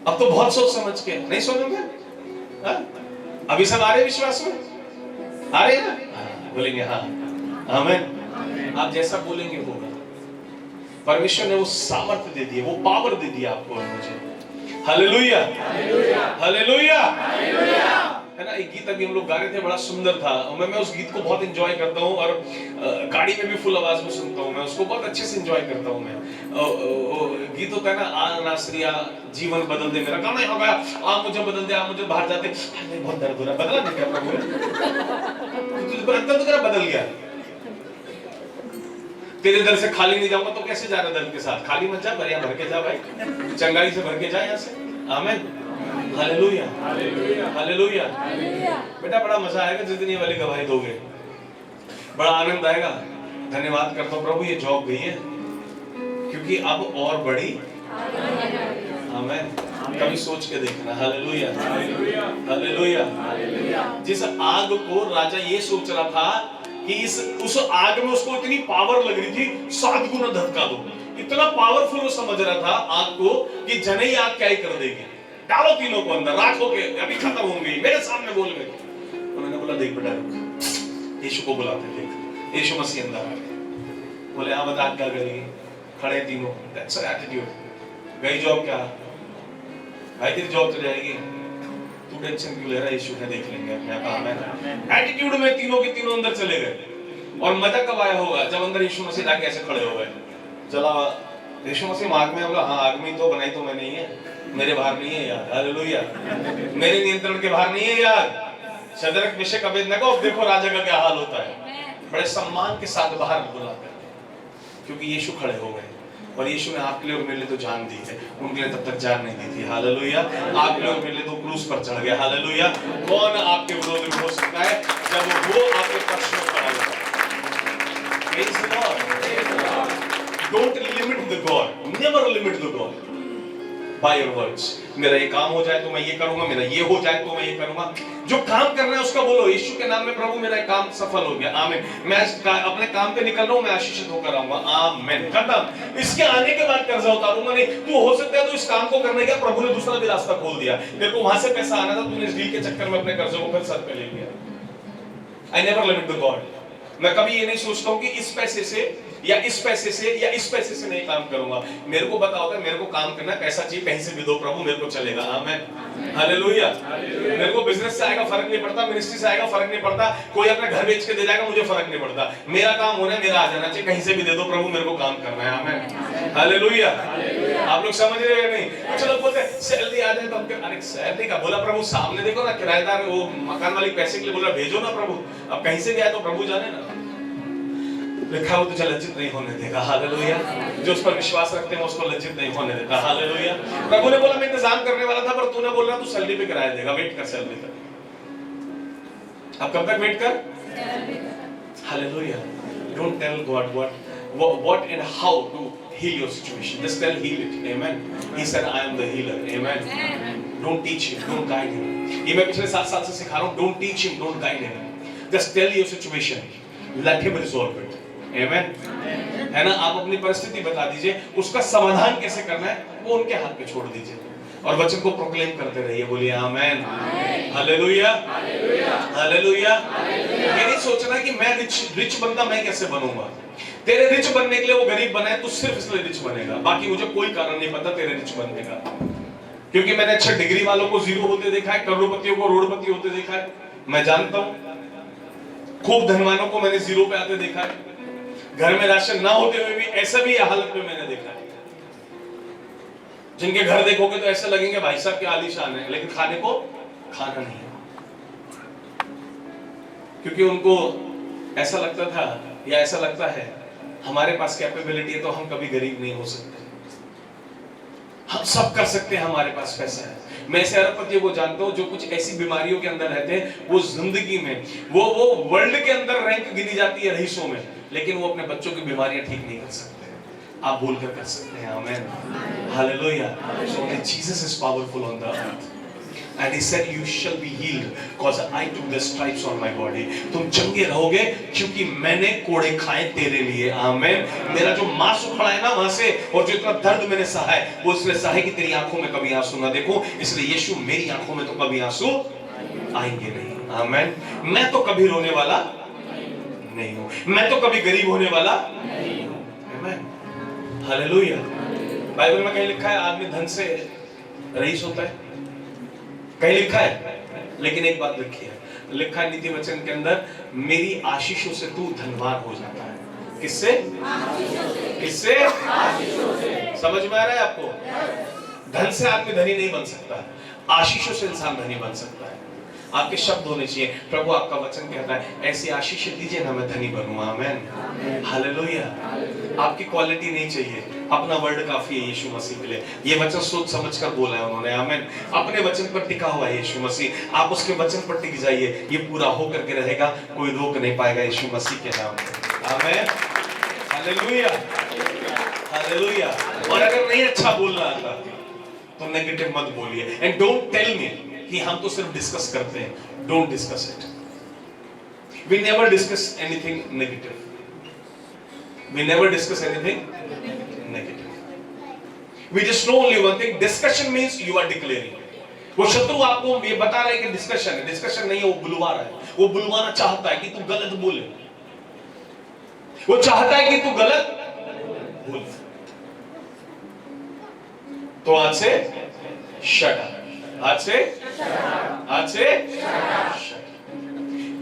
अब तो बहुत सोच समझ के नहीं सुनेंगे। अभी सब आ रहे विश्वास में, आ रहे ना, बोलेंगे हाँ आमीन। आप जैसा बोलेंगे होगा। परमेश्वर ने वो सामर्थ दे दी, वो पावर दे दिया आपको और मुझे। हालेलुया, हालेलुया, है ना। एक गीत अभी हम लोग गा रहे थे, बड़ा सुंदर था, मैं उस गीत को बहुत एंजॉय करता हूँ और गाड़ी में भी फुल आवाज में सुनता हूँ, मैं उसको बहुत अच्छे से एंजॉय करता हूँ। मैं गीत होता है ना, आ नासरिया जीवन बदल दे मेरा, काम नहीं होगा आप मुझे बदल दे, आप मुझे बाहर जाते नहीं बहुत दर्द हो रहा है, बदला नहीं क्या प्रभु, तुझे अंदर तो तेरा बदल गया, तेरे दर से खाली नहीं जाऊंगा तो कैसे जा रहा दर्द के साथ, खाली मत जा, भरिया भर के जा भाई, चंगाई से भर के जा यहाँ से, आमीन, हालेलुया, हालेलुया। बेटा बड़ा मजा आएगा जिस दिन ये वाली गवाही दोगे, बड़ा आनंद आएगा। धन्यवाद करता हूँ प्रभु, ये जॉब गई है क्योंकि अब और बड़ी, आमीन। कभी सोच के देखना, हालेलुया, हालेलुया। जिस आग को राजा ये सोच रहा था कि उस आग में उसको इतनी पावर लग रही थी 7 गुना धक्का दो, इतना पावरफुल वो समझ रहा था आग को कि जनई आग क्या ही कर देगी, डालो तीनों को अंदर, राख होके अभी खत्म होंगे, मेरे सामने बोल गए। उन्होंने बोला देख बेटा रुक, यीशु को बुलाते, देख यीशु मसीह अंदर आ गए। बोले हाँ बता क्या करेंगे, खड़े तीनों, दैट्स एटीट्यूड। गई जॉब क्या भाई, तेरी जॉब तो जाएगी, तू टेंशन क्यों ले रहा है, यीशु ने देख लेंगे अपने काम है। एटीट्यूड में तीनों के तीनों अंदर चले गए। और मजा कब आया होगा, जब अंदर यीशु मसीह जाके ऐसे खड़े हो गए, चला यीशु मसीह आग में, बोला हाँ आग में तो बनाई तो मैं नहीं है, मेरे बाहर नहीं है यार, हालेलुया, मेरे नियंत्रण के बाहर नहीं है यार। शद्रक मेशक अबेदनगो, देखो राजा का क्या हाल होता है, बड़े सम्मान के साथ बाहर बुलाते, क्योंकि यीशु खड़े हो गए। और यीशु ने आपके लिए और मेरे लिए तो जान दी है, उनके लिए तब तक जान नहीं दी थी, हालेलुया। आपके लिए और मेरे लिए तो क्रूस पर चढ़ गया, हालेलुया। कौन आपके विरोध में हो सकता है जब वो आपके पक्ष में खड़ा होगा। Praise the Lord. Don't limit the God, never limit the God by your words. मेरा ये काम हो जाए तो मैं ये करूंगा, मेरा ये हो जाए तो मैं ये करूंगा। जो काम करना है उसका बोलो, यीशु के नाम में प्रभु मेरा काम सफल हो गया, आमीन। मैं अपने काम पे निकल रहा हूँ, मैं आशीषित होकर आऊंगा, आमीन। खत्म। इसके आने के बाद कर्जा उतारूंगा नहीं। तू हो सकता है तो इस काम को करने का प्रभु ने दूसरा भी रास्ता खोल दिया, तेरे को वहां से पैसा आना था, तूने इस डील के चक्कर में अपने कर्जों को फिर सर पे ले लिया। I never limit the God. मैं कभी ये नहीं सोचता हूँ कि इस पैसे से या इस पैसे से या इस पैसे से नहीं काम करूंगा। मेरे को पता होता है मेरे को काम करना, पैसा चाहिए कहीं से भी दो प्रभु, मेरे को चलेगा, आमीन, हालेलुया। मेरे को बिजनेस से आएगा फर्क नहीं पड़ता, मिनिस्ट्री से आएगा फर्क नहीं पड़ता, कोई अपना घर बेच के दे जाएगा मुझे फर्क नहीं पड़ता, मेरा काम होना है, मेरा आ जाना चाहिए, कहीं से भी दे दो प्रभु, मेरे को काम करना है, आमीन, हालेलुया। आप लोग समझ रहे हैं नहीं? कुछ लोग बोलते हैं सैलरी आ जाए तो हम, अरे सैलरी का बोला प्रभु, सामने देखो ना किराएदार वो मकान मालिक पैसे के लिए बोल रहा भेजो ना प्रभु, अब कहीं से भी आए तो प्रभु जाने ना, लिखा हो तुझे लज्जित नहीं होने देगा, हालेलुया। जो उस पर विश्वास रखते हैं उसको लज्जित नहीं होने देता, हालेलुया। प्रभु ने बोला मैं इंतजाम करने वाला था, पर तूने बोल रहा तू सैलरी पे किराया देगा, वेट कर सैलरी तक। अब कब तक वेट कर, hallelujah. Don't tell God what and how to heal your situation, just tell heal it, amen. He said I am the healer, amen. Don't teach him, don't guide him. ये मैं पिछले 7 साल से सिखा रहा हूँ, don't teach him, don't guide him, just tell your situation, let him resolve it, amen. है ना, आप अपनी परिस्थिति बता दीजिए, उसका समाधान कैसे करना है वो उनके हाथ पे छोड़ दीजिए और वचन को प्रोक्लेम करते रहिए। बोलिए आमेन, हालेलुया, हालेलुया। ये नहीं सोचना कि मैं रिच बंदा मैं कैसे बनूंगा। तेरे रिच बनने के लिए वो गरीब बना है, तू सिर्फ इसलिए रिच बनेगा, बाकी मुझे कोई कारण नहीं पता तेरे रिच बनने का। क्योंकि मैंने अच्छा डिग्री वालों को जीरो होते देखा है, करोड़पतियों को रोडपति होते देखा है, मैं जानता हूं। खूब धनवानों को मैंने जीरो पे आते देखा है, घर में राशन ना होते हुए भी ऐसा भी हालत में मैंने देखा है। जिनके घर देखोगे तो ऐसा लगेंगे भाई साहब क्या आलीशान है, लेकिन खाने को खाना नहीं है, क्योंकि उनको ऐसा लगता था या ऐसा लगता है हमारे पास कैपेबिलिटी है तो हम कभी गरीब नहीं हो सकते, हम सब कर सकते हैं, हमारे पास पैसा है। मैं ऐसे अरबपतियों को जानता हूं जो कुछ ऐसी बीमारियों के अंदर रहते हैं, वो जिंदगी में वो वर्ल्ड के अंदर रैंक गिनी जाती है रईसों में, लेकिन वो अपने बच्चों की बीमारियां ठीक नहीं कर सकते। आप बोल कर सकते हैं आमेन, hallelujah. So only Jesus is powerful on the earth. And he said you shall be healed because I took the stripes on my body. तुम चंगे रहोगे क्योंकि मैंने कोड़े खाए तेरे लिए, आमेन। मेरा जो मांस उखड़ा है ना वहां से, और जो इतना दर्द मैंने सहा है, वो इसलिए सहा है कि तेरी आंखों में कभी आंसू ना देखो, इसलिए यीशु मेरी आंखों में तो कभी आंसू आएंगे नहीं, आमेन। मैं तो कभी रोने वाला नहीं हूं, मैं तो कभी गरीब होने वाला नहीं हूं, आमेन, हालेलुया। बाइबल में कहीं लिखा है आदमी धन से रईस होता है, कहीं लिखा है, लेकिन एक बात लिखी है, लिखा है नीति वचन के अंदर, मेरी आशीषों से तू धनवान हो जाता है। किससे? किससे? समझ में आ रहा है आपको? धन से आदमी धनी नहीं बन सकता, आशीषों से इंसान धनी बन सकता है। आपके शब्द होने चाहिए, प्रभु आपका वचन कहता है ऐसी आशीष दीजिए ना मैं धनी बनूं, आमेन, हालेलुया। आपकी क्वालिटी नहीं चाहिए, अपना वर्ड काफी है यीशु मसीह के लिए। ये वचन सोच समझ कर बोला है उन्होंने, आमेन। अपने वचन पर टिका हुआ है यीशु मसीह, आप उसके वचन पर टिक जाइए, ये पूरा होकर के रहेगा, कोई रोक नहीं पाएगा यीशु मसीह के नाम में, आमेन, हालेलुया, हालेलुया। और अगर नहीं अच्छा बोलना आता तो नेगेटिव मत बोलिए, एंड डोंट टेल मी कि हम तो सिर्फ डिस्कस करते हैं, don't discuss it. We never discuss anything negative, we never discuss anything negative. We just know only one thing, discussion means you are declaring. वो शत्रु आपको ये बता रहा है कि डिस्कशन है, डिस्कशन नहीं है, वो बुलवा रहा है। वो बुलवाना चाहता है कि तू गलत बोले, वो चाहता है कि तू गलत बोल। तो आज से शट अप, आज से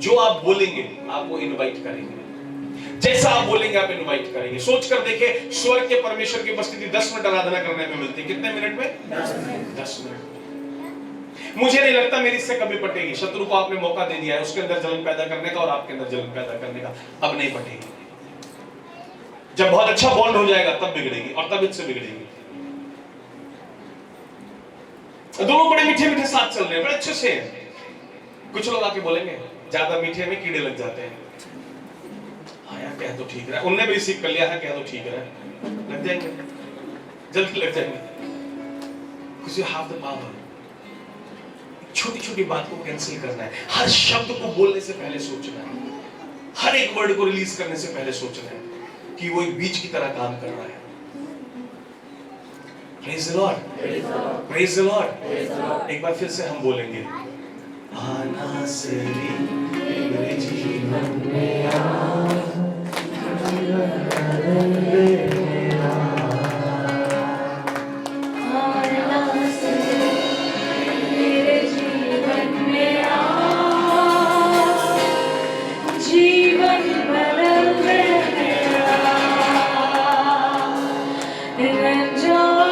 जो आप बोलेंगे आप वो इनवाइट करेंगे, जैसा आप बोलेंगे आप इनवाइट करेंगे। सोच कर देखें, स्वर्ग के परमेश्वर की उपस्थिति 10 मिनट आराधना करने में मिलती है, कितने मिनट में? 10 मिनट। मुझे नहीं लगता मेरी इससे कभी पटेगी। शत्रु को आपने मौका दे दिया है उसके अंदर जलन पैदा करने का और आपके अंदर जलन पैदा करने का, अब नहीं पटेगी। जब बहुत अच्छा बॉन्ड हो जाएगा तब बिगड़ेगी, और तब इससे बिगड़ेगी। दोनों बड़े मीठे मीठे साथ चल रहे हैं, बड़े अच्छे से हैं। कुछ लोग आके बोलेंगे ज्यादा मीठे में कीड़े लग जाते हैं। हाँ यार कह तो ठीक है, उनने भी सीख कर लिया है, कह तो ठीक है, लग जाएंगे, जल्दी लग जाएंगे। Because you have the power। छोटी छोटी बात को कैंसिल करना है, हर शब्द को बोलने से पहले सोचना है, हर एक वर्ड को रिलीज करने से पहले सोचना है कि वो एक बीज की तरह काम कर रहा है। Praise the Lord, praise the Lord। एक बार फिर से हम बोलेंगे, आना सरी मेरे जीवन में आ, Enjoy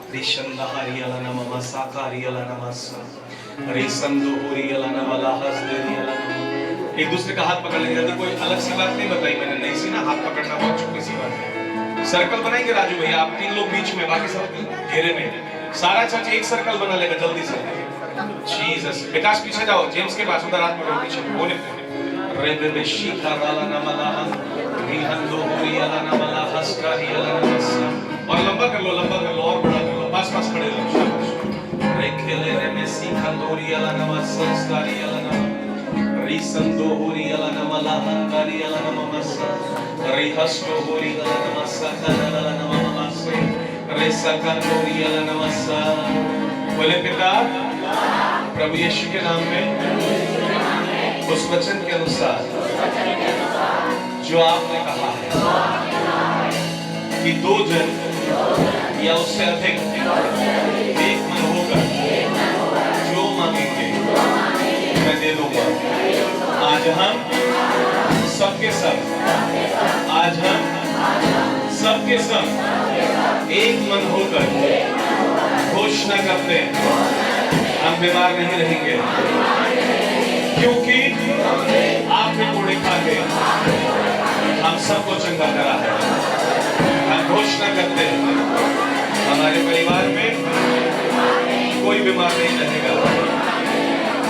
रिशंदा हरियाला नमः साकारियाला नमः रिसंदो हरियाला नमः हसदेरियाला नमः। एक दूसरे का हाथ पकड़ लेंगे। यदि कोई अलग सी बात नहीं बताई मैंने, नहीं सी ना, हाथ पकड़ना बहुत छोटी सी बात है। सर्कल बनाएंगे राजू भैया, आप 3 लोग बीच में, बाकी सब घेरे में। सारा चर्च एक सर्कल बना लेगा जल्दी से। जीसस। विकास पीछे जाओ, जेम्स के पास, उधर हाथ पकड़ो पीछे कोने पे। रेबे शिखाराला नमला रिहंदो हरियाला नमः हसकारियाला नमः। और लंबा कर लो, लंबा कर लो, और बड़ा कर लो, पास-पास खड़े रहो। शाबाश। रेखेले रे शिखांदोरियाला नमः संस्कारियाला नमः रिसंदो हरियाला नमः हंकारियाला नमः रिहस्तो हरियाला नमः सकाराला नमः रेसकांदोरियाला नमः। बोले पिता प्रभु यीशु के नाम में उस वचन के अनुसार जो आपने कहा है कि 2 जन या उससे अधिक एक मन होकर जो मांगेंगे मैं दे दूंगा। आज हम सबके सब, आज हम सबके सब एक मन होकर घोषणा करते हैं हम बीमार नहीं रहेंगे, क्योंकि आपने कोड़े खा के हम सबको चंगा करा है। हम घोषणा करते हैं हमारे परिवार में कोई बीमार नहीं रहेगा,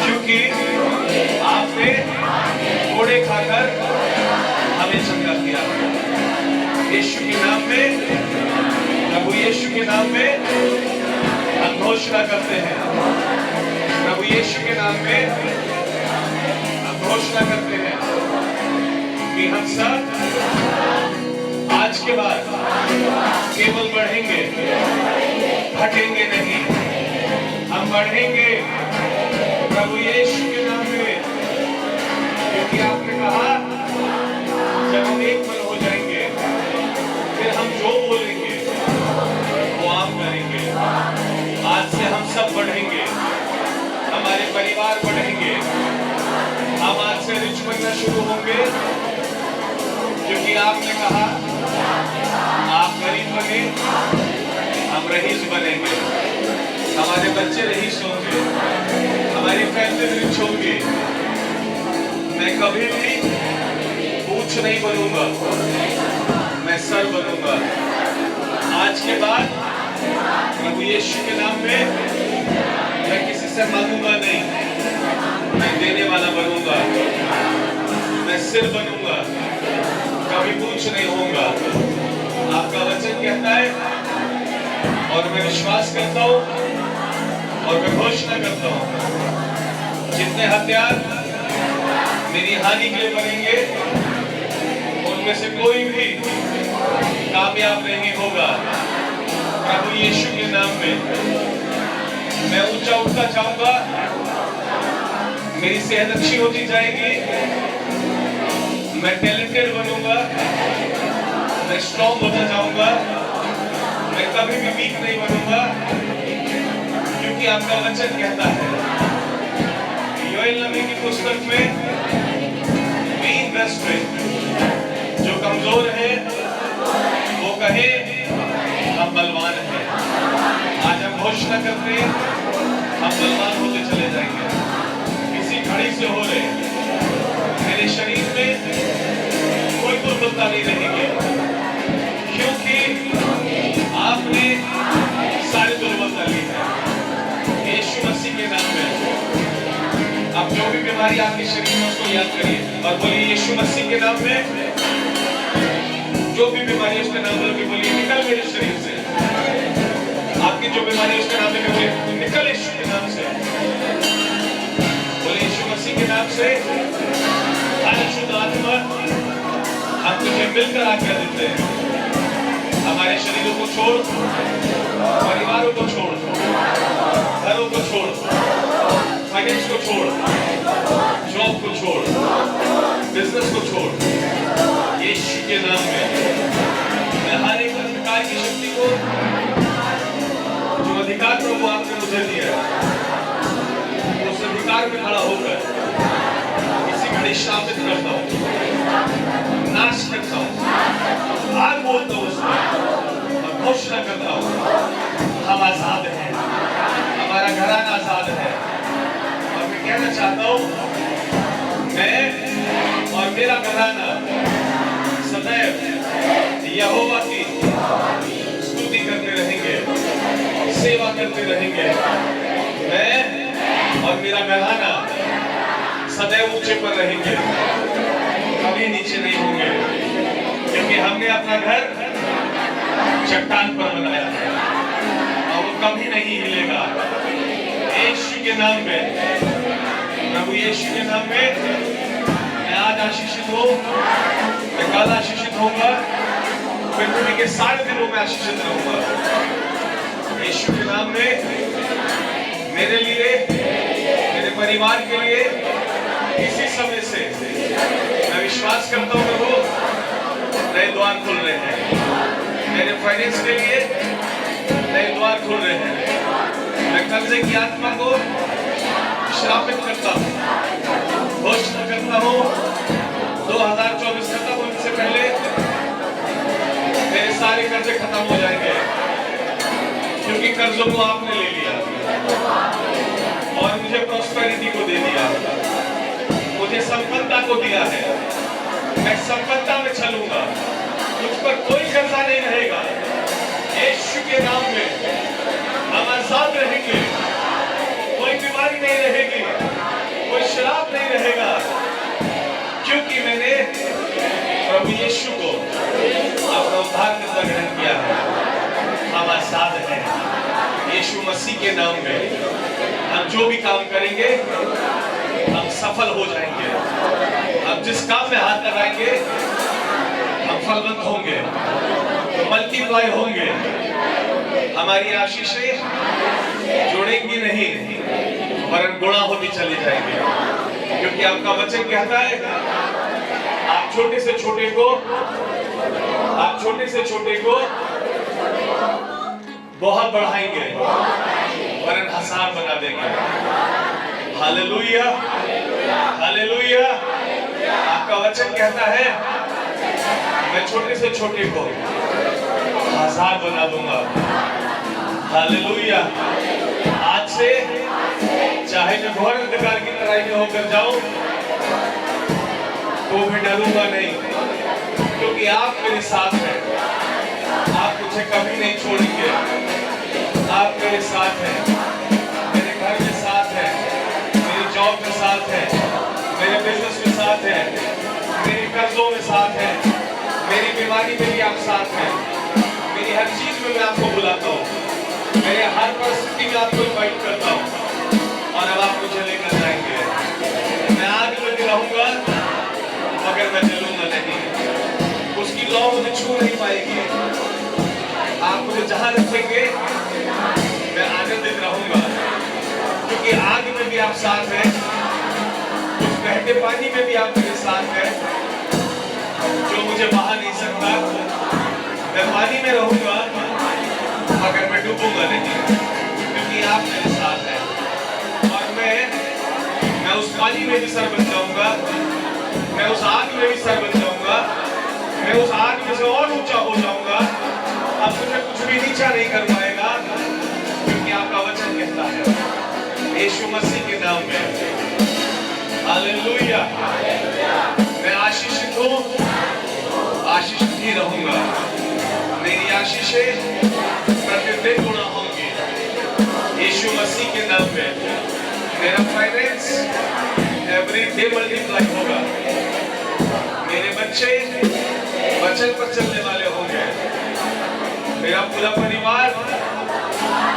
क्योंकि आपने कोड़े खाकर हमें चंगा किया। यीशु के नाम में, प्रभु यीशु के नाम में हम घोषणा करते हैं। प्रभु यीशु के नाम में घोषणा करते हैं कि हम सब आज के बाद केवल बढ़ेंगे, घटेंगे नहीं। हम बढ़ेंगे प्रभु यीशु के नाम में, क्योंकि आपने कहा जब हम एक मन हो जाएंगे फिर हम जो बोलेंगे वो आप करेंगे। आज से हम सब बढ़ेंगे, हमारे परिवार बढ़ेंगे। हम आज से रिच बनना शुरू होंगे, क्योंकि आपने कहा आप गरीब बने, हम रईस बनेंगे। हमारे बच्चे रईस होंगे, हमारी फैमिली रिच होगी। मैं कभी भी पूछ नहीं बनूंगा, मैं सर बनूंगा। आज के बाद प्रभु यीशु के नाम में मैं किसी से मांगूंगा नहीं, मैं देने वाला बनूंगा, मैं सिर बनूंगा, कभी पूछ नहीं होऊंगा। आपका वचन कहता है और मैं विश्वास करता हूं और मैं घोषणा करता हूं, जितने हथियार मेरी हानि के लिए बनेंगे उनमें से कोई भी कामयाब नहीं होगा। प्रभु यीशु के नाम में मैं ऊंचा उठता जाऊंगा, मेरी सेहत अच्छी होती जाएगी, मैं टैलेंटेड बनूंगा, मैं स्ट्रॉन्ग होता जाऊंगा, मैं कभी भी वीक नहीं बनूंगा, क्योंकि आपका वचन कहता है योएल नबी की पुस्तक में 3:10 में जो कमजोर है वो कहे हम बलवान हैं। आज हम घोषणा करते हैं हम बलवान होते चले जाएंगे। किसी घड़ी से हो रहे मेरे शरीर में कोई दुर्बलता नहीं रहेगी, क्योंकि आपने सारी दुर्बलता ली है यीशु मसीह के नाम में। अब जो भी बीमारी आपके शरीर में उसको याद करिए और बोलिए यीशु मसीह के नाम में। जो भी बीमारी उसके नाम में बोलिए निकल मेरे शरीर से। आपकी जो बीमारी उसके नाम में बोलिए निकल यीशु के नाम से। बोलिए यीशु मसीह के नाम से हर अशुद्ध आत्मा हम तुझे मिलकर आज्ञा देते हैं, हमारे शरीरों को छोड़, परिवारों को छोड़, घरों को छोड़, फाइनेंस को छोड़, जॉब को छोड़, बिजनेस को छोड़। यीशु के नाम में मैं हर एक अंधकार की शक्ति को, जो अधिकार प्रभु आपने मुझे दिया है, उस अधिकार में खड़ा होकर इसी घड़ी शामिल करता हूँ, नाश करता हूँ, आग बोलता हूँ उसमें और घोषणा करता हूँ हम आजाद हैं, हमारा घराना आजाद है। और मैं कहना चाहता हूँ, मैं और मेरा घराना सदैव यहोवा की स्तुति करते रहेंगे, सेवा करते रहेंगे। मैं और मेरा घराना सदैव ऊंचे पर रहेंगे, कभी नीचे नहीं होंगे, क्योंकि हमने अपना घर चट्टान पर बनाया है और वो कभी नहीं हिलेगा। यीशु के नाम में, प्रभु यीशु के नाम में मैं आज आशीषित हूँ, मैं कल आशीषित होऊंगा, पृथ्वी के सारे दिनों में आशीषित रहूंगा। यीशु के नाम में मेरे लिए, मेरे परिवार के लिए इसी समय से मैं विश्वास करता हूँ प्रभु नए द्वार खुल रहे हैं। मेरे फाइनेंस के लिए नए द्वार खुल रहे हैं। मैं कर्जे की आत्मा को श्रापित करता हूँ, घोषणा करता हूँ 2024 खत्म होने से पहले मेरे सारे कर्जे खत्म हो जाएंगे, क्योंकि कर्जों को आपने ले लिया और मुझे प्रॉस्पेरिटी को दे दिया, मुझे संपन्नता को दिया है। मैं संपन्नता में चलूंगा, मुझ पर कोई कर्जा नहीं रहेगा। यीशु के नाम में हम आजाद रहेंगे, कोई बीमारी नहीं रहेगी, कोई शराब नहीं रहेगा, क्योंकि मैंने प्रभु यीशु को अपना उद्धारकर्ता ग्रहण किया है। हम आजाद हैं यीशु मसीह के नाम में। हम जो भी काम करेंगे हम सफल हो जाएंगे। हम जिस काम में हाथ लगाएंगे हम फलवंत होंगे, मल्टीप्लाई होंगे। हमारी आशीषें जुड़ेंगी नहीं वरन गुणा होती चली जाएंगी, क्योंकि आपका वचन कहता है आप छोटे से छोटे को बहुत बढ़ाएंगे वरन हजार बना देंगे। Hallelujah, hallelujah. आपका वचन कहता है मैं छोटे से छोटे को हजार बना दूंगा। हालेलुया। आज से चाहे मैं घोर अंधकार की तराई में होकर जाऊं तो भी डरूंगा नहीं, क्योंकि आप मेरे साथ हैं। आप मुझे कभी नहीं छोड़ेंगे। आप मेरे साथ हैं, मेरे घर में साथ हैं, मेरी जॉब में साथ हैं, मेरे बिजनेस में साथ हैं, मेरी कर्जों में साथ हैं, मेरी बीमारी में भी आप साथ हैं, मेरी हर चीज में मैं आपको बुलाता हूँ, मेरे हर परिस्थिति में आपको इन्वाइट करता हूँ और अब आप मुझे लेकर जाएंगे। मैं आग में भी रहूंगा मगर मैं जलूंगा नहीं, उसकी लौ मुझे छू नहीं पाएगी। आप मुझे जहां रखेंगे मैं आनंदित रहूंगा, क्योंकि आग में भी आप साथ हैं, उस बहते पानी में भी आप मेरे साथ हैं, जो मुझे बहा नहीं सकता। मैं पानी में रहूंगा मगर मैं डूबूंगा नहीं, क्योंकि आप मेरे साथ हैं। और मैं उस पानी में भी सर बन जाऊंगा, मैं उस आग में भी सर बन जाऊंगा, मैं उस आग में से और ऊंचा हो जाऊंगा। अब मुझे कुछ भी नीचा नहीं कर पाएगा, क्योंकि आपका वचन कहता है यीशु मसीह के नाम में। हालेलुया। मैं आशीषित हूँ, आशीषित ही रहूंगा। मेरी आशीषें प्रतिदिन गुणा होंगी यीशु मसीह के नाम में। मेरा फाइनेंस एवरी डे मल्टीप्लाई होगा। मेरे बच्चे वचन पर चलने वाले होंगे। मेरा पूरा परिवार,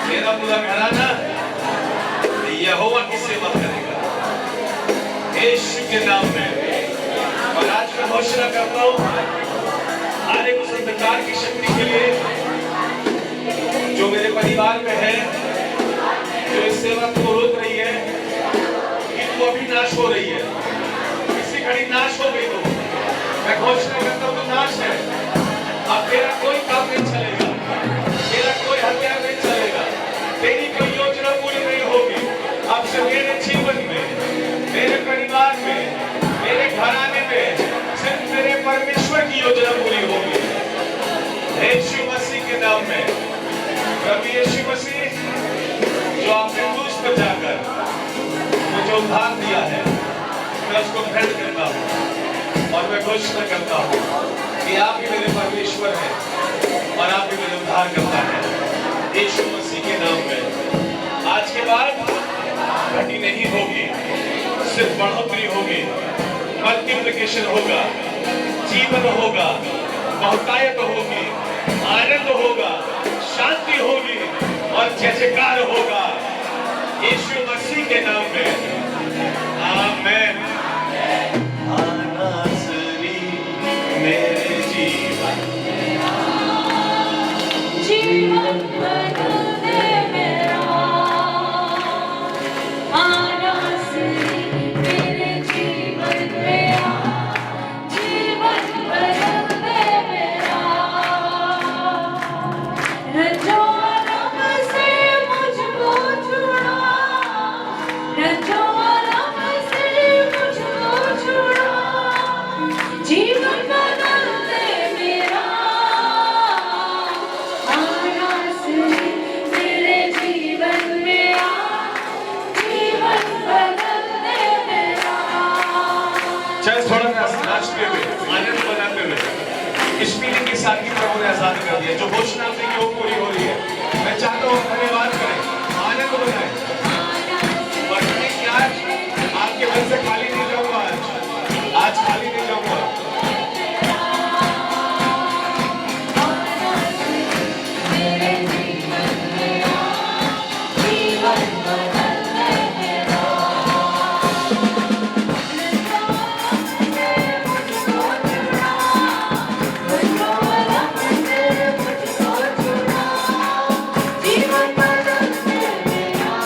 मेरा पूरा घराना यहोवा की सेवा करेगा यीशु के नाम में। और आज मैं घोषणा करता हूँ हर एक उस अंधकार की शक्ति के लिए जो मेरे परिवार में है, जो इस सेवा को रोक रही है कि तू अभी नाश हो रही है, इसी घड़ी नाश हो गई। तो मैं घोषणा करता हूँ नाश है। अब तेरा कोई काम नहीं चलेगा, तेरा कोई हथियार नहीं चलेगा, तेरी कोई योजना पूरी नहीं होगी। अब से मेरे जीवन में, मेरे परिवार में, मेरे घराने में सिर्फ मेरे परमेश्वर की योजना पूरी होगी यीशु मसीह के नाम में। प्रभु यीशु मसीह जो आपने क्रूस पर जाकर मुझे उद्धार दिया है, मैं उसको ग्रहण करता हूँ और मैं घोषणा करता हूँ कि आप ही मेरे परमेश्वर हैं और आप ही मेरे उद्धार करता है। यीशु मसीह के नाम में आज के बाद घटी नहीं होगी, सिर्फ बढ़ोतरी होगी, मल्टीप्लिकेशन होगा, जीवन होगा, बहुतायत होगी, आनंद होगा, शांति होगी और जय जयकार होगा यीशु मसीह के नाम में। आमीन। नासरी मेरे जीवन जीवन बदल दे मेरा, नासरी मेरे जीवन मेरा, जीवन बदल दे मेरा। रंजो आलम से मुझको छुड़ा, रंजो आलम से मुझको छुड़ा, जीवन बदल दे मेरा, नासरी मेरे जीवन मेरा, जीवन बदल दे मेरा। चल थोड़ा नाचते हुए, आनंद बनाते हुए इस फीलिंग के साथ ही प्रभु ने आजाद कर दिया। जो घोषणा आपने की वो पूरी हो रही है। मैं चाहता हूँ धन्यवाद करें, आनंद बनाएं और कहें कि आज आपके मन से खाली नहीं जाऊंगा, आज खाली नहीं जाऊंगा। मेरे जीवन मेरा, जीवन बदल दे मेरा। मुझको छुड़ा, रंजो आलम से मुझको छुड़ा, जीवन बदल दे मेरा।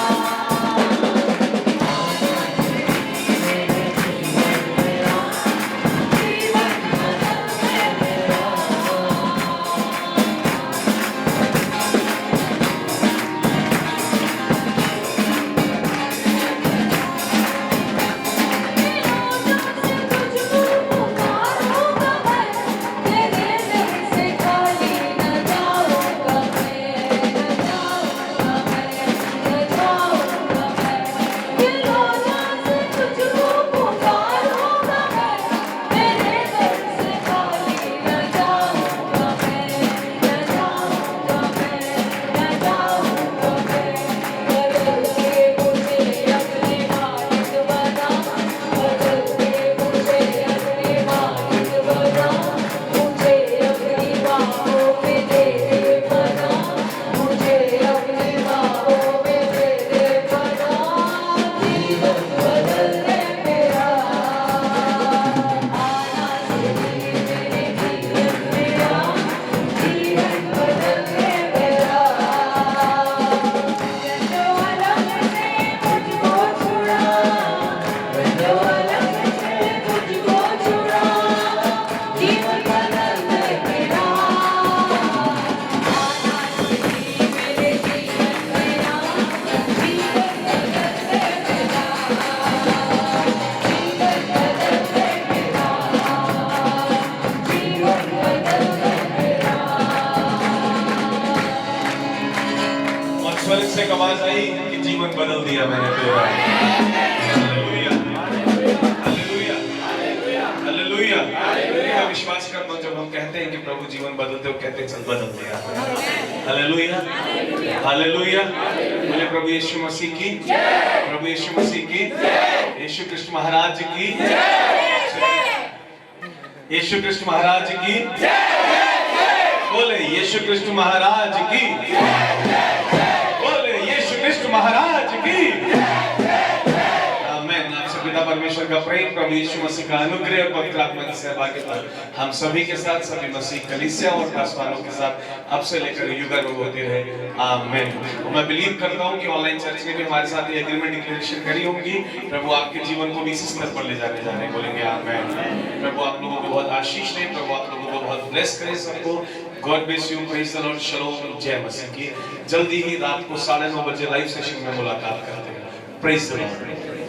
स्वर्ग से एक आवाज आई कि जीवन बदल दिया मैंने तेरा। Hallelujah, hallelujah, hallelujah. मैं विश्वास करता हूँ जब हम कहते हैं कि प्रभु जीवन बदलते हो, कहते हैं चल बदल दिया। हालेलुया, हालेलुया। बोले प्रभु यीशु मसीह की, प्रभु यीशु मसीह की, यीशु कृष्ण महाराज की, यीशु कृष्ण महाराज की, बोले यीशु कृष्ण महाराज की, बोले यीशु कृष्ण महाराज की। आमीन। आपसे पिता परमेश्वर का प्रेम, प्रभु यीशु मसीह का अनुग्रह और पवित्र आत्मा की सहभागिता हम सभी के साथ, सभी मसीह कलीसिया और दासवानों के साथ अब से लेकर युगानुग होती रहे। आमीन। मैं बिलीव करता हूँ कि ऑनलाइन चर्च ने भी हमारे साथ ये एग्रीमेंट डिक्लेरेशन करी होंगी। प्रभु आपके जीवन को भी इसी स्तर पर ले जाने बोलेंगे। आमीन। प्रभु आप लोगों को बहुत आशीष दे, प्रभु आप लोगों को बहुत ब्लेस करे सबको। God bless you, praise the Lord, शलोम, जय मसीह की। जल्दी ही रात को 9:30 बजे लाइव सेशन में मुलाकात करते हैं। Praise the Lord.